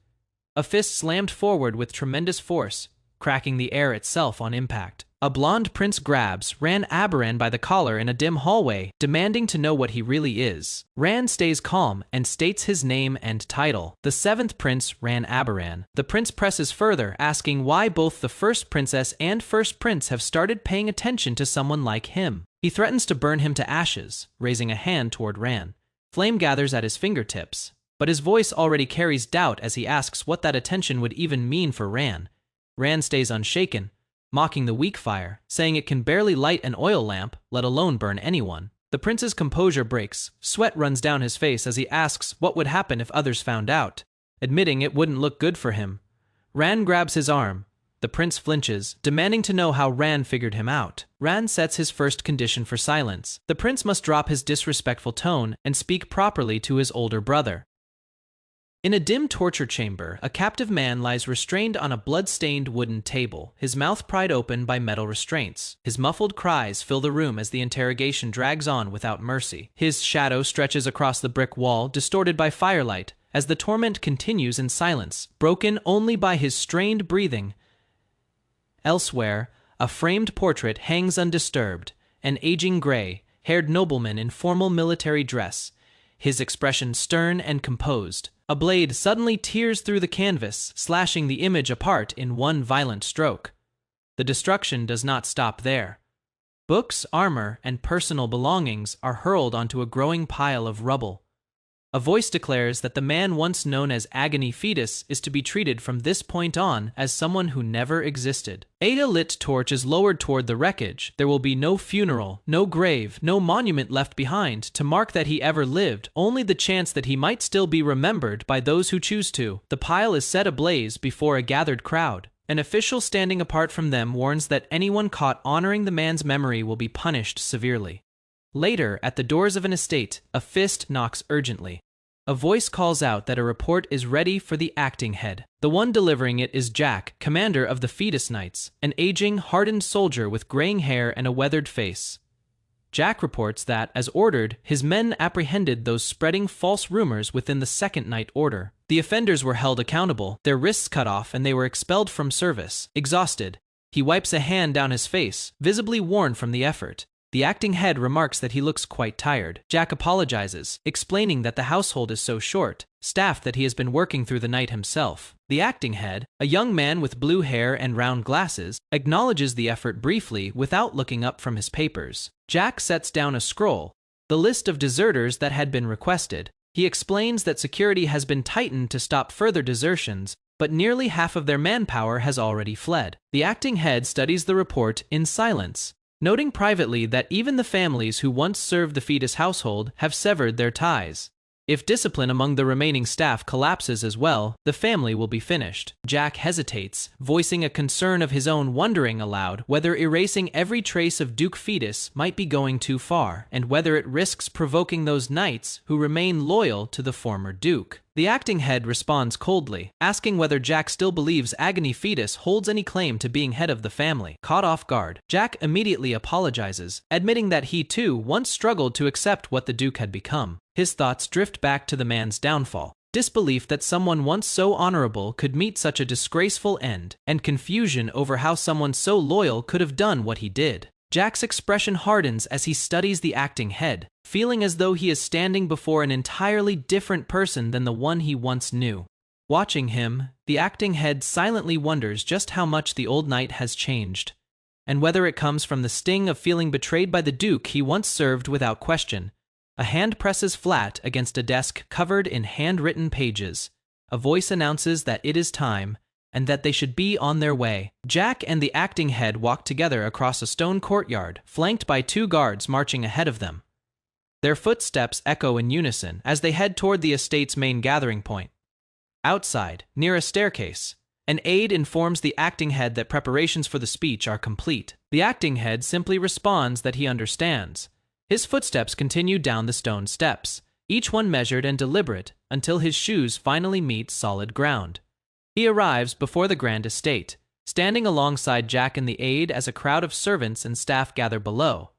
A fist slammed forward with tremendous force, cracking the air itself on impact. A blonde prince grabs Ran Aberan by the collar in a dim hallway, demanding to know what he really is. Ran stays calm and states his name and title, the 7th prince Ran Aberan. The prince presses further, asking why both the first princess and first prince have started paying attention to someone like him. He threatens to burn him to ashes, raising a hand toward Ran. Flame gathers at his fingertips, but his voice already carries doubt as he asks what that attention would even mean for Ran. Ran stays unshaken, mocking the weak fire, saying it can barely light an oil lamp, let alone burn anyone. The prince's composure breaks, sweat runs down his face as he asks what would happen if others found out, admitting it wouldn't look good for him. Ran grabs his arm. The prince flinches, demanding to know how Ran figured him out. Ran sets his first condition for silence. The prince must drop his disrespectful tone and speak properly to his older brother. In a dim torture chamber, a captive man lies restrained on a blood-stained wooden table, his mouth pried open by metal restraints. His muffled cries fill the room as the interrogation drags on without mercy. His shadow stretches across the brick wall, distorted by firelight, as the torment continues in silence, broken only by his strained breathing. Elsewhere, a framed portrait hangs undisturbed, an aging gray-haired nobleman in formal military dress, his expression stern and composed. A blade suddenly tears through the canvas, slashing the image apart in one violent stroke. The destruction does not stop there. Books, armor, and personal belongings are hurled onto a growing pile of rubble. A voice declares that the man once known as Agony Fetus is to be treated from this point on as someone who never existed. A lit torch is lowered toward the wreckage. There will be no funeral, no grave, no monument left behind to mark that he ever lived, only the chance that he might still be remembered by those who choose to. The pile is set ablaze before a gathered crowd. An official standing apart from them warns that anyone caught honoring the man's memory will be punished severely. Later, at the doors of an estate, a fist knocks urgently. A voice calls out that a report is ready for the acting head. The one delivering it is Jack, commander of the Fetus Knights, an aging, hardened soldier with graying hair and a weathered face. Jack reports that, as ordered, his men apprehended those spreading false rumors within the Second Night Order. The offenders were held accountable, their wrists cut off, and they were expelled from service. Exhausted, he wipes a hand down his face, visibly worn from the effort. The acting head remarks that he looks quite tired. Jack apologizes, explaining that the household is so short-staffed that he has been working through the night himself. The acting head, a young man with blue hair and round glasses, acknowledges the effort briefly without looking up from his papers. Jack sets down a scroll, the list of deserters that had been requested. He explains that security has been tightened to stop further desertions, but nearly half of their manpower has already fled. The acting head studies the report in silence, noting privately that even the families who once served the Fetus household have severed their ties. If discipline among the remaining staff collapses as well, the family will be finished. Jack hesitates, voicing a concern of his own, wondering aloud whether erasing every trace of Duke Fetus might be going too far, and whether it risks provoking those knights who remain loyal to the former Duke. The acting head responds coldly, asking whether Jack still believes Agony Fetus holds any claim to being head of the family. Caught off guard, Jack immediately apologizes, admitting that he too once struggled to accept what the Duke had become. His thoughts drift back to the man's downfall, disbelief that someone once so honorable could meet such a disgraceful end, and confusion over how someone so loyal could have done what he did. Jack's expression hardens as he studies the acting head, feeling as though he is standing before an entirely different person than the one he once knew. Watching him, the acting head silently wonders just how much the old knight has changed, and whether it comes from the sting of feeling betrayed by the Duke he once served without question. A hand presses flat against a desk covered in handwritten pages. A voice announces that it is time, and that they should be on their way. Jack and the acting head walk together across a stone courtyard, flanked by two guards marching ahead of them. Their footsteps echo in unison as they head toward the estate's main gathering point. Outside, near a staircase, an aide informs the acting head that preparations for the speech are complete. The acting head simply responds that he understands. His footsteps continue down the stone steps, each one measured and deliberate, until his shoes finally meet solid ground. He arrives before the grand estate, standing alongside Jack and the aide as a crowd of servants and staff gather below,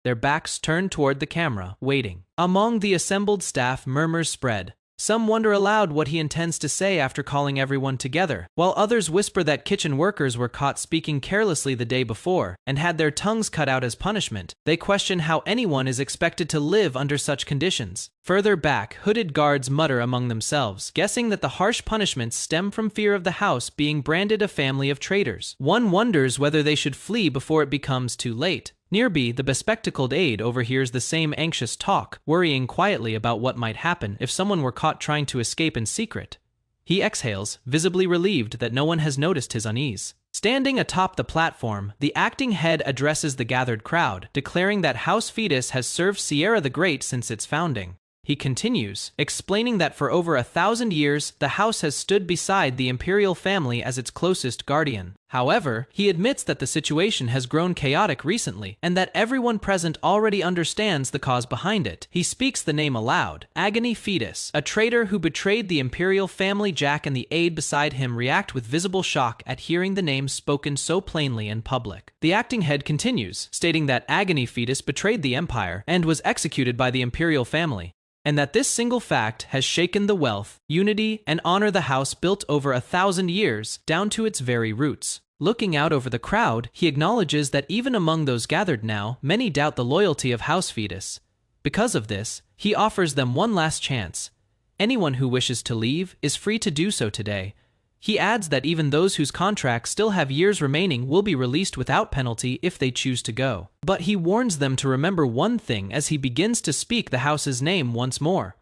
their backs turned toward the camera, waiting. Among the assembled staff, murmurs spread. Some wonder aloud what he intends to say after calling everyone together, while others whisper that kitchen workers were caught speaking carelessly the day before and had their tongues cut out as punishment. They question how anyone is expected to live under such conditions. Further back, hooded guards mutter among themselves, guessing that the harsh punishments stem from fear of the house being branded a family of traitors. One wonders whether they should flee before it becomes too late. Nearby, the bespectacled aide overhears the same anxious talk, worrying quietly about what might happen if someone were caught trying to escape in secret. He exhales, visibly relieved that no one has noticed his unease. Standing atop the platform, the acting head addresses the gathered crowd, declaring that House Fetus has served Sierra the Great since its founding. He continues, explaining that for over 1,000 years, the house has stood beside the imperial family as its closest guardian. However, he admits that the situation has grown chaotic recently, and that everyone present already understands the cause behind it. He speaks the name aloud. Agony Fetus, a traitor who betrayed the imperial family. Jack and the aide beside him react with visible shock at hearing the name spoken so plainly in public. The acting head continues, stating that Agony Fetus betrayed the empire and was executed by the imperial family, and that this single fact has shaken the wealth, unity, and honor the house built over 1,000 years down to its very roots. Looking out over the crowd, he acknowledges that even among those gathered now, many doubt the loyalty of House Fetus. Because of this, he offers them one last chance. Anyone who wishes to leave is free to do so today. He adds that even those whose contracts still have years remaining will be released without penalty if they choose to go. But he warns them to remember one thing as he begins to speak the house's name once more.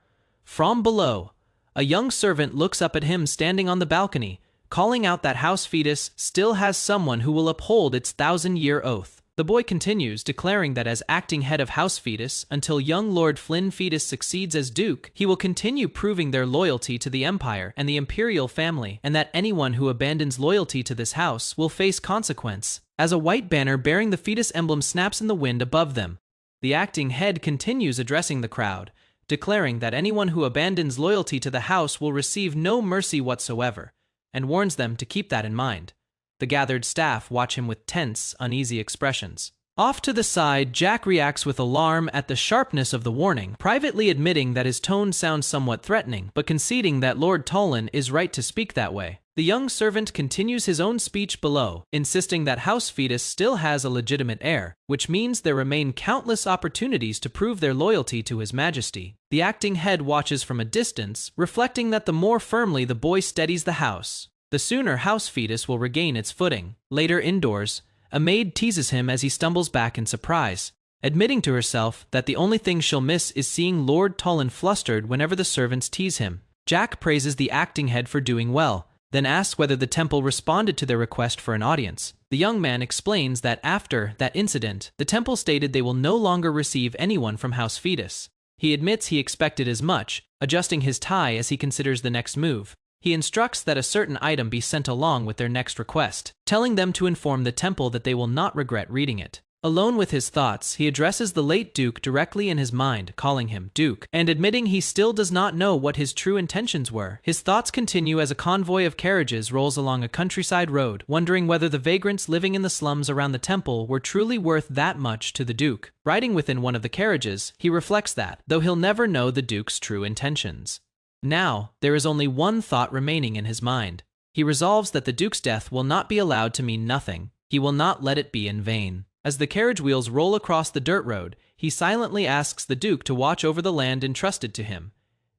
From below, a young servant looks up at him standing on the balcony, calling out that House Fetus still has someone who will uphold its 1,000-year oath. The boy continues, declaring that as acting head of House Fetus, until young Lord Flynn Fetus succeeds as Duke, he will continue proving their loyalty to the Empire and the Imperial family, and that anyone who abandons loyalty to this house will face consequence. As a white banner bearing the Fetus emblem snaps in the wind above them, the acting head continues addressing the crowd, declaring that anyone who abandons loyalty to the house will receive no mercy whatsoever, and warns them to keep that in mind. The gathered staff watch him with tense, uneasy expressions. Off to the side, Jack reacts with alarm at the sharpness of the warning, privately admitting that his tone sounds somewhat threatening, but conceding that Lord Tolan is right to speak that way. The young servant continues his own speech below, insisting that House Fetus still has a legitimate heir, which means there remain countless opportunities to prove their loyalty to His Majesty. The acting head watches from a distance, reflecting that the more firmly the boy steadies the house, the sooner House Fetus will regain its footing. Later indoors, a maid teases him as he stumbles back in surprise, admitting to herself that the only thing she'll miss is seeing Lord Tolan flustered whenever the servants tease him. Jack praises the acting head for doing well, then asks whether the temple responded to their request for an audience. The young man explains that after that incident, the temple stated they will no longer receive anyone from House Fetus. He admits he expected as much, adjusting his tie as he considers the next move. He instructs that a certain item be sent along with their next request, telling them to inform the temple that they will not regret reading it. Alone with his thoughts, he addresses the late Duke directly in his mind, calling him Duke, and admitting he still does not know what his true intentions were. His thoughts continue as a convoy of carriages rolls along a countryside road, wondering whether the vagrants living in the slums around the temple were truly worth that much to the Duke. Riding within one of the carriages, he reflects that, though he'll never know the Duke's true intentions. Now, there is only one thought remaining in his mind. He resolves that the Duke's death will not be allowed to mean nothing. He will not let it be in vain. As the carriage wheels roll across the dirt road, he silently asks the Duke to watch over the land entrusted to him,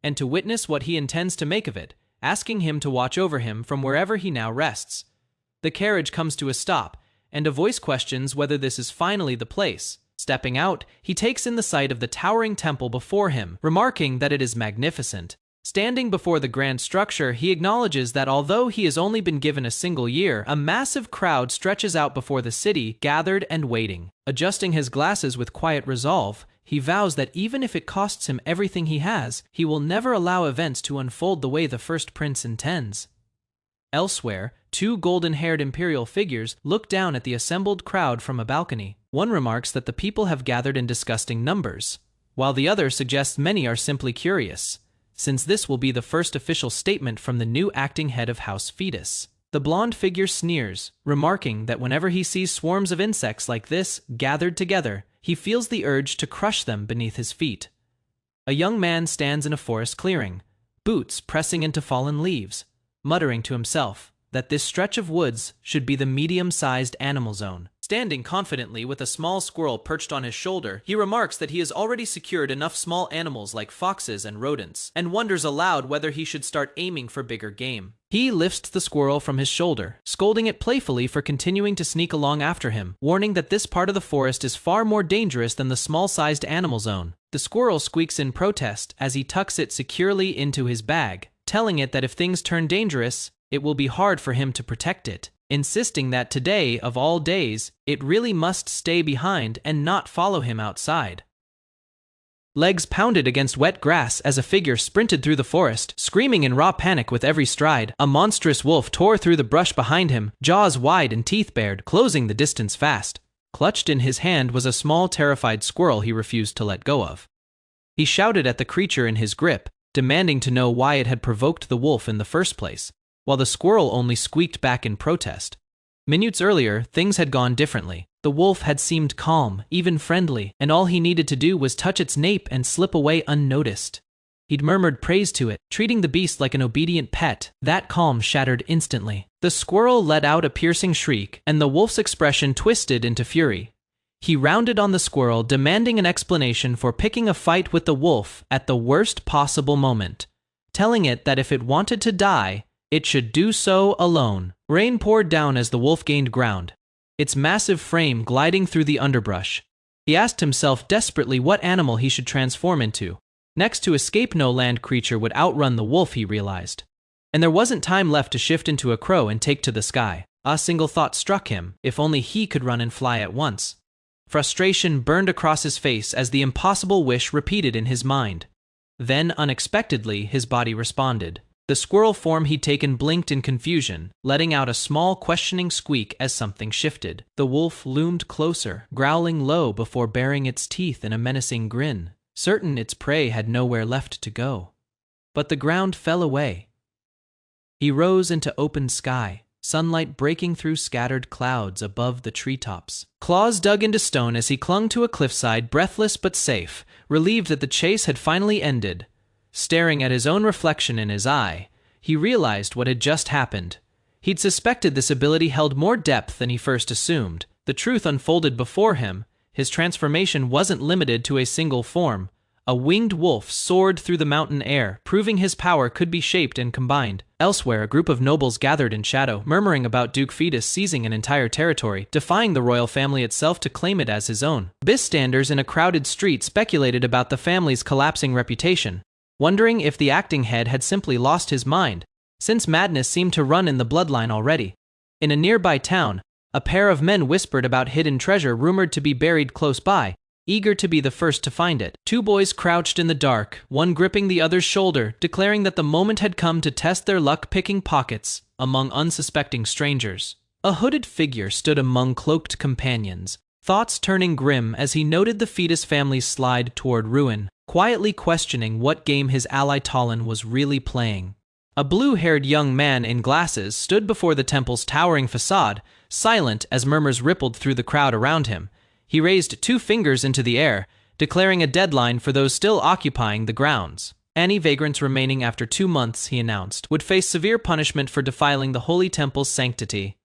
and to witness what he intends to make of it, asking him to watch over him from wherever he now rests. The carriage comes to a stop, and a voice questions whether this is finally the place. Stepping out, he takes in the sight of the towering temple before him, remarking that it is magnificent. Standing before the grand structure, he acknowledges that although he has only been given a single year, a massive crowd stretches out before the city, gathered and waiting. Adjusting his glasses with quiet resolve, he vows that even if it costs him everything he has, he will never allow events to unfold the way the first prince intends. Elsewhere, two golden-haired imperial figures look down at the assembled crowd from a balcony. One remarks that the people have gathered in disgusting numbers, while the other suggests many are simply curious, since this will be the first official statement from the new acting head of House Fetus. The blonde figure sneers, remarking that whenever he sees swarms of insects like this gathered together, he feels the urge to crush them beneath his feet. A young man stands in a forest clearing, boots pressing into fallen leaves, muttering to himself that this stretch of woods should be the medium-sized animal zone. Standing confidently with a small squirrel perched on his shoulder, he remarks that he has already secured enough small animals like foxes and rodents, and wonders aloud whether he should start aiming for bigger game. He lifts the squirrel from his shoulder, scolding it playfully for continuing to sneak along after him, warning that this part of the forest is far more dangerous than the small-sized animal zone. The squirrel squeaks in protest as he tucks it securely into his bag, telling it that if things turn dangerous, it will be hard for him to protect it, insisting that today, of all days, it really must stay behind and not follow him outside. Legs pounded against wet grass as a figure sprinted through the forest, screaming in raw panic with every stride. A monstrous wolf tore through the brush behind him, jaws wide and teeth bared, closing the distance fast. Clutched in his hand was a small, terrified squirrel he refused to let go of. He shouted at the creature in his grip, demanding to know why it had provoked the wolf in the first place, while the squirrel only squeaked back in protest. Minutes earlier, things had gone differently. The wolf had seemed calm, even friendly, and all he needed to do was touch its nape and slip away unnoticed. He'd murmured praise to it, treating the beast like an obedient pet. That calm shattered instantly. The squirrel let out a piercing shriek, and the wolf's expression twisted into fury. He rounded on the squirrel, demanding an explanation for picking a fight with the wolf at the worst possible moment, telling it that if it wanted to die, it should do so alone. Rain poured down as the wolf gained ground, its massive frame gliding through the underbrush. He asked himself desperately what animal he should transform into. Next to escape, no land creature would outrun the wolf, he realized. And there wasn't time left to shift into a crow and take to the sky. A single thought struck him: if only he could run and fly at once. Frustration burned across his face as the impossible wish repeated in his mind. Then, unexpectedly, his body responded. The squirrel form he'd taken blinked in confusion, letting out a small, questioning squeak as something shifted. The wolf loomed closer, growling low before baring its teeth in a menacing grin, certain its prey had nowhere left to go. But the ground fell away. He rose into open sky, sunlight breaking through scattered clouds above the treetops. Claws dug into stone as he clung to a cliffside, breathless but safe, relieved that the chase had finally ended. Staring at his own reflection in his eye, he realized what had just happened. He'd suspected this ability held more depth than he first assumed. The truth unfolded before him. His transformation wasn't limited to a single form. A winged wolf soared through the mountain air, proving his power could be shaped and combined. Elsewhere, a group of nobles gathered in shadow, murmuring about Duke Fetus seizing an entire territory, defying the royal family itself to claim it as his own. Bystanders in a crowded street speculated about the family's collapsing reputation, wondering if the acting head had simply lost his mind, since madness seemed to run in the bloodline already. In a nearby town, a pair of men whispered about hidden treasure rumored to be buried close by, eager to be the first to find it. Two boys crouched in the dark, one gripping the other's shoulder, declaring that the moment had come to test their luck picking pockets among unsuspecting strangers. A hooded figure stood among cloaked companions, thoughts turning grim as he noted the Fetus family slide toward ruin, quietly questioning what game his ally Talon was really playing. A blue-haired young man in glasses stood before the temple's towering facade, silent as murmurs rippled through the crowd around him. He raised 2 fingers into the air, declaring a deadline for those still occupying the grounds. Any vagrants remaining after 2 months, he announced, would face severe punishment for defiling the holy temple's sanctity.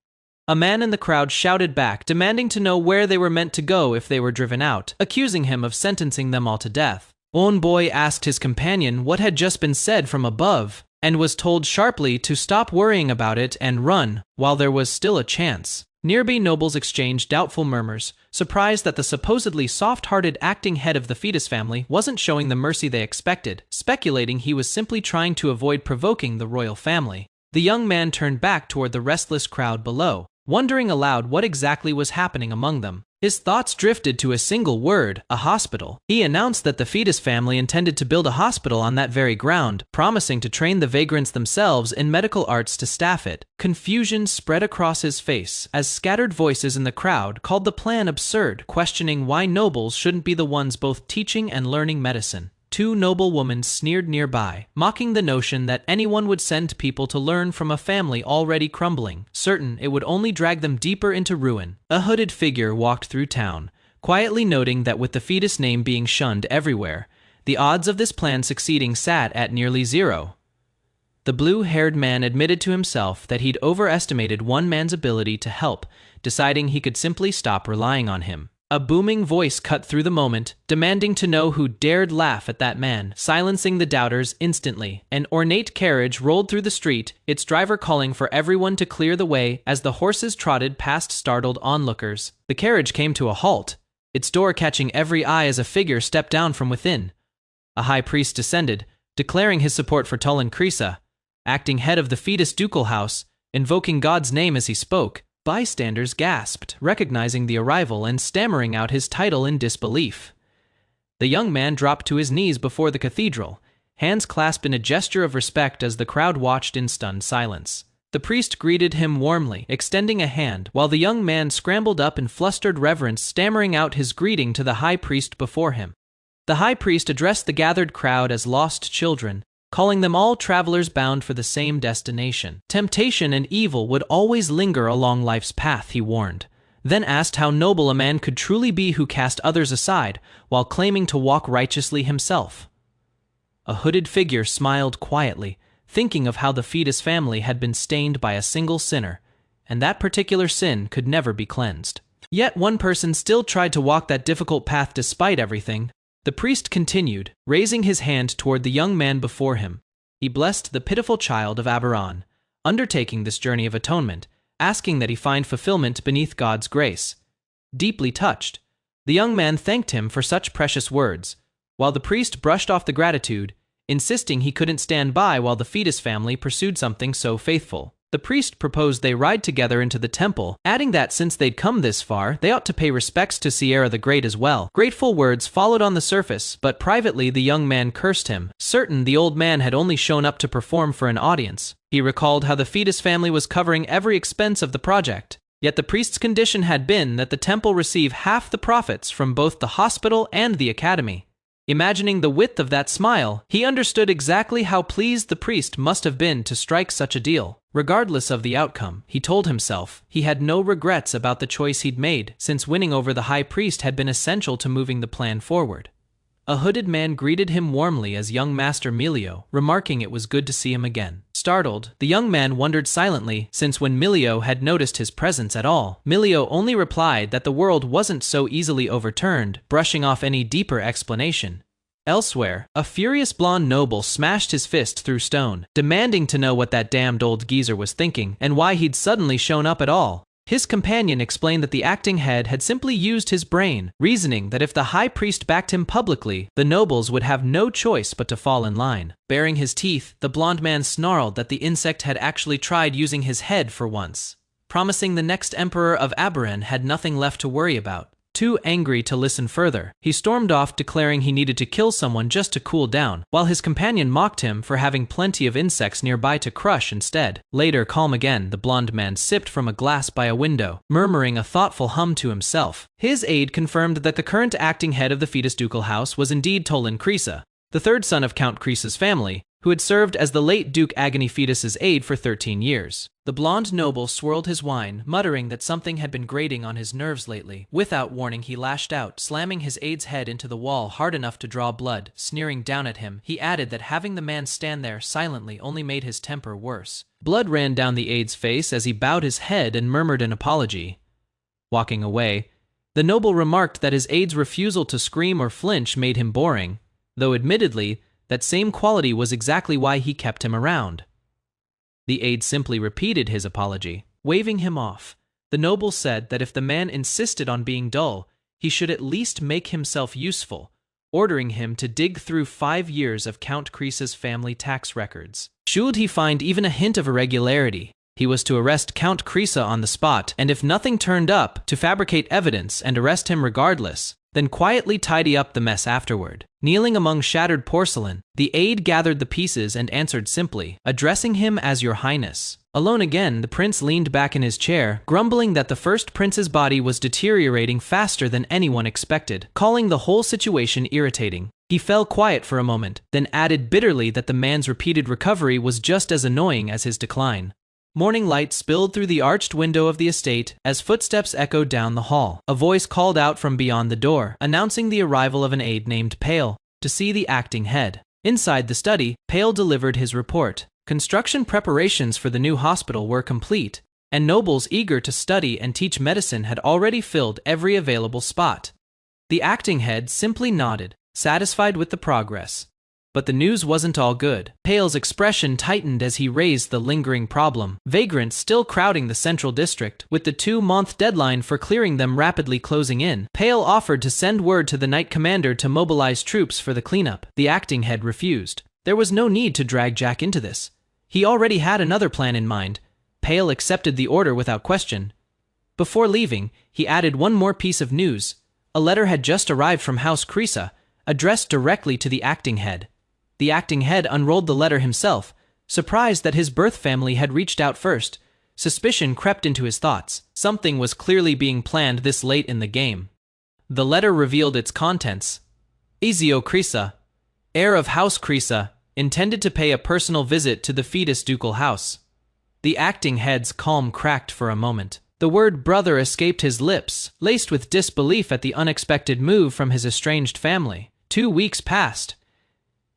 A man in the crowd shouted back, demanding to know where they were meant to go if they were driven out, accusing him of sentencing them all to death. One boy asked his companion what had just been said from above, and was told sharply to stop worrying about it and run while there was still a chance. Nearby nobles exchanged doubtful murmurs, surprised that the supposedly soft-hearted acting head of the Fetus family wasn't showing the mercy they expected, speculating he was simply trying to avoid provoking the royal family. The young man turned back toward the restless crowd below, wondering aloud what exactly was happening among them. His thoughts drifted to a single word: a hospital. He announced that the Fetus family intended to build a hospital on that very ground, promising to train the vagrants themselves in medical arts to staff it. Confusion spread across his face as scattered voices in the crowd called the plan absurd, questioning why nobles shouldn't be the ones both teaching and learning medicine. 2 noble women sneered nearby, mocking the notion that anyone would send people to learn from a family already crumbling, certain it would only drag them deeper into ruin. A hooded figure walked through town, quietly noting that with the Fetus name being shunned everywhere, the odds of this plan succeeding sat at nearly 0. The blue-haired man admitted to himself that he'd overestimated one man's ability to help, deciding he could simply stop relying on him. A booming voice cut through the moment, demanding to know who dared laugh at that man, silencing the doubters instantly. An ornate carriage rolled through the street, its driver calling for everyone to clear the way as the horses trotted past startled onlookers. The carriage came to a halt, its door catching every eye as a figure stepped down from within. A high priest descended, declaring his support for Tulin Krisa, acting head of the Fetus ducal house, invoking God's name as he spoke. Bystanders gasped, recognizing the arrival and stammering out his title in disbelief. The young man dropped to his knees before the cathedral, hands clasped in a gesture of respect as the crowd watched in stunned silence. The priest greeted him warmly, extending a hand, while the young man scrambled up in flustered reverence, stammering out his greeting to the high priest before him. The high priest addressed the gathered crowd as lost children, calling them all travelers bound for the same destination. Temptation and evil would always linger along life's path, he warned, then asked how noble a man could truly be who cast others aside while claiming to walk righteously himself. A hooded figure smiled quietly, thinking of how the fetus family had been stained by a single sinner, and that particular sin could never be cleansed. Yet one person still tried to walk that difficult path despite everything. The priest continued, raising his hand toward the young man before him. He blessed the pitiful child of Aberon, undertaking this journey of atonement, asking that he find fulfillment beneath God's grace. Deeply touched, the young man thanked him for such precious words, while the priest brushed off the gratitude, insisting he couldn't stand by while the fetus family pursued something so faithful. The priest proposed they ride together into the temple, adding that since they'd come this far, they ought to pay respects to Sierra the Great as well. Grateful words followed on the surface, but privately the young man cursed him, certain the old man had only shown up to perform for an audience. He recalled how the fetus family was covering every expense of the project, yet the priest's condition had been that the temple receive half the profits from both the hospital and the academy. Imagining the width of that smile, he understood exactly how pleased the priest must have been to strike such a deal. Regardless of the outcome, he told himself, he had no regrets about the choice he'd made, since winning over the high priest had been essential to moving the plan forward. A hooded man greeted him warmly as young Master Milio, remarking it was good to see him again. Startled, the young man wondered silently, since when Milio had noticed his presence at all, Milio only replied that the world wasn't so easily overturned, brushing off any deeper explanation. Elsewhere, a furious blonde noble smashed his fist through stone, demanding to know what that damned old geezer was thinking and why he'd suddenly shown up at all. His companion explained that the acting head had simply used his brain, reasoning that if the high priest backed him publicly, the nobles would have no choice but to fall in line. Baring his teeth, the blonde man snarled that the insect had actually tried using his head for once, promising the next emperor of Aberon had nothing left to worry about. Too angry to listen further, he stormed off, declaring he needed to kill someone just to cool down, while his companion mocked him for having plenty of insects nearby to crush instead. Later, calm again, the blonde man sipped from a glass by a window, murmuring a thoughtful hum to himself. His aide confirmed that the current acting head of the fetus ducal house was indeed Tolan Krisa, the third son of Count Krisa's family, who had served as the late Duke Agony Fetus's aide for 13 years. The blonde noble swirled his wine, muttering that something had been grating on his nerves lately. Without warning, he lashed out, slamming his aide's head into the wall hard enough to draw blood. Sneering down at him, he added that having the man stand there silently only made his temper worse. Blood ran down the aide's face as he bowed his head and murmured an apology. Walking away, the noble remarked that his aide's refusal to scream or flinch made him boring, though admittedly, that same quality was exactly why he kept him around. The aide simply repeated his apology. Waving him off, the noble said that if the man insisted on being dull, he should at least make himself useful, ordering him to dig through 5 years of Count Krisa's family tax records. Should he find even a hint of irregularity, he was to arrest Count Krisa on the spot, and if nothing turned up, to fabricate evidence and arrest him regardless, then quietly tidy up the mess afterward. Kneeling among shattered porcelain, the aide gathered the pieces and answered simply, addressing him as Your Highness. Alone again, the prince leaned back in his chair, grumbling that the first prince's body was deteriorating faster than anyone expected, calling the whole situation irritating. He fell quiet for a moment, then added bitterly that the man's repeated recovery was just as annoying as his decline. Morning light spilled through the arched window of the estate as footsteps echoed down the hall. A voice called out from beyond the door, announcing the arrival of an aide named Pale, to see the acting head. Inside the study, Pale delivered his report. Construction preparations for the new hospital were complete, and nobles eager to study and teach medicine had already filled every available spot. The acting head simply nodded, satisfied with the progress. But the news wasn't all good. Pale's expression tightened as he raised the lingering problem. Vagrants still crowding the central district, with the 2-month deadline for clearing them rapidly closing in. Pale offered to send word to the Knight Commander to mobilize troops for the cleanup. The acting head refused. There was no need to drag Jack into this. He already had another plan in mind. Pale accepted the order without question. Before leaving, he added one more piece of news. A letter had just arrived from House Krisa, addressed directly to the acting head. The acting head unrolled the letter himself, surprised that his birth family had reached out first. Suspicion crept into his thoughts. Something was clearly being planned this late in the game. The letter revealed its contents. Izio Krisa, heir of House Krisa, intended to pay a personal visit to the fetus ducal house. The acting head's calm cracked for a moment. The word brother escaped his lips, laced with disbelief at the unexpected move from his estranged family. 2 weeks passed.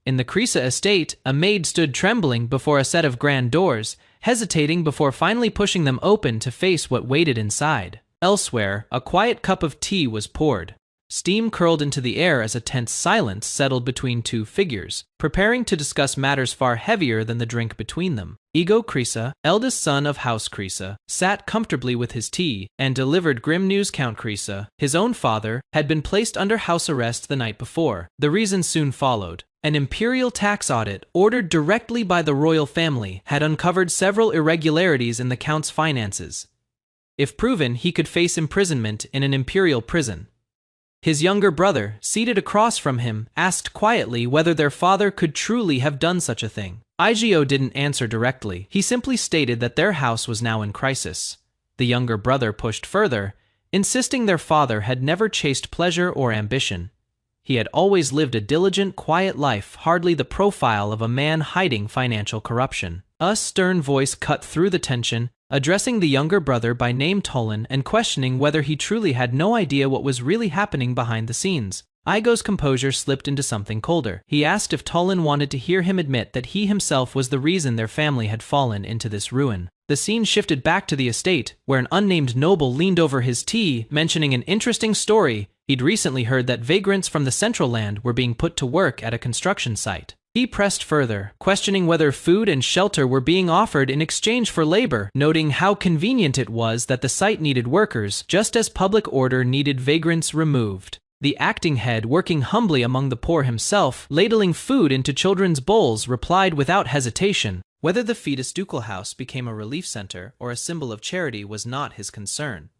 In the Krisa estate, a maid stood trembling before a set of grand doors, hesitating before finally pushing them open to face what waited inside. Elsewhere, a quiet cup of tea was poured. Steam curled into the air as a tense silence settled between two figures, preparing to discuss matters far heavier than the drink between them. Ego Krisa, eldest son of House Krisa, sat comfortably with his tea and delivered grim news. Count Krisa, his own father, had been placed under house arrest the night before. The reason soon followed. An imperial tax audit, ordered directly by the royal family, had uncovered several irregularities in the count's finances. If proven, he could face imprisonment in an imperial prison. His younger brother, seated across from him, asked quietly whether their father could truly have done such a thing. Igio didn't answer directly. He simply stated that their house was now in crisis. The younger brother pushed further, insisting their father had never chased pleasure or ambition. He had always lived a diligent, quiet life, hardly the profile of a man hiding financial corruption. A stern voice cut through the tension, addressing the younger brother by name Tolan and questioning whether he truly had no idea what was really happening behind the scenes. Igo's composure slipped into something colder. He asked if Tolan wanted to hear him admit that he himself was the reason their family had fallen into this ruin. The scene shifted back to the estate, where an unnamed noble leaned over his tea, mentioning an interesting story. He'd recently heard that vagrants from the Central Land were being put to work at a construction site. He pressed further, questioning whether food and shelter were being offered in exchange for labor, noting how convenient it was that the site needed workers, just as public order needed vagrants removed. The acting head, working humbly among the poor himself, ladling food into children's bowls, replied without hesitation. Whether the fetus ducal house became a relief center or a symbol of charity was not his concern.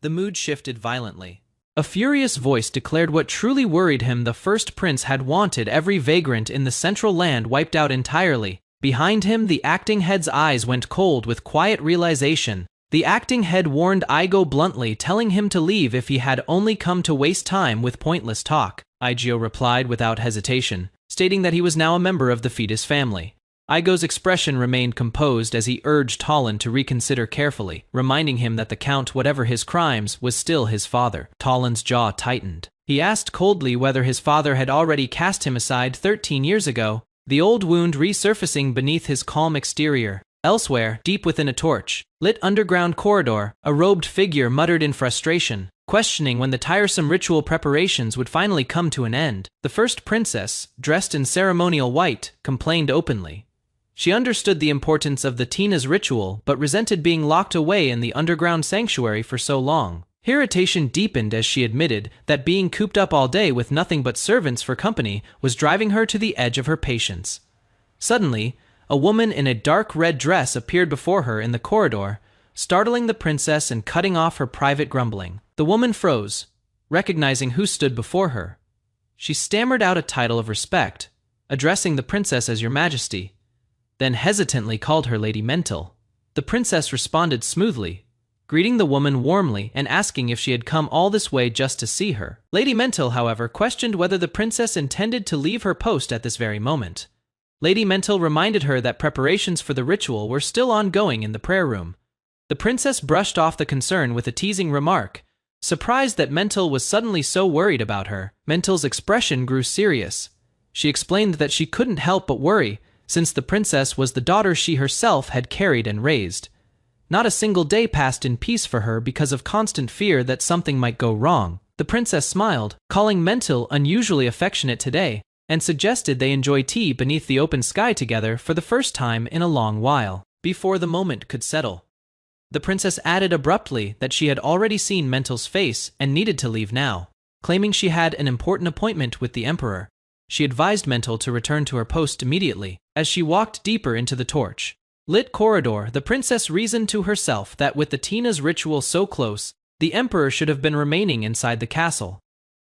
The mood shifted violently. A furious voice declared what truly worried him: the first prince had wanted every vagrant in the Central Land wiped out entirely. Behind him, the acting head's eyes went cold with quiet realization. The acting head warned Igo bluntly, telling him to leave if he had only come to waste time with pointless talk. Igio replied without hesitation, stating that he was now a member of the fetus family. Igo's expression remained composed as he urged Tolan to reconsider carefully, reminding him that the Count, whatever his crimes, was still his father. Tolan's jaw tightened. He asked coldly whether his father had already cast him aside 13 years ago, the old wound resurfacing beneath his calm exterior. Elsewhere, deep within a torch-lit underground corridor, a robed figure muttered in frustration, questioning when the tiresome ritual preparations would finally come to an end. The first princess, dressed in ceremonial white, complained openly. She understood the importance of the Tina's ritual, but resented being locked away in the underground sanctuary for so long. Her irritation deepened as she admitted that being cooped up all day with nothing but servants for company was driving her to the edge of her patience. Suddenly, a woman in a dark red dress appeared before her in the corridor, startling the princess and cutting off her private grumbling. The woman froze, recognizing who stood before her. She stammered out a title of respect, addressing the princess as Your Majesty, then hesitantly called her Lady Mental. The princess responded smoothly, greeting the woman warmly and asking if she had come all this way just to see her. Lady Mental, however, questioned whether the princess intended to leave her post at this very moment. Lady Mental reminded her that preparations for the ritual were still ongoing in the prayer room. The princess brushed off the concern with a teasing remark, surprised that Mental was suddenly so worried about her. Mental's expression grew serious. She explained that she couldn't help but worry, since the princess was the daughter she herself had carried and raised. Not a single day passed in peace for her because of constant fear that something might go wrong. The princess smiled, calling Mental unusually affectionate today, and suggested they enjoy tea beneath the open sky together for the first time in a long while. Before the moment could settle, the princess added abruptly that she had already seen Mental's face and needed to leave now. Claiming she had an important appointment with the emperor, she advised Mental to return to her post immediately. As she walked deeper into the torch-lit corridor, the princess reasoned to herself that with the Tina's ritual so close, the emperor should have been remaining inside the castle.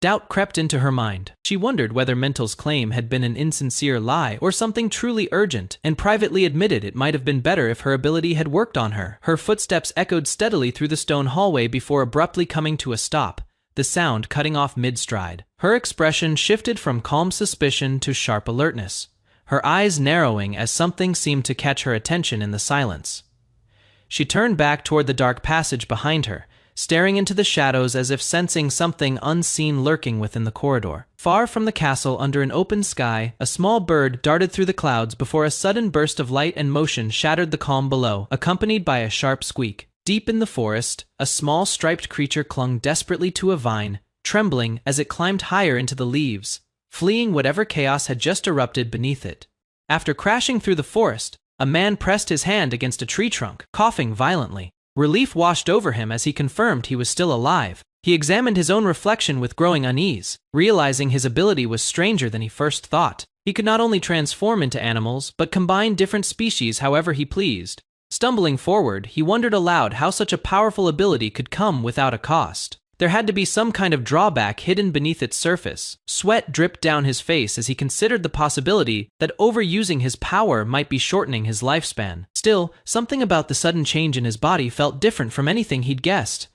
Doubt crept into her mind. She wondered whether Mental's claim had been an insincere lie or something truly urgent, and privately admitted it might have been better if her ability had worked on her. Her footsteps echoed steadily through the stone hallway before abruptly coming to a stop, the sound cutting off mid-stride. Her expression shifted from calm suspicion to sharp alertness, her eyes narrowing as something seemed to catch her attention in the silence. She turned back toward the dark passage behind her, staring into the shadows as if sensing something unseen lurking within the corridor. Far from the castle, under an open sky, a small bird darted through the clouds before a sudden burst of light and motion shattered the calm below, accompanied by a sharp squeak. Deep in the forest, a small striped creature clung desperately to a vine, trembling as it climbed higher into the leaves, fleeing whatever chaos had just erupted beneath it. After crashing through the forest, a man pressed his hand against a tree trunk, coughing violently. Relief washed over him as he confirmed he was still alive. He examined his own reflection with growing unease, realizing his ability was stranger than he first thought. He could not only transform into animals, but combine different species however he pleased. Stumbling forward, he wondered aloud how such a powerful ability could come without a cost. There had to be some kind of drawback hidden beneath its surface. Sweat dripped down his face as he considered the possibility that overusing his power might be shortening his lifespan. Still, something about the sudden change in his body felt different from anything he'd guessed.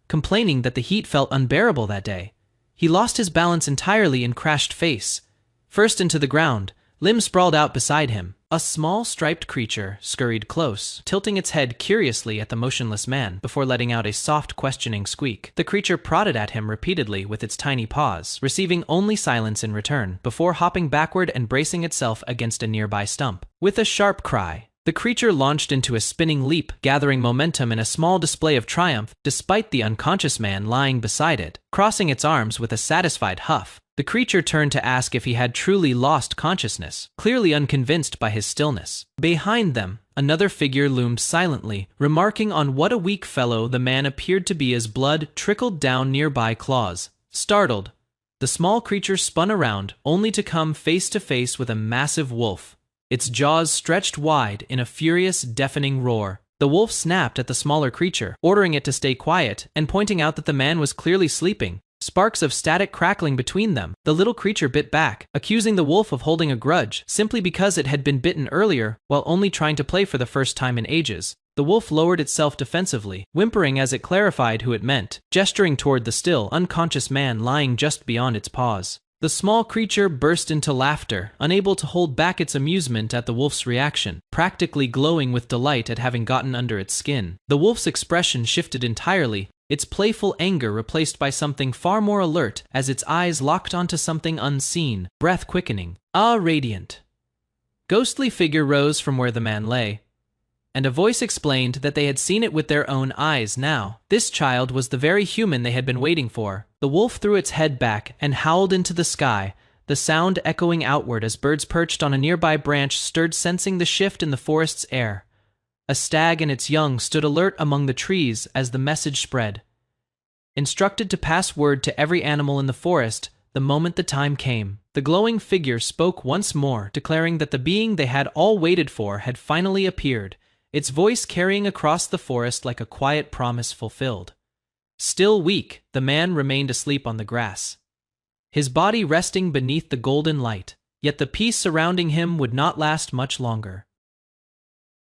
Complaining that the heat felt unbearable that day, he lost his balance entirely and crashed face first into the ground, limbs sprawled out beside him. A small striped creature scurried close, tilting its head curiously at the motionless man before letting out a soft, questioning squeak. The creature prodded at him repeatedly with its tiny paws, receiving only silence in return, before hopping backward and bracing itself against a nearby stump. With a sharp cry, the creature launched into a spinning leap, gathering momentum in a small display of triumph despite the unconscious man lying beside it. Crossing its arms with a satisfied huff, the creature turned to ask if he had truly lost consciousness, clearly unconvinced by his stillness. Behind them, another figure loomed silently, remarking on what a weak fellow the man appeared to be as blood trickled down nearby claws. Startled, the small creature spun around, only to come face to face with a massive wolf, its jaws stretched wide in a furious, deafening roar. The wolf snapped at the smaller creature, ordering it to stay quiet and pointing out that the man was clearly sleeping. Sparks of static crackling between them, the little creature bit back, accusing the wolf of holding a grudge simply because it had been bitten earlier while only trying to play for the first time in ages. The wolf lowered itself defensively, whimpering as it clarified who it meant, gesturing toward the still, unconscious man lying just beyond its paws. The small creature burst into laughter, unable to hold back its amusement at the wolf's reaction, practically glowing with delight at having gotten under its skin. The wolf's expression shifted entirely, its playful anger replaced by something far more alert as its eyes locked onto something unseen, breath quickening. Ah, radiant. Ghostly figure rose from where the man lay, and a voice explained that they had seen it with their own eyes now. This child was the very human they had been waiting for. The wolf threw its head back and howled into the sky, the sound echoing outward as birds perched on a nearby branch stirred, sensing the shift in the forest's air. A stag and its young stood alert among the trees as the message spread, instructed to pass word to every animal in the forest the moment the time came. The glowing figure spoke once more, declaring that the being they had all waited for had finally appeared, its voice carrying across the forest like a quiet promise fulfilled. Still weak, the man remained asleep on the grass, his body resting beneath the golden light, yet the peace surrounding him would not last much longer.